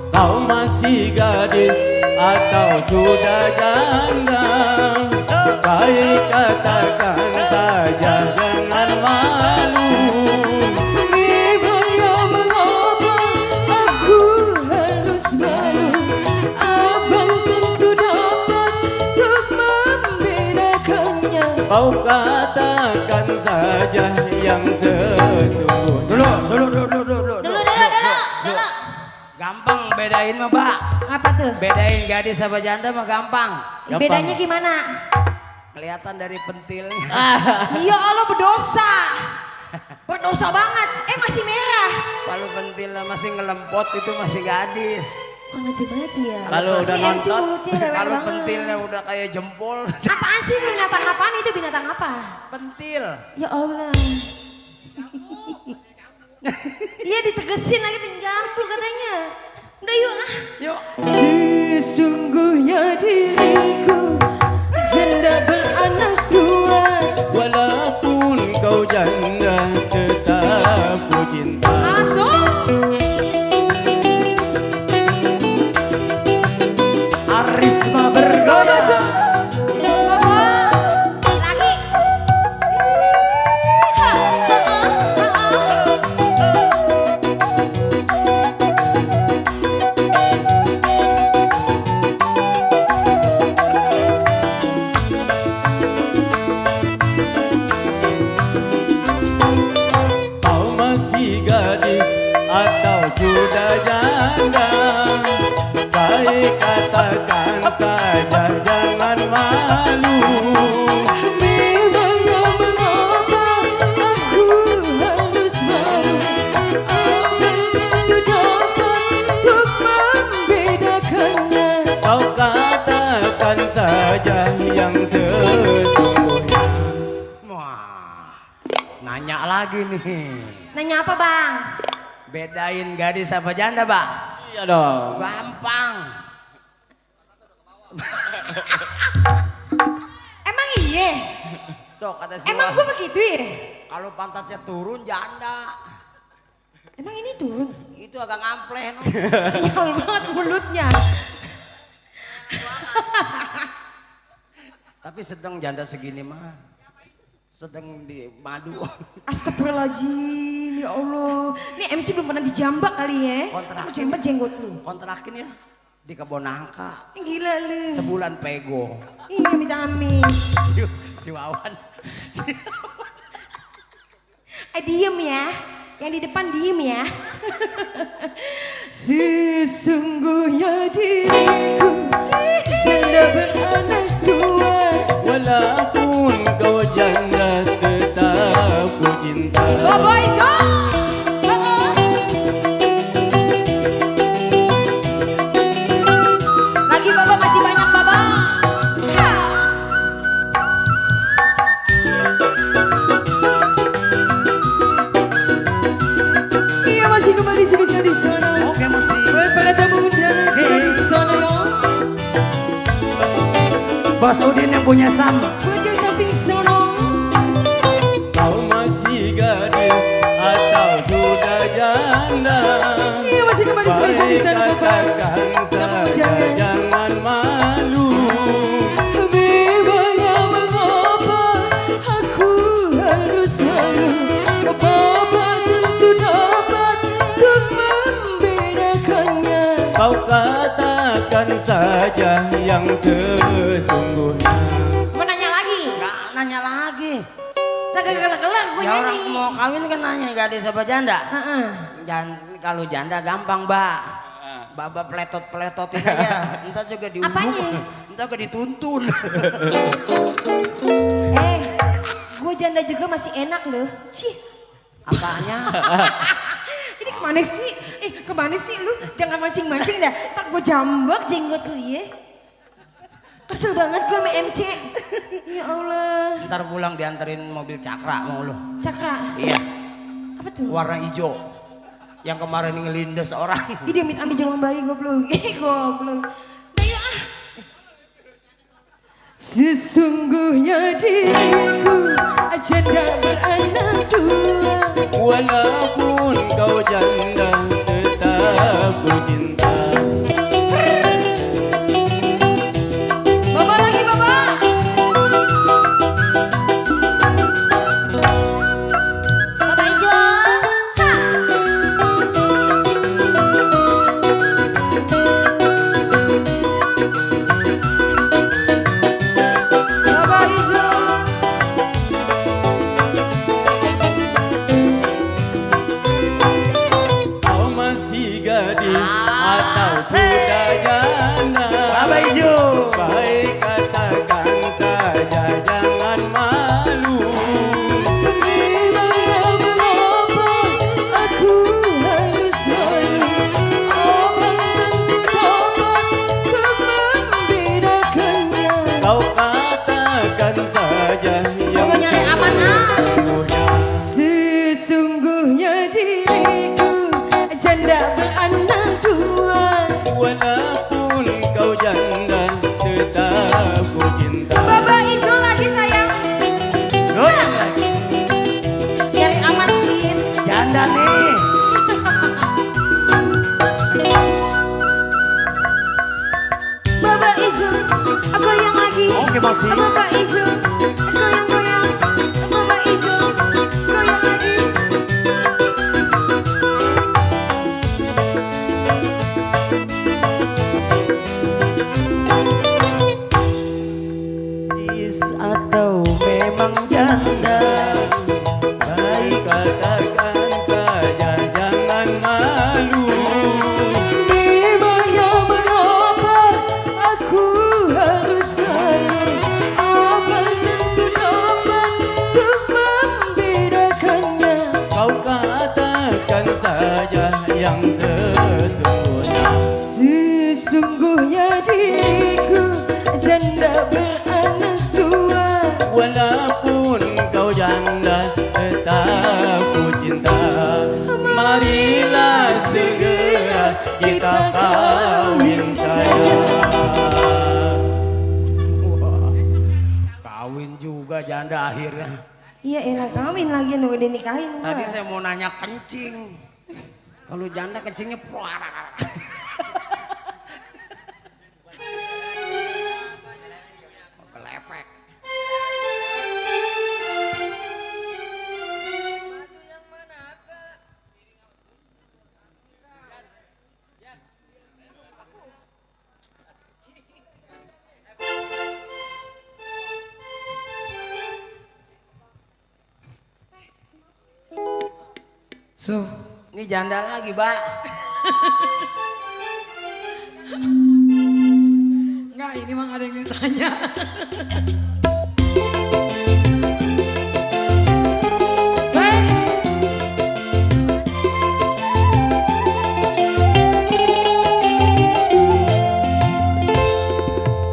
Kau masih gadis atau sudah janda? Baik katakan saja, jangan malu. memangnya mengapa aku harus malu? Abang tentu dapat untuk membedakannya. Kau katakan saja yang sesungguhnya. Dulu. Gampang bedain mah, Mbak. Apa tuh? Bedain gadis sama janda mah gampang. Bedanya gimana? Kelihatan dari pentilnya. Ya Allah berdosa. Berdosa banget. Masih merah. Kalau pentilnya masih ngelempot itu masih gadis. Kok ngejek banget ya? Kalau udah Ini MC nonton, mulutnya rewel Kalau banget. pentilnya udah kayak jempol. Apaan sih binatang apaan itu binatang apa? Pentil. Ya Allah. Iya ditegesin lagi penjambu katanya. Udah yuk ah. Yuk. Sesungguhnya diriku janda beranak 2. Walaupun kau janda tetap ku cinta. Arisma bergoyang. Lagi. Kau masih gadis atau sudah janda? Baik katakan saja, jangan malu. Memangnya mengapa aku harus malu? Abang tentu dapat untuk membedakannya. Kau katakan saja yang sesungguhnya. Wah, nanya lagi nih. Nanya apa bang? Bedain gadis apa janda, Pak? Iya dong. Gampang. Emang iya? Tuh kata si Emang Wawan, gue begitu ya? kalau pantatnya turun janda. Emang ini turun? Itu agak ngampleh. No? Sial banget mulutnya. Tapi sedang janda segini mah. sedang di madu. Astagfirullahaladzim, ya Allah. Ini MC belum pernah dijambak kali ya. Aku jambak jenggot lu. Kontrakin ya di kebun nangka. Gila lu. Sebulan pego. Iya minta amin. Si Wawan. Diem ya. Yang di depan diem ya. Sesungguhnya diriku janda beranak dua. Walaupun kau janda tetap ku cinta. Boboy Zong. Lagi Bobo masih banyak Bobo. Iya masih kembali bisa di sana. Oke masih. Buat para tamu undangan sudah di sana ya. Bos Udin yang punya Sam. Buat yang samping sana. Kau masih gadis atau sudah janda? Iya masih kembali bisa di sana Bapak. Katakan saja jangan malu. Memangnya mengapa aku harus malu? Bapak tentu dapat untuk membedakannya. Kau katakan saja yang sesungguhnya. Mau nanya lagi? Nggak nanya lagi. Lah kelar gue Ya orang nyanyi. mau kawin kan nanya gadis apa janda. Heeh. Kalau janda gampang mbak. Baba peletot-peletotin aja. Entar juga diunduh. Apanya? Entar juga dituntun. Gue janda juga masih enak loh. Cih. Apanya? Ini kemana sih? Kemana sih lu? Jangan mancing-mancing dah. Tak gue jambak jenggot lu ya. Kesel banget gue sama MC. Ya Allah. Ntar pulang dianterin mobil Cakra mau lu. Cakra. Iya. Apa tuh? Warna hijau. Yang kemarin ngelindes orang. Ih dia ambil jalan bayi goblok. Goblok. Dah yuk ah. Sesungguhnya diriku janda beranak dua. Walaupun kau janda tetap ku cinta. Bapak lagi bapak. Bapak hijau. Ha. Bapak hijau. Kau masih gadis atau sudah janda? Bapak hijau. Baik katakan saja jangan malu. Memangnya mengapa aku harus malu? Abang tentu dapat membedakannya. Kau katakan saja yang Mau nyari aman ah. sesungguhnya. Sesungguhnya diriku janda beranak dua. Walaupun kau janda tetap ku cinta. Bapak hijau lagi sayang. Nyari aman Cin. Janda nih. Bapak hijau, goyang lagi. Oke masih. Bapak hijau, goyang-goyang. Bapak hijau, goyang lagi. Gadis atau memang janda. Baik katakan saja jangan malu. Memangnya mengapa aku harus malu? Abang tentu dapat untuk membedakannya. Kau katakan saja yang sesungguhnya. Sesungguhnya diriku janda beranak dua. Walaupun kau janda tetap ku cinta. Marilah segera kita kawin saja. Wah, kawin juga janda akhirnya. Iya elah kawin lagi nih udah nikahin gua. Tadi saya mau nanya kencing. Kalau janda kencingnya puar. Kelepek. So, Ini janda lagi, Pak. enggak ini mah ada yang ditanya.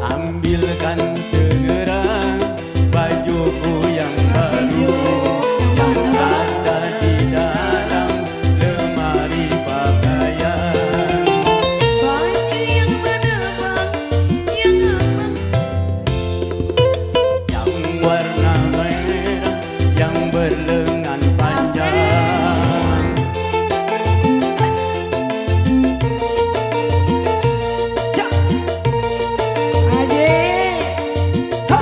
Ambilkan segera bajuku yang baru ada di dalam lemari pakaian. Baju yang mana bang, yang apa? Yang warna merah yang berlengan panjang. Cak. Aje. Ha.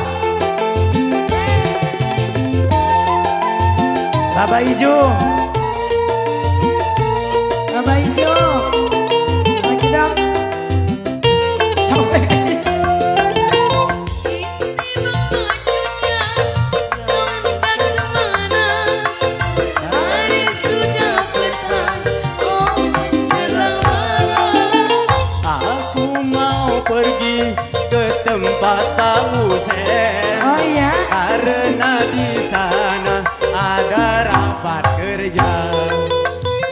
Bapak Ijo. Abah Ijo. Lagi dong. Capek. Ini bang bajunya, kau hendak kemana? Hari sudah petang, oh menjelang malam. Aku mau pergi ke tempat tahu sen. Oh iya. Karena di sana ada rapat kerja.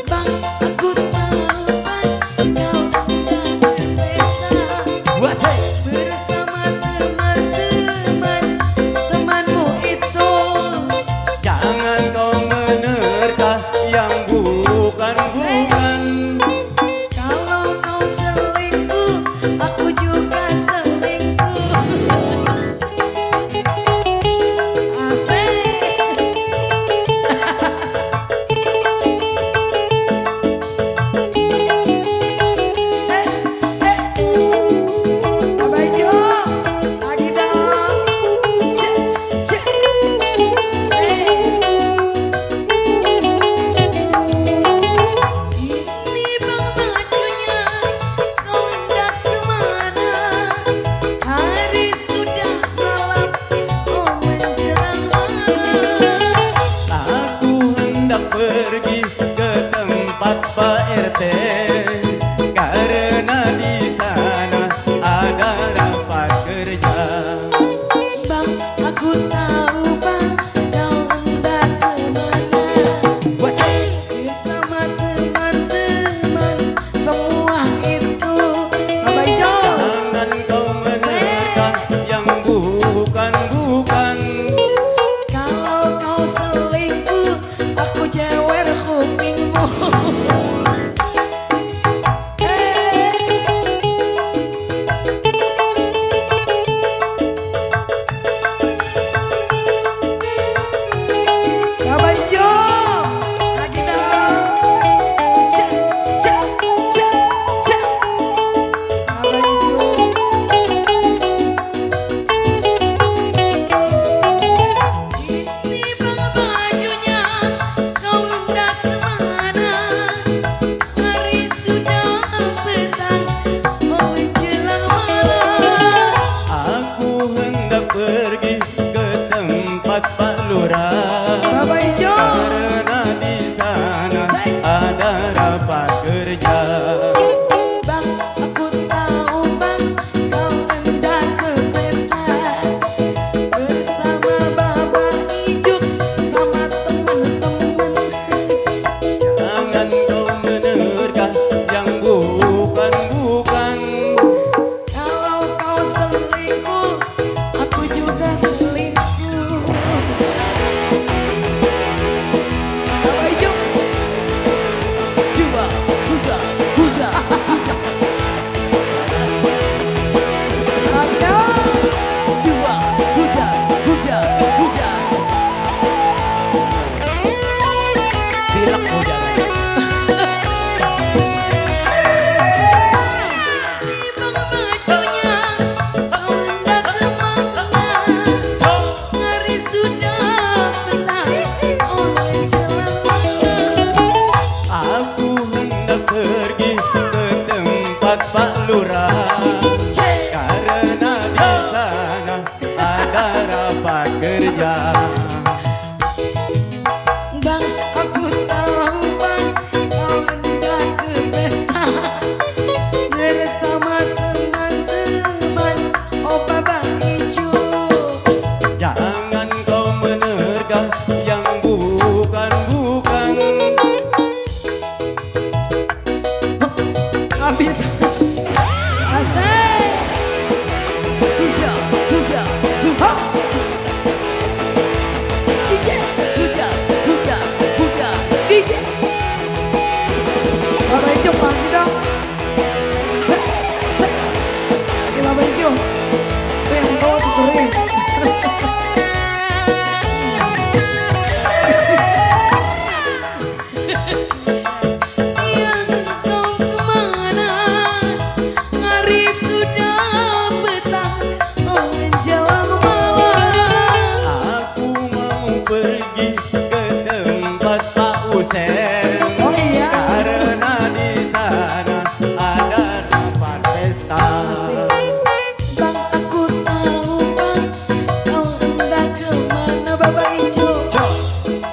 Bang, aku tahu bang, kau hendak berpesta Wasai. bersama teman-teman temanmu itu. Jangan kau menerka yang bukan-bukan. Kalau kau selingkuh, aku juga selingkuh. Asik. Abah Ijo. Lagi dong. Cek. Cek. Ini bang bajunya, kau hendak kemana? Hari sudah malam, oh menjelang malam. Aku hendak pergi ke tempat Pak RT. Karena di sana ada rapat kerja. Bang, aku tahu bang, kau hendak kemana? Bersama teman-teman semua itu. Abah Ijo. Jangan kau menerka yang bukan-bukan. Kalau kau selingkuh, aku jewer kupingmu. ke tempat Pak Usen. Oh iya. Karena di sana ada tempat pesta. Bang aku tahu bang, kau hendak kemana Bapak Ijo?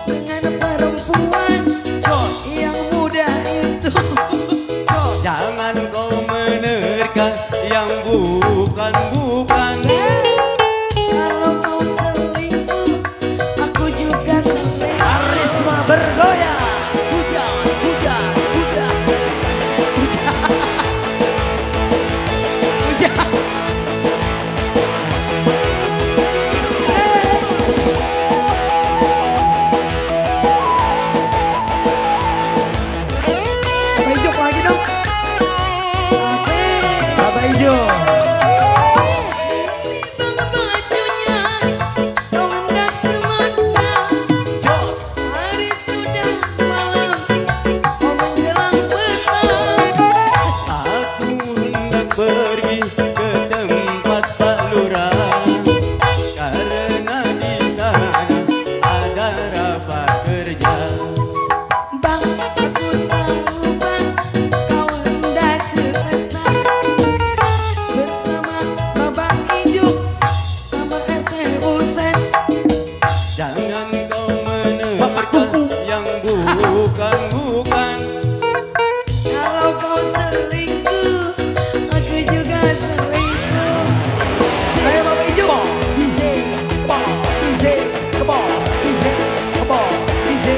Dengan perempuan yang muda itu. Jangan kau menerka yang bukan-bukan. Kalau kau selingkuh, aku juga selingkuh. Karisma bergoyang. Hujan, hujan, hujan. Bapak Ijuk lagi dong. Asik. Bapak Ijo. Bang bajunya, kau hendak kemana? Hari sudah malam, kau menjelang petang. Aku hendak pergi ke tempat Pak Lurah. Karena di sana ada rapat kerja. Bang, aku tahu bang, kau hendak ke pesta bersama Bapak Ijuk sama RT Usen. Jangan kau menerka yang bukan-bukan. Kalau kau selingkuh, aku juga selingkuh. Ayo Bapak Ijuk. Easy, come on, easy, come on, easy, come on, easy.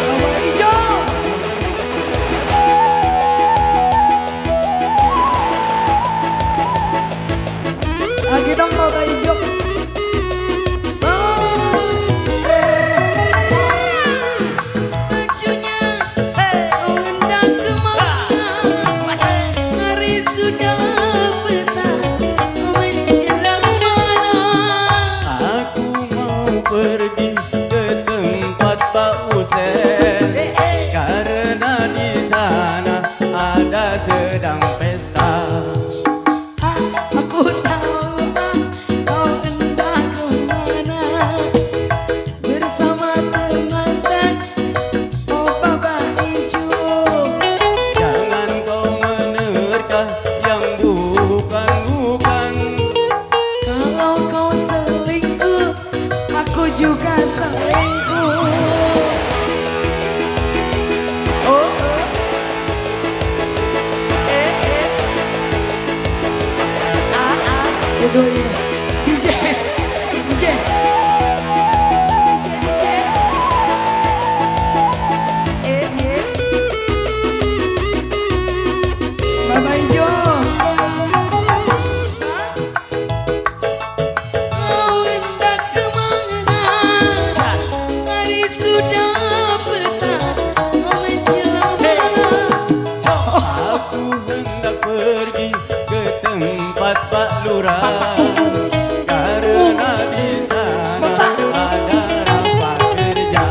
Bapak Ijuk. Lagi dong Bapak Ijuk. Bajunya, kau hendak kemana? Hari sudah petang, kau menjelang malam. Aku mau pergi ke tempat Pak Usen. Karena di sana ada sedang pesta. Aku tahu bang, kau hendak kemana? Bersama teman-teman, oh Bapak Ijuk. Jangan kau menerka yang bukan-bukan. Kalau kau selingkuh, aku juga selingkuh. Itu ya. DJ. DJ. Bapak Ijuk. Kau hendak kemana? Hari sudah petang, kau menjelang malam. Aku hendak pergi ke tempat Pak Lurah. Karena di sana ada rapat kerja.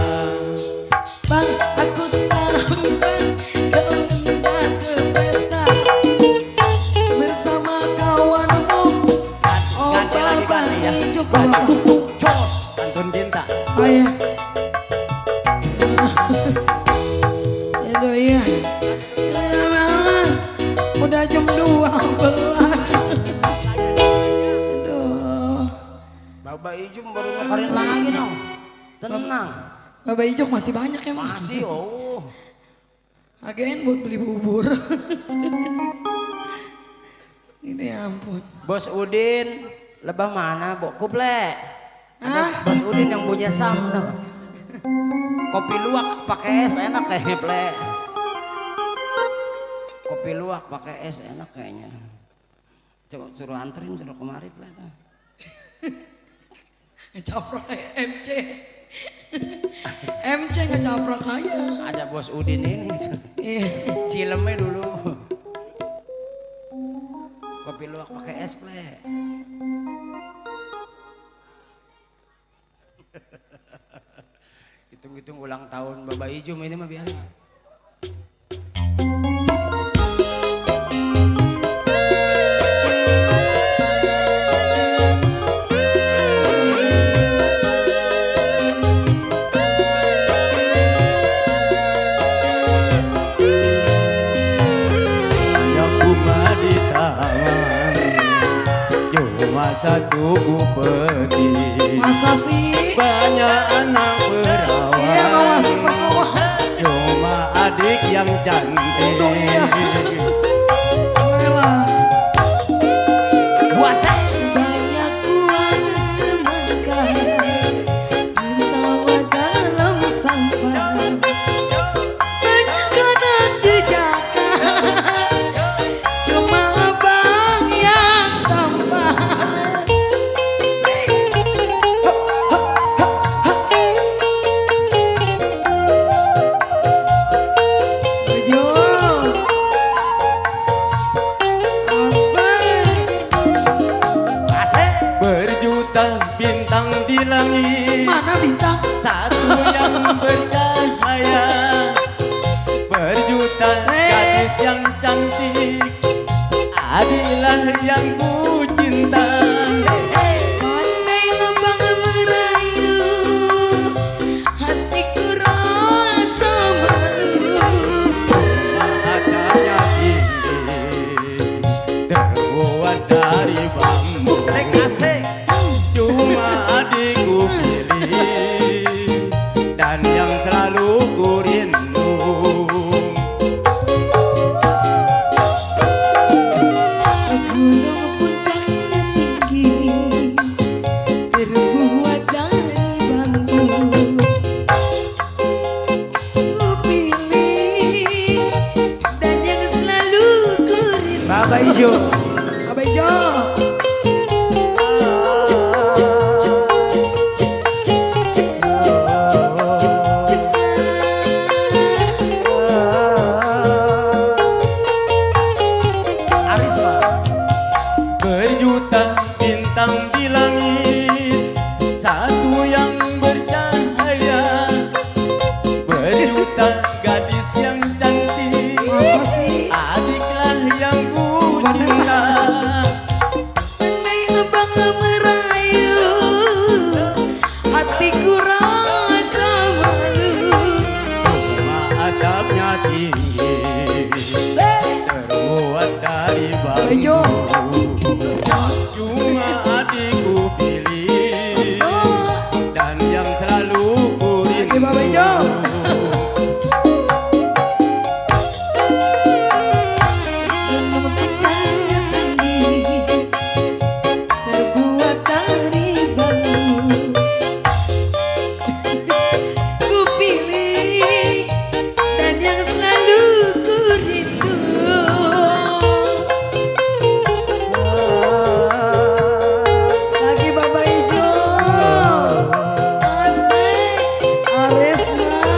Bang, aku tahu bang, kau hendak ke pesta bersama kawanmu. Oh Bapak Ijuk. Pantun cinta. Oh iya. Itu iya. Udah jam 12. Aduh. Bapak Ijo baru nyekarin lagi dong. Tenang. Bapak Ijuk masih banyak emang. Masih, oh. Agen buat beli bubur. Ini ampun. Bos Udin, lebah mana, Bu? Kuple. Hah? Bos Udin yang punya sam. Kopi luwak pakai es enak kayaknya, Ple. Kopi luwak pakai es enak kayaknya. Coba suruh anterin, suruh kemari, Ple. Ngecaprak MC. MC ngecaprak aja. Ada Bos Udin ini. Iya. Cilemnya dulu. Kopi luwak pakai es, Ple. Hitung-hitung ulang tahun Bapak Ijum ini mah biarin. satu bupeti. Masa sih? Banyak anak perawan, Iya kau masih berkawan. cuma adik yang cantik. Aduh, iya. Ayolah. Puasa Banyak uang semangka tertawa dalam sampah. Banyak anak jejaka, cuma abang yang tampan. Bejo. Asik. berjuta bintang di langit, Mana bintang? satu yang bercahaya, berjuta gadis yang cantik, adilah yang ku cinta. Pandai abang merayu, hatiku rasa malu. Adanya tinggi terbuat dari bambu. Asik, cuma adikku pilih dan yang selalu ku rindu. Gunung puncaknya tinggi, terbuat dari bambu. Ku pilih dan yang selalu ku rindu. Bapak Ijo. Abah Ijo. Berjuta bintang di langit, satu yang bercahaya, berjuta gadis yang cantik, Masa sih? adiklah yang ku cinta. Pandai abang merayu, hatiku rasa malu. Cuma adabnya tinggi, terbuat dari Bejo. bambu. Cuma adikku pilih dan yang selalu ku Lagi Bapak Ijo. Gunung puncaknya tinggi, terbuat dari bambu. Ku pilih dan yang selalu ku rindu. Lagi Bapak Ijo. Asik, Aresna.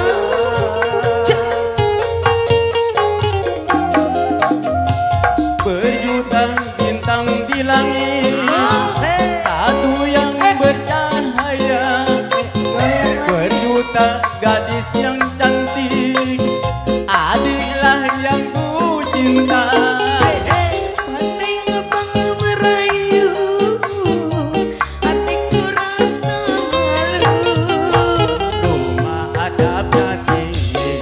berjuta bintang di langit, satu yang bercahaya, berjuta gadis yang cantik, adiklah yang ku cinta. pandai abang merayu, hatiku rasa malu. Cuma adabnya tinggi,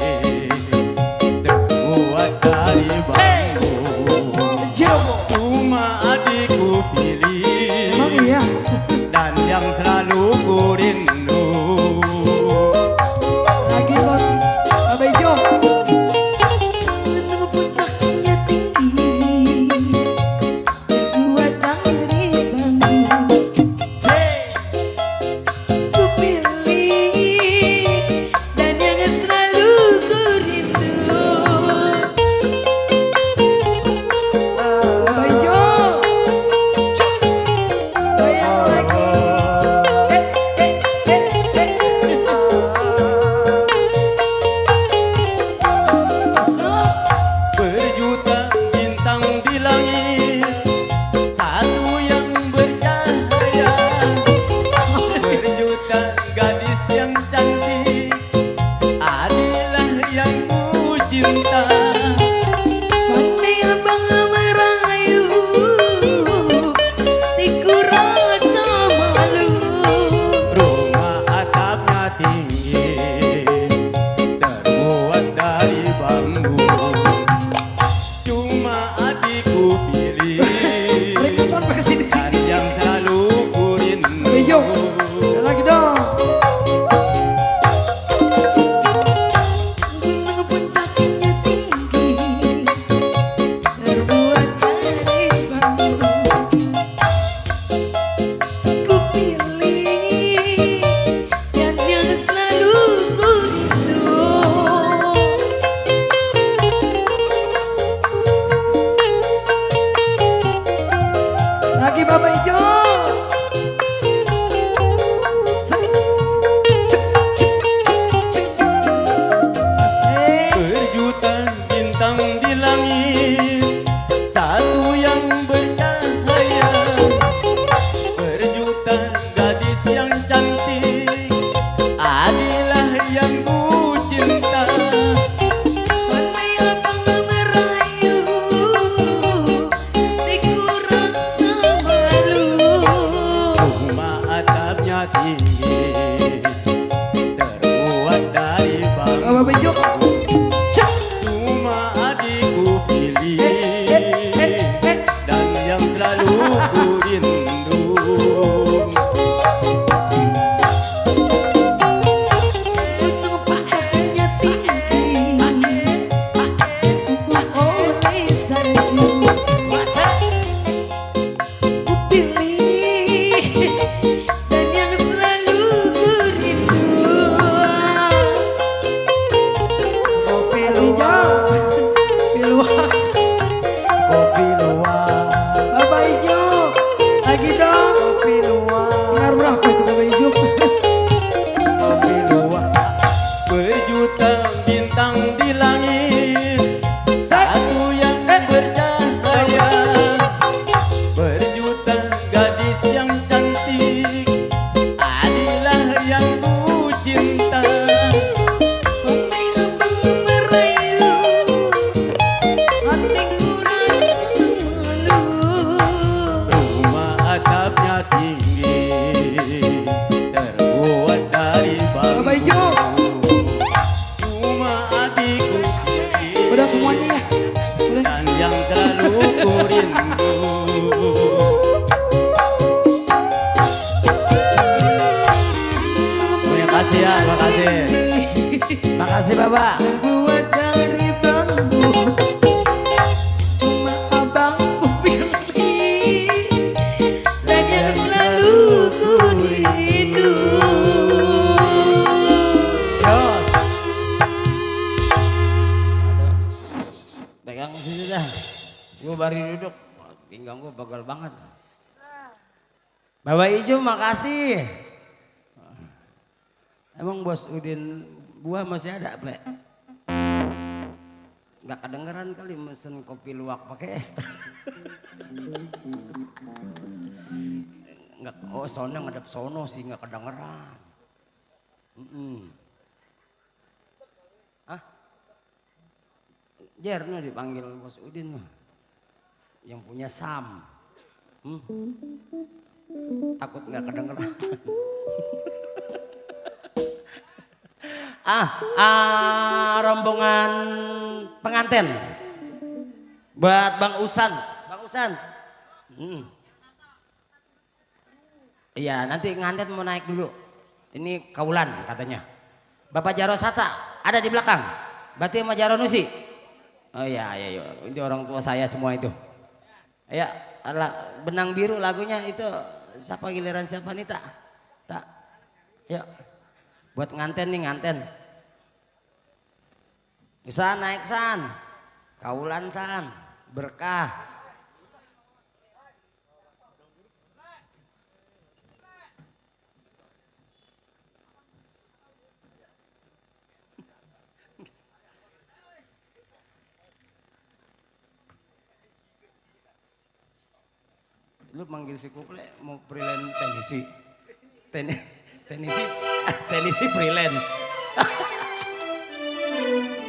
terbuat dari bambu. Jerobo. Cuma adikku Emang pilih iya? dan yang selalu ku rindu. Lagi bos. makasih ya, makasih. Makasih Bapak. Buat dari bangku, cuma abangku pilih dan yang selalu ku rindu. Jos. Pegang sini dah. Gue baru duduk. Pinggang gue pegal banget. Bapak Ijo makasih. Emang Bos Udin buah masih ada, Plek? Nggak kedengeran kali mesen kopi luwak pakai es. Nggak, oh sono ngadep sono sih nggak kedengeran. Hah? Jerno dipanggil Bos Udin yang punya Sam. Takut nggak kedengeran. Rombongan pengantin buat Bang Usan. Bang Usan. Iya, nanti nganten mau naik dulu. Ini kaulan katanya. Bapak Jaro Sata ada di belakang. Berarti sama Jaro Nusi. Oh iya, ini orang tua saya semua itu. Ya, benang biru lagunya itu siapa giliran siapa nih tak? Tak. Yuk. Buat nganten nih nganten. San naik San. Kaulan San. Berkah. Lu manggil si Kuple mau freelance tenisi. Tenisi freelance.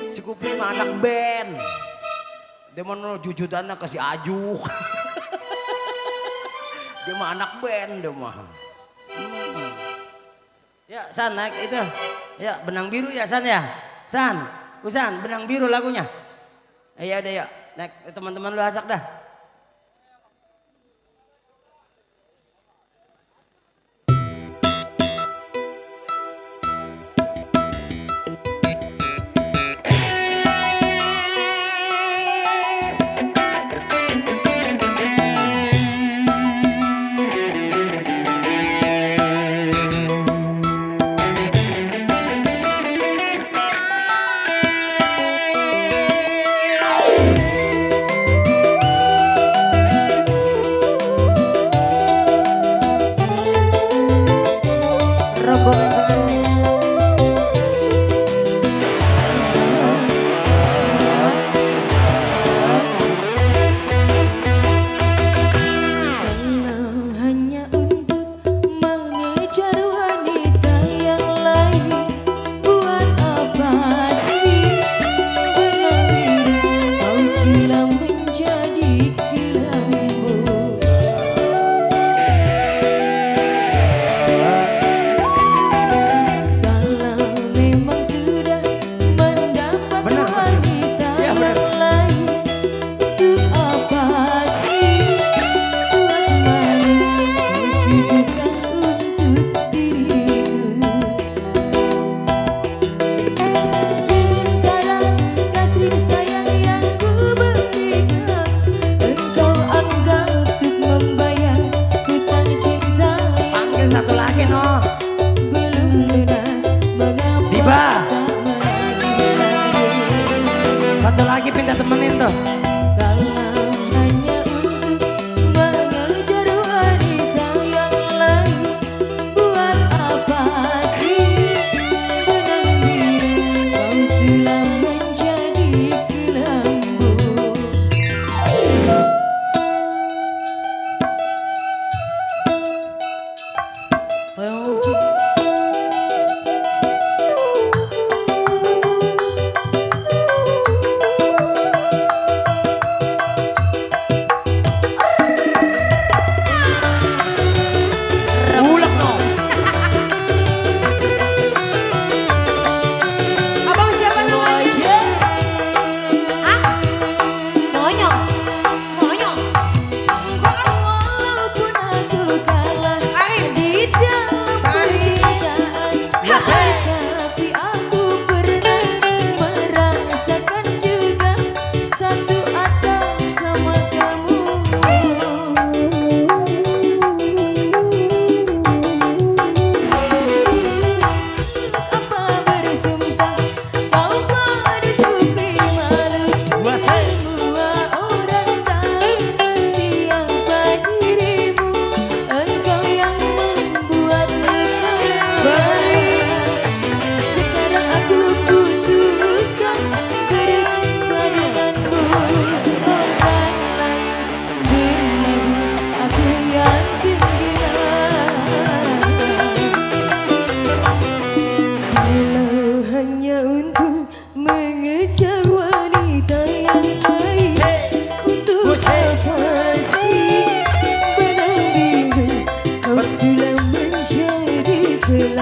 Si Kuple mah anak band. Dia mau jujutannya ke si Ajuk. Dia mah anak band dia mah. Ya San naik itu. Ya benang biru ya San ya. San, Usan benang biru lagunya. Ya udah ya naik teman-teman lu ajak dah.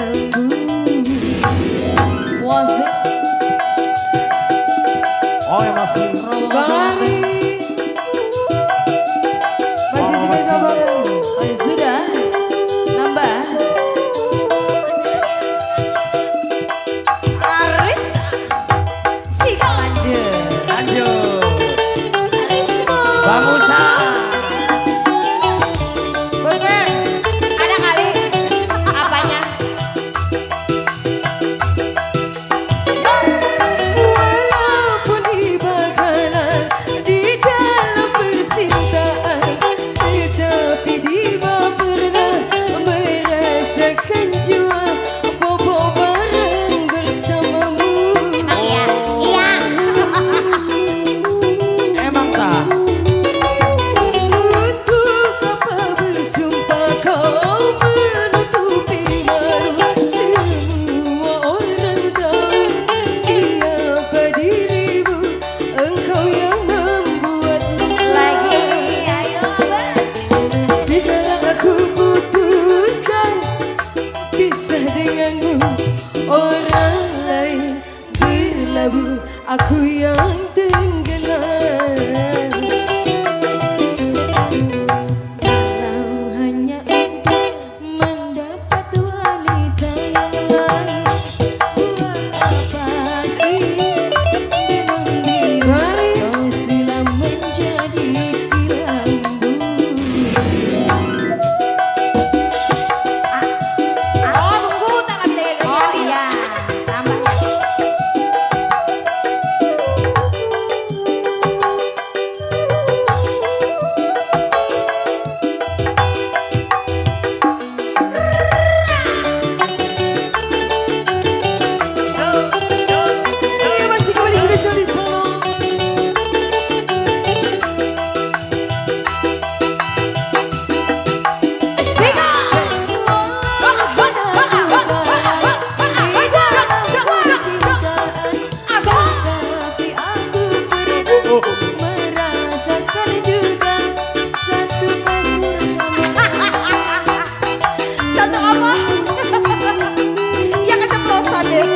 lambu. Puasa Oh ya masih Bang Ali. Masih segitu Bang Ali. oh ya sudah nambah. Aris si Lanjut. lanjut. Arismu. Bang Usa. Bos Mer, ada kali apanya? Walaupun di bakalan di dalam percintaan, tetapi Diva pernah merasakan jua bobo bareng bersamamu. Emang iya? Iya. Emang tak? Untuk apa bersumpah kau menutupi malu? Semua orang tahu siapa dirimu. Engkau yang membuat Lagi, ayo Bang. sekarang aku putuskan pisah denganmu. Orang lain berlabuh, aku yang tenggelam. Kalau hanya untuk mendapat wanita yang lain, buat apa sih dengan dia kau silam menjadi pirambu. Oh, tunggu tak ngambil lagi. Oh iya, tambah. Ini masih kembali spesial di Solo. Tapi aku pernah merasakan juga satu kasur sama. Satu apa? Ya keceplosan deh.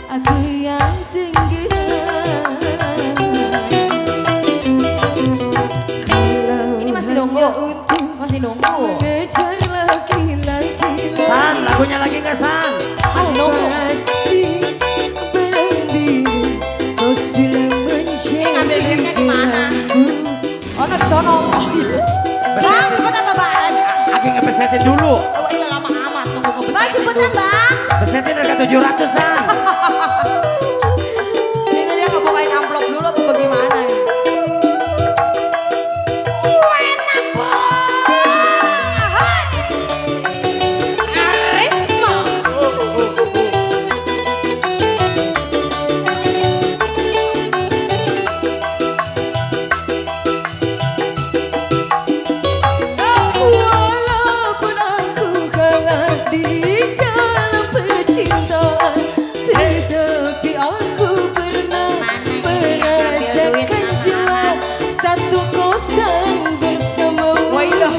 Aku yang tenggelam. Ini masih nunggu. Masih nunggu. Mengejar laki-laki San, lagunya lagi nggak San? Masih nunggu. kasih berlindung, kau silam menjadi ngambil duitnya di mana? Oh, nah di sono. Oh, iya. Bang, cepetan Bang. Lagi ngebesetin dulu. Oh, ini lama amat nunggu kebesaran. Bang, cepetan Bang. Besetin harga 700 San. Ini dia ngebukain amplop dulu apa bagaimana? Enak banget. Arisma. walaupun aku kalah di dalam percintaan, tetapi aku pernah merasakan jua satu kosan bersamamu. Wailah.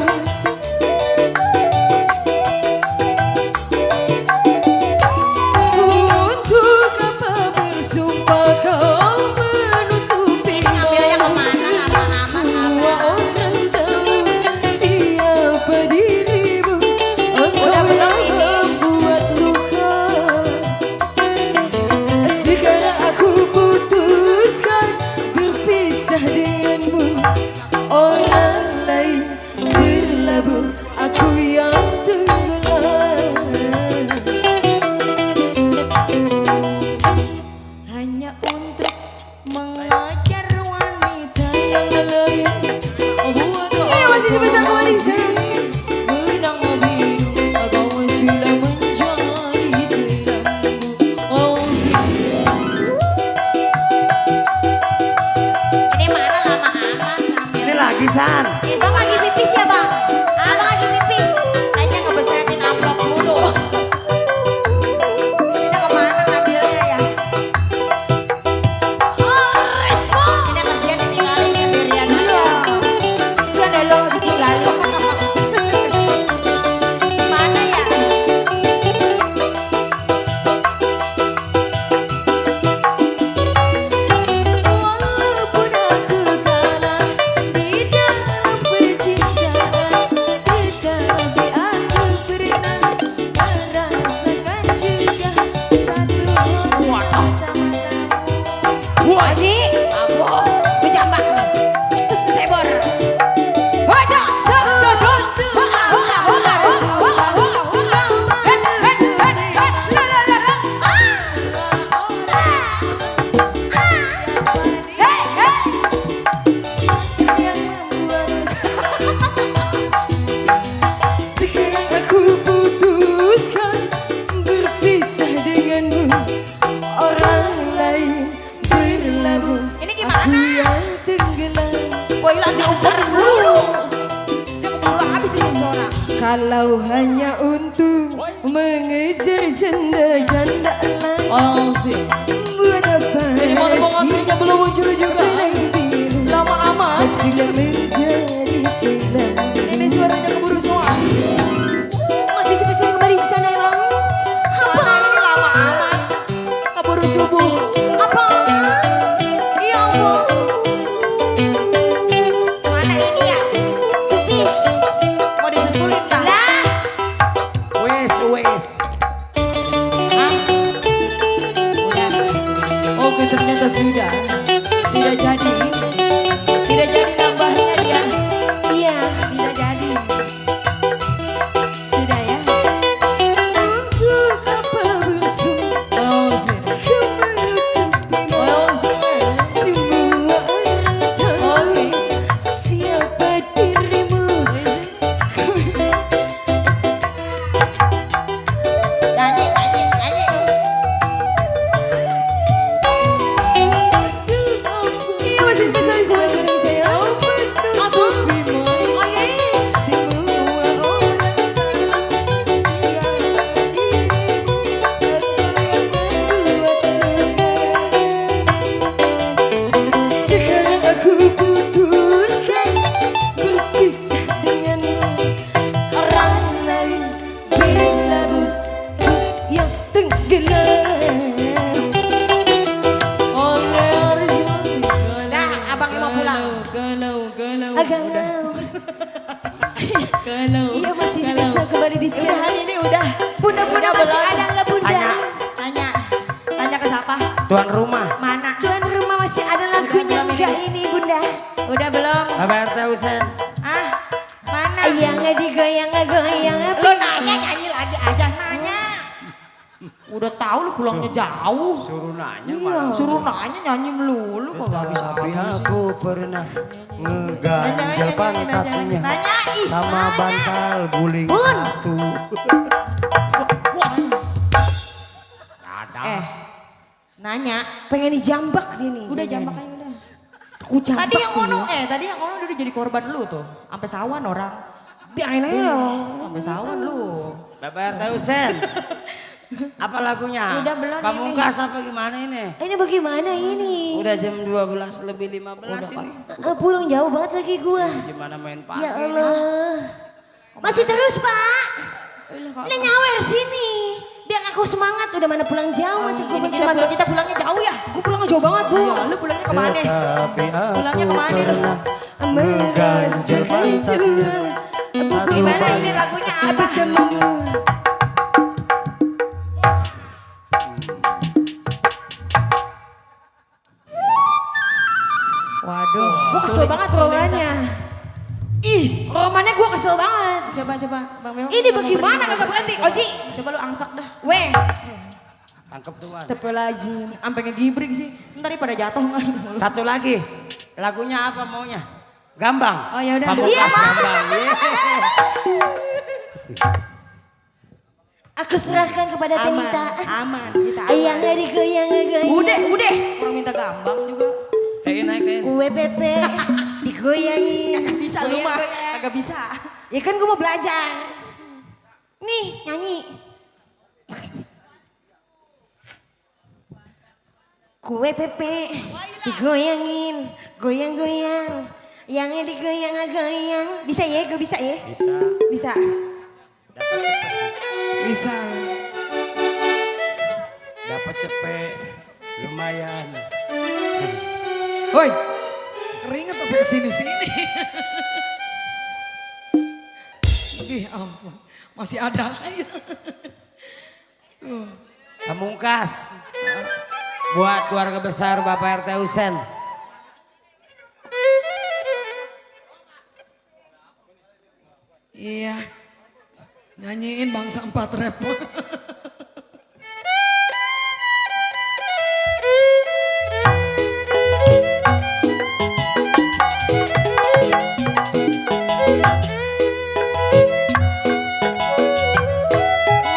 Untuk apa bersumpah kau menutupi Ngambilnya kemana? Aman-aman. semua orang tahu siapa dirimu. Engkau Udah belum yang ini? membuat luka. Sekarang aku putuskan berpisah denganmu. Orang lain berlabuh, aku yang tenggelam. Hanya untuk mengajar wanita yang lain. Buat masih sebesar koalisi. Menang mobil, kau sudah menjadi temanmu. Oh, Oji. Bejambak. Sebor. Hoja. Sekarang aku putuskan berpisah denganmu. Orang lain berlabuh, Ini aku gimana? yang tenggelam. Woi lah diuber dulu. Dia keburu habis ini suara. Kalau hanya untuk mengejar janda-janda lain, Oh sih. buat apa Ini mana pengantinnya belum muncul juga. Lama amat. sudah menjadi hilang. Ini suaranya keburu semua. Masih spesial kembali di sana emang. Mana ini lama amat. Keburu subuh. Apa? Ya Allah. Mana ini ya? Pipis. Mau disusulin tak? Lah. Wes. Hah? Udah. Oke ternyata sudah. Tidak jadi. Tidak jadi nambahnya dia. Iya, tidak jadi. Sudah ya. Untuk apa bersumpah Oh sih. menutupi Oh sih. semua orang tahu siapa dirimu. Nyanyi. Iya masih sisa suara saya menutupimu. Oh iya. Semua orang tahu siapa dirimu. Aku yang membuat luka. Sekarang aku putuskan berpisah denganmu. Orang lain berlabuh, aku yang tenggelam. Oke harus Dah, abangnya mau pulang. Galau. Kalau iya masih bisa kembali di Udah sana. hari ini udah. Bunda Udah masih belum? ada nggak bunda? Tanya ke siapa? Tuan rumah. Mana? Tuan rumah masih ada lagunya belum enggak ini? ini bunda? Udah belum? Abang RT Husen. Ah, mana? Yang digoyang-goyang apa? Lo nanya nyanyi lagi aja nanya. Udah tahu lu pulangnya jauh. Suruh nanya malah. Suruh nanya nyanyi melulu kok gak bisa Tapi apa-apa. aku pernah ngeganjel pantatnya Nanya, ih, sama nanya. bantal guling Bun. satu. Nanya. Pengen dijambak dia nih. Udah jambak aja udah. Aku jambak. Tadi yang ngono udah jadi korban lu tuh. Sampai sawan orang. Biarin aja dong. Sampai sawan lu. Bapak RT Husen. Apa lagunya? Udah belum Pamungkas apa gimana ini? Ini bagaimana ini? Udah jam 12 lebih 15 ini. Pulang jauh banget lagi gua. Gimana main pagi? Ya Allah. Masih terus pak. Udah nyawer sini. Biar aku semangat. Udah mana pulang jauh masih gua cuma. Kita pulangnya jauh ya? Gua pulang jauh banget bu. Iya, lu pulangnya kemana? Tetapi aku Pulangnya kemana lu? pernah ngeganjel pantatnya satu Gimana ini bantal. lagunya Apa apa? semua? Waduh. Gua kesel banget romannya. Ih, romannya gua kesel banget. Coba Bang Mewah. Ini bagaimana kagak berhenti? Oji. Coba lu angsak dah. Weh. Tangkep tuan. Astagfirullahaladzim. Sampai ngegibrik sih. Ntar pada jatuh nggak? Satu lagi. Lagunya apa maunya? Gambang. Oh ya udah. Pamungkas Iya, Pak. Gambang. Aku serahkan kepada Aman, Tenta. aman. Kita aman. Yang digoyang-goyang. Udah. Orang minta gambang juga. Cek naik deh. Kue pepe digoyangin. Kagak bisa lu mah. Kagak bisa. Ya kan gue mau belajar. Nih nyanyi. Kue pepe digoyangin, goyang-goyang. Yang digoyang-goyang. Bisa ya, gue bisa ya? Bisa. Bisa. Bisa. Dapat cepet. Lumayan. Woi, keringet sampai ke sini-sini. Ih ampun, masih ada. Pamungkas. Buat keluarga besar Bapak RT Husen. Iya. Nyanyiin bangsa 4 repot.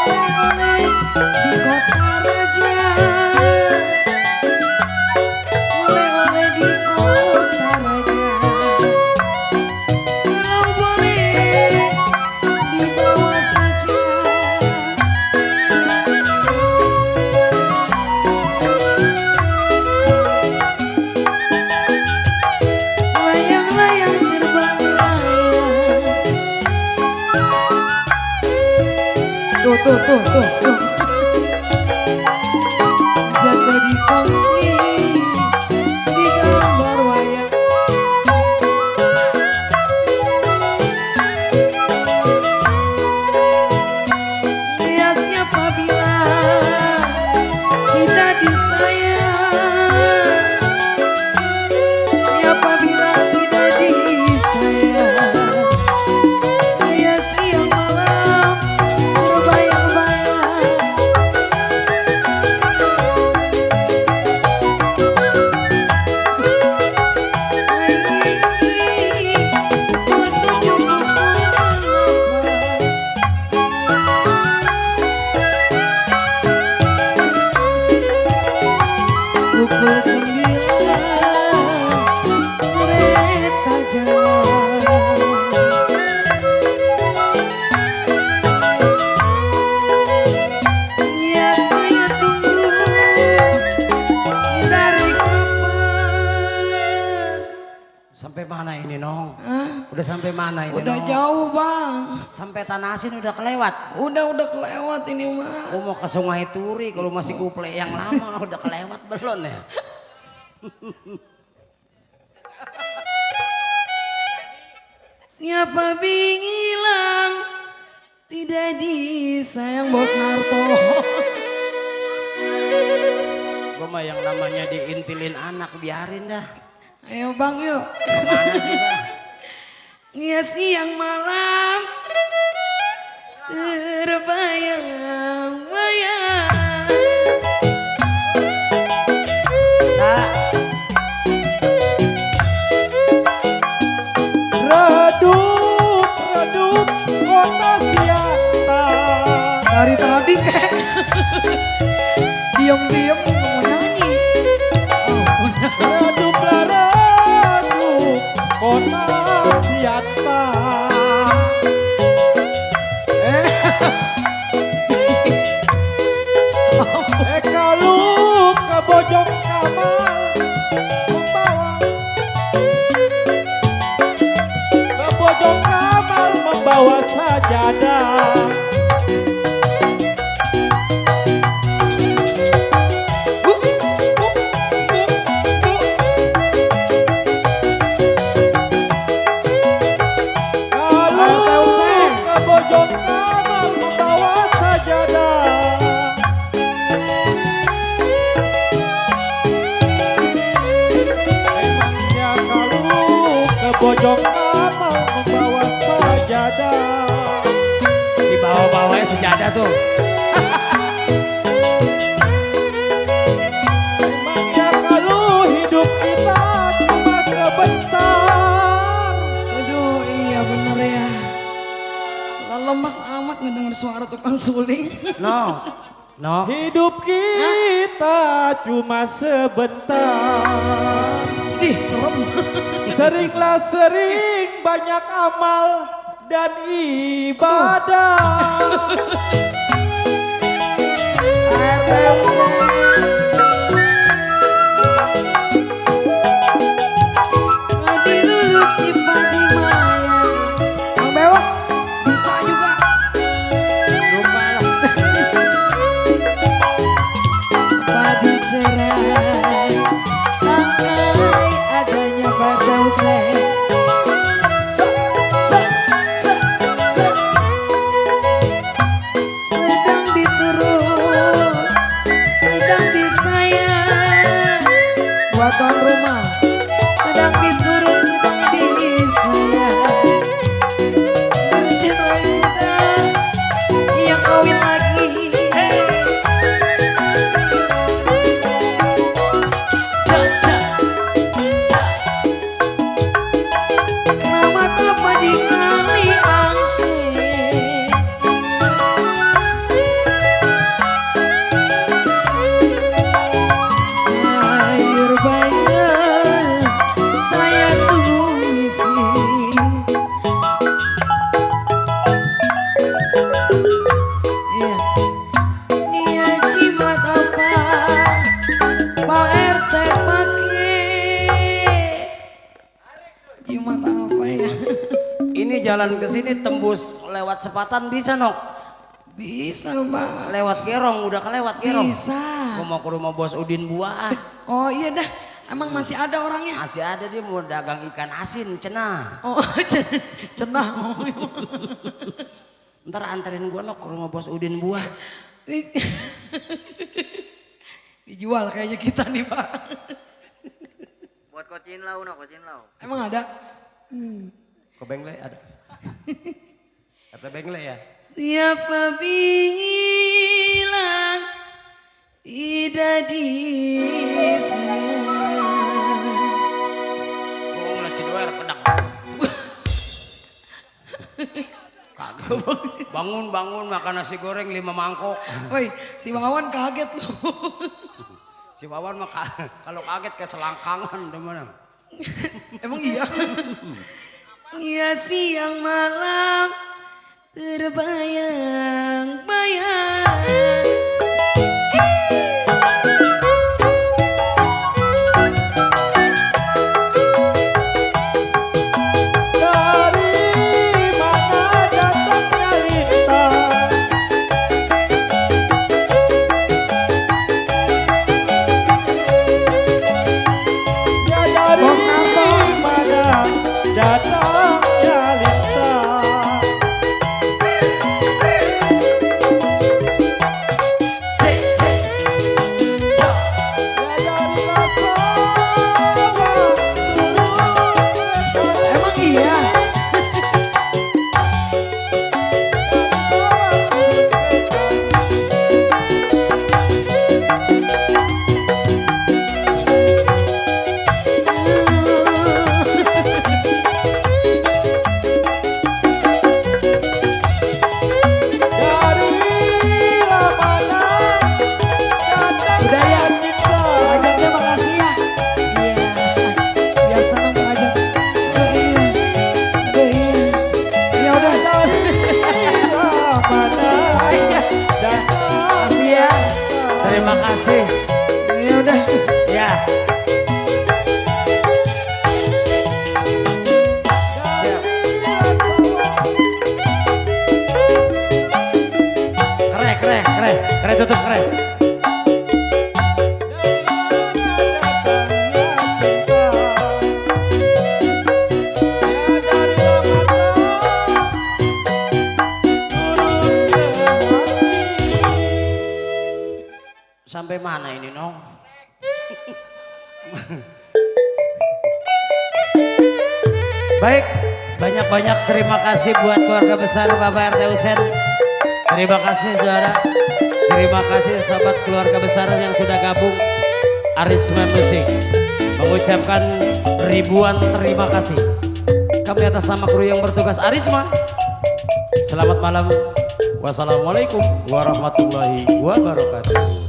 Oleh-oleh di kota raja. Oleh-oleh di kota raja. Kalau boleh dibawa saja. Layang-layang terbang layang. Tuh. Jatuh di kongsi di gambar wayang. Dia siapa bilang tidak disayang? Siapa bilang tidak disayang? Dia siang malam terbayang-bayang. Petunjuk pukul 9 kereta jalan. Ya saya tunggu si dari kapan. Sampai mana ini Nong? Hah? Udah sampai mana ini Udah Nong? jauh bang. Sampai Tanah Asin udah kelewat. Udah kelewat ini mah. Aku mau ke Sungai Turi kalau masih kuple yang lama udah kelewat belum ya? Siapa bilang tidak disayang Bos Narto. Gue mah yang namanya diintilin anak biarin dah. Ayo bang yuk. Mana juga? Nia siang malam terbayang-bayang. Nah, Redup kota Sianta. Dari tadi diem-diem mau nyanyi. Reduplah redup kota Sianta. Kalau ke Bojong Kamal membawa ke Bojong Kamal membawa sajadah. Kalau ke Bojong Kamal membawa sajadah. Emangnya kalau ke Bojong Kamal membawa sajadah. di bawah-bawahnya sejadah tuh. Emangnya kalau hidup kita cuma sebentar. Aduh iya bener ya. Lah lemas amat ngedenger suara tukang suling. No. Hidup kita cuma sebentar. Ih serem. Sering banyak amal dan ibadah. Dilulut si padi maya. Bang Bewok bisa juga. Lupa lah. Padi cerai tangkai adanya badausai. Sedang diturut, sedang buat tuan rumah sedang diturut sedang disayang. Bercerai muda yang kawin lagi. Keramat apa di kali angke, sayur bayam saya tumisi. Iya. Nia cimat apa Pak RT pake cimat apa ya? Ini jalan ke sini tembus lewat Sepatan bisa nok? Bisa Mbak. Lewat Gerong, udah kelewat Gerong. Bisa. Gua mau ke rumah bos Udin Buah. Oh iya dah, emang masih ada orangnya? Masih ada dia mau dagang ikan asin, cenah. Oh cenah. Ntar anterin gua nok ke rumah bos Udin Buah. Dijual kayaknya kita nih Pak. Buat kocin lau, no kocin lau. Emang ada? Ke Bengle ada. Kata Bengle ya. Siapa bilang tidak disayang? Gua ngeliat si Doer pedang. Kagak. Bangun makan nasi goreng 5 mangkok. Woi, si Wawan kaget loh. Si Wawan mah kalau kaget ke selangkangan demen. Emang iya? Iya siang malam terbayang-bayang. Dari mana datangnya lintang? Ya dari Bos Narto. mana datangnya lintang? Ya dari rasa yang tulus. Emang iya? Udah ya, Pak Ajatnya makasih ya. Iya, biar seneng Pak Ajat. Aduh iya. Ya udah. Makasih ya. Terima kasih. Ya udah. Ya. Siap. Keren tutup keren. Sampai mana ini Nong? Baik, banyak-banyak terima kasih buat keluarga besar Bapak RT Husen. Terima kasih saudara. Terima kasih sahabat keluarga besar yang sudah gabung Arisma Musik. Mengucapkan ribuan terima kasih. Kami atas nama kru yang bertugas Arisma. Selamat malam. Wassalamualaikum warahmatullahi wabarakatuh.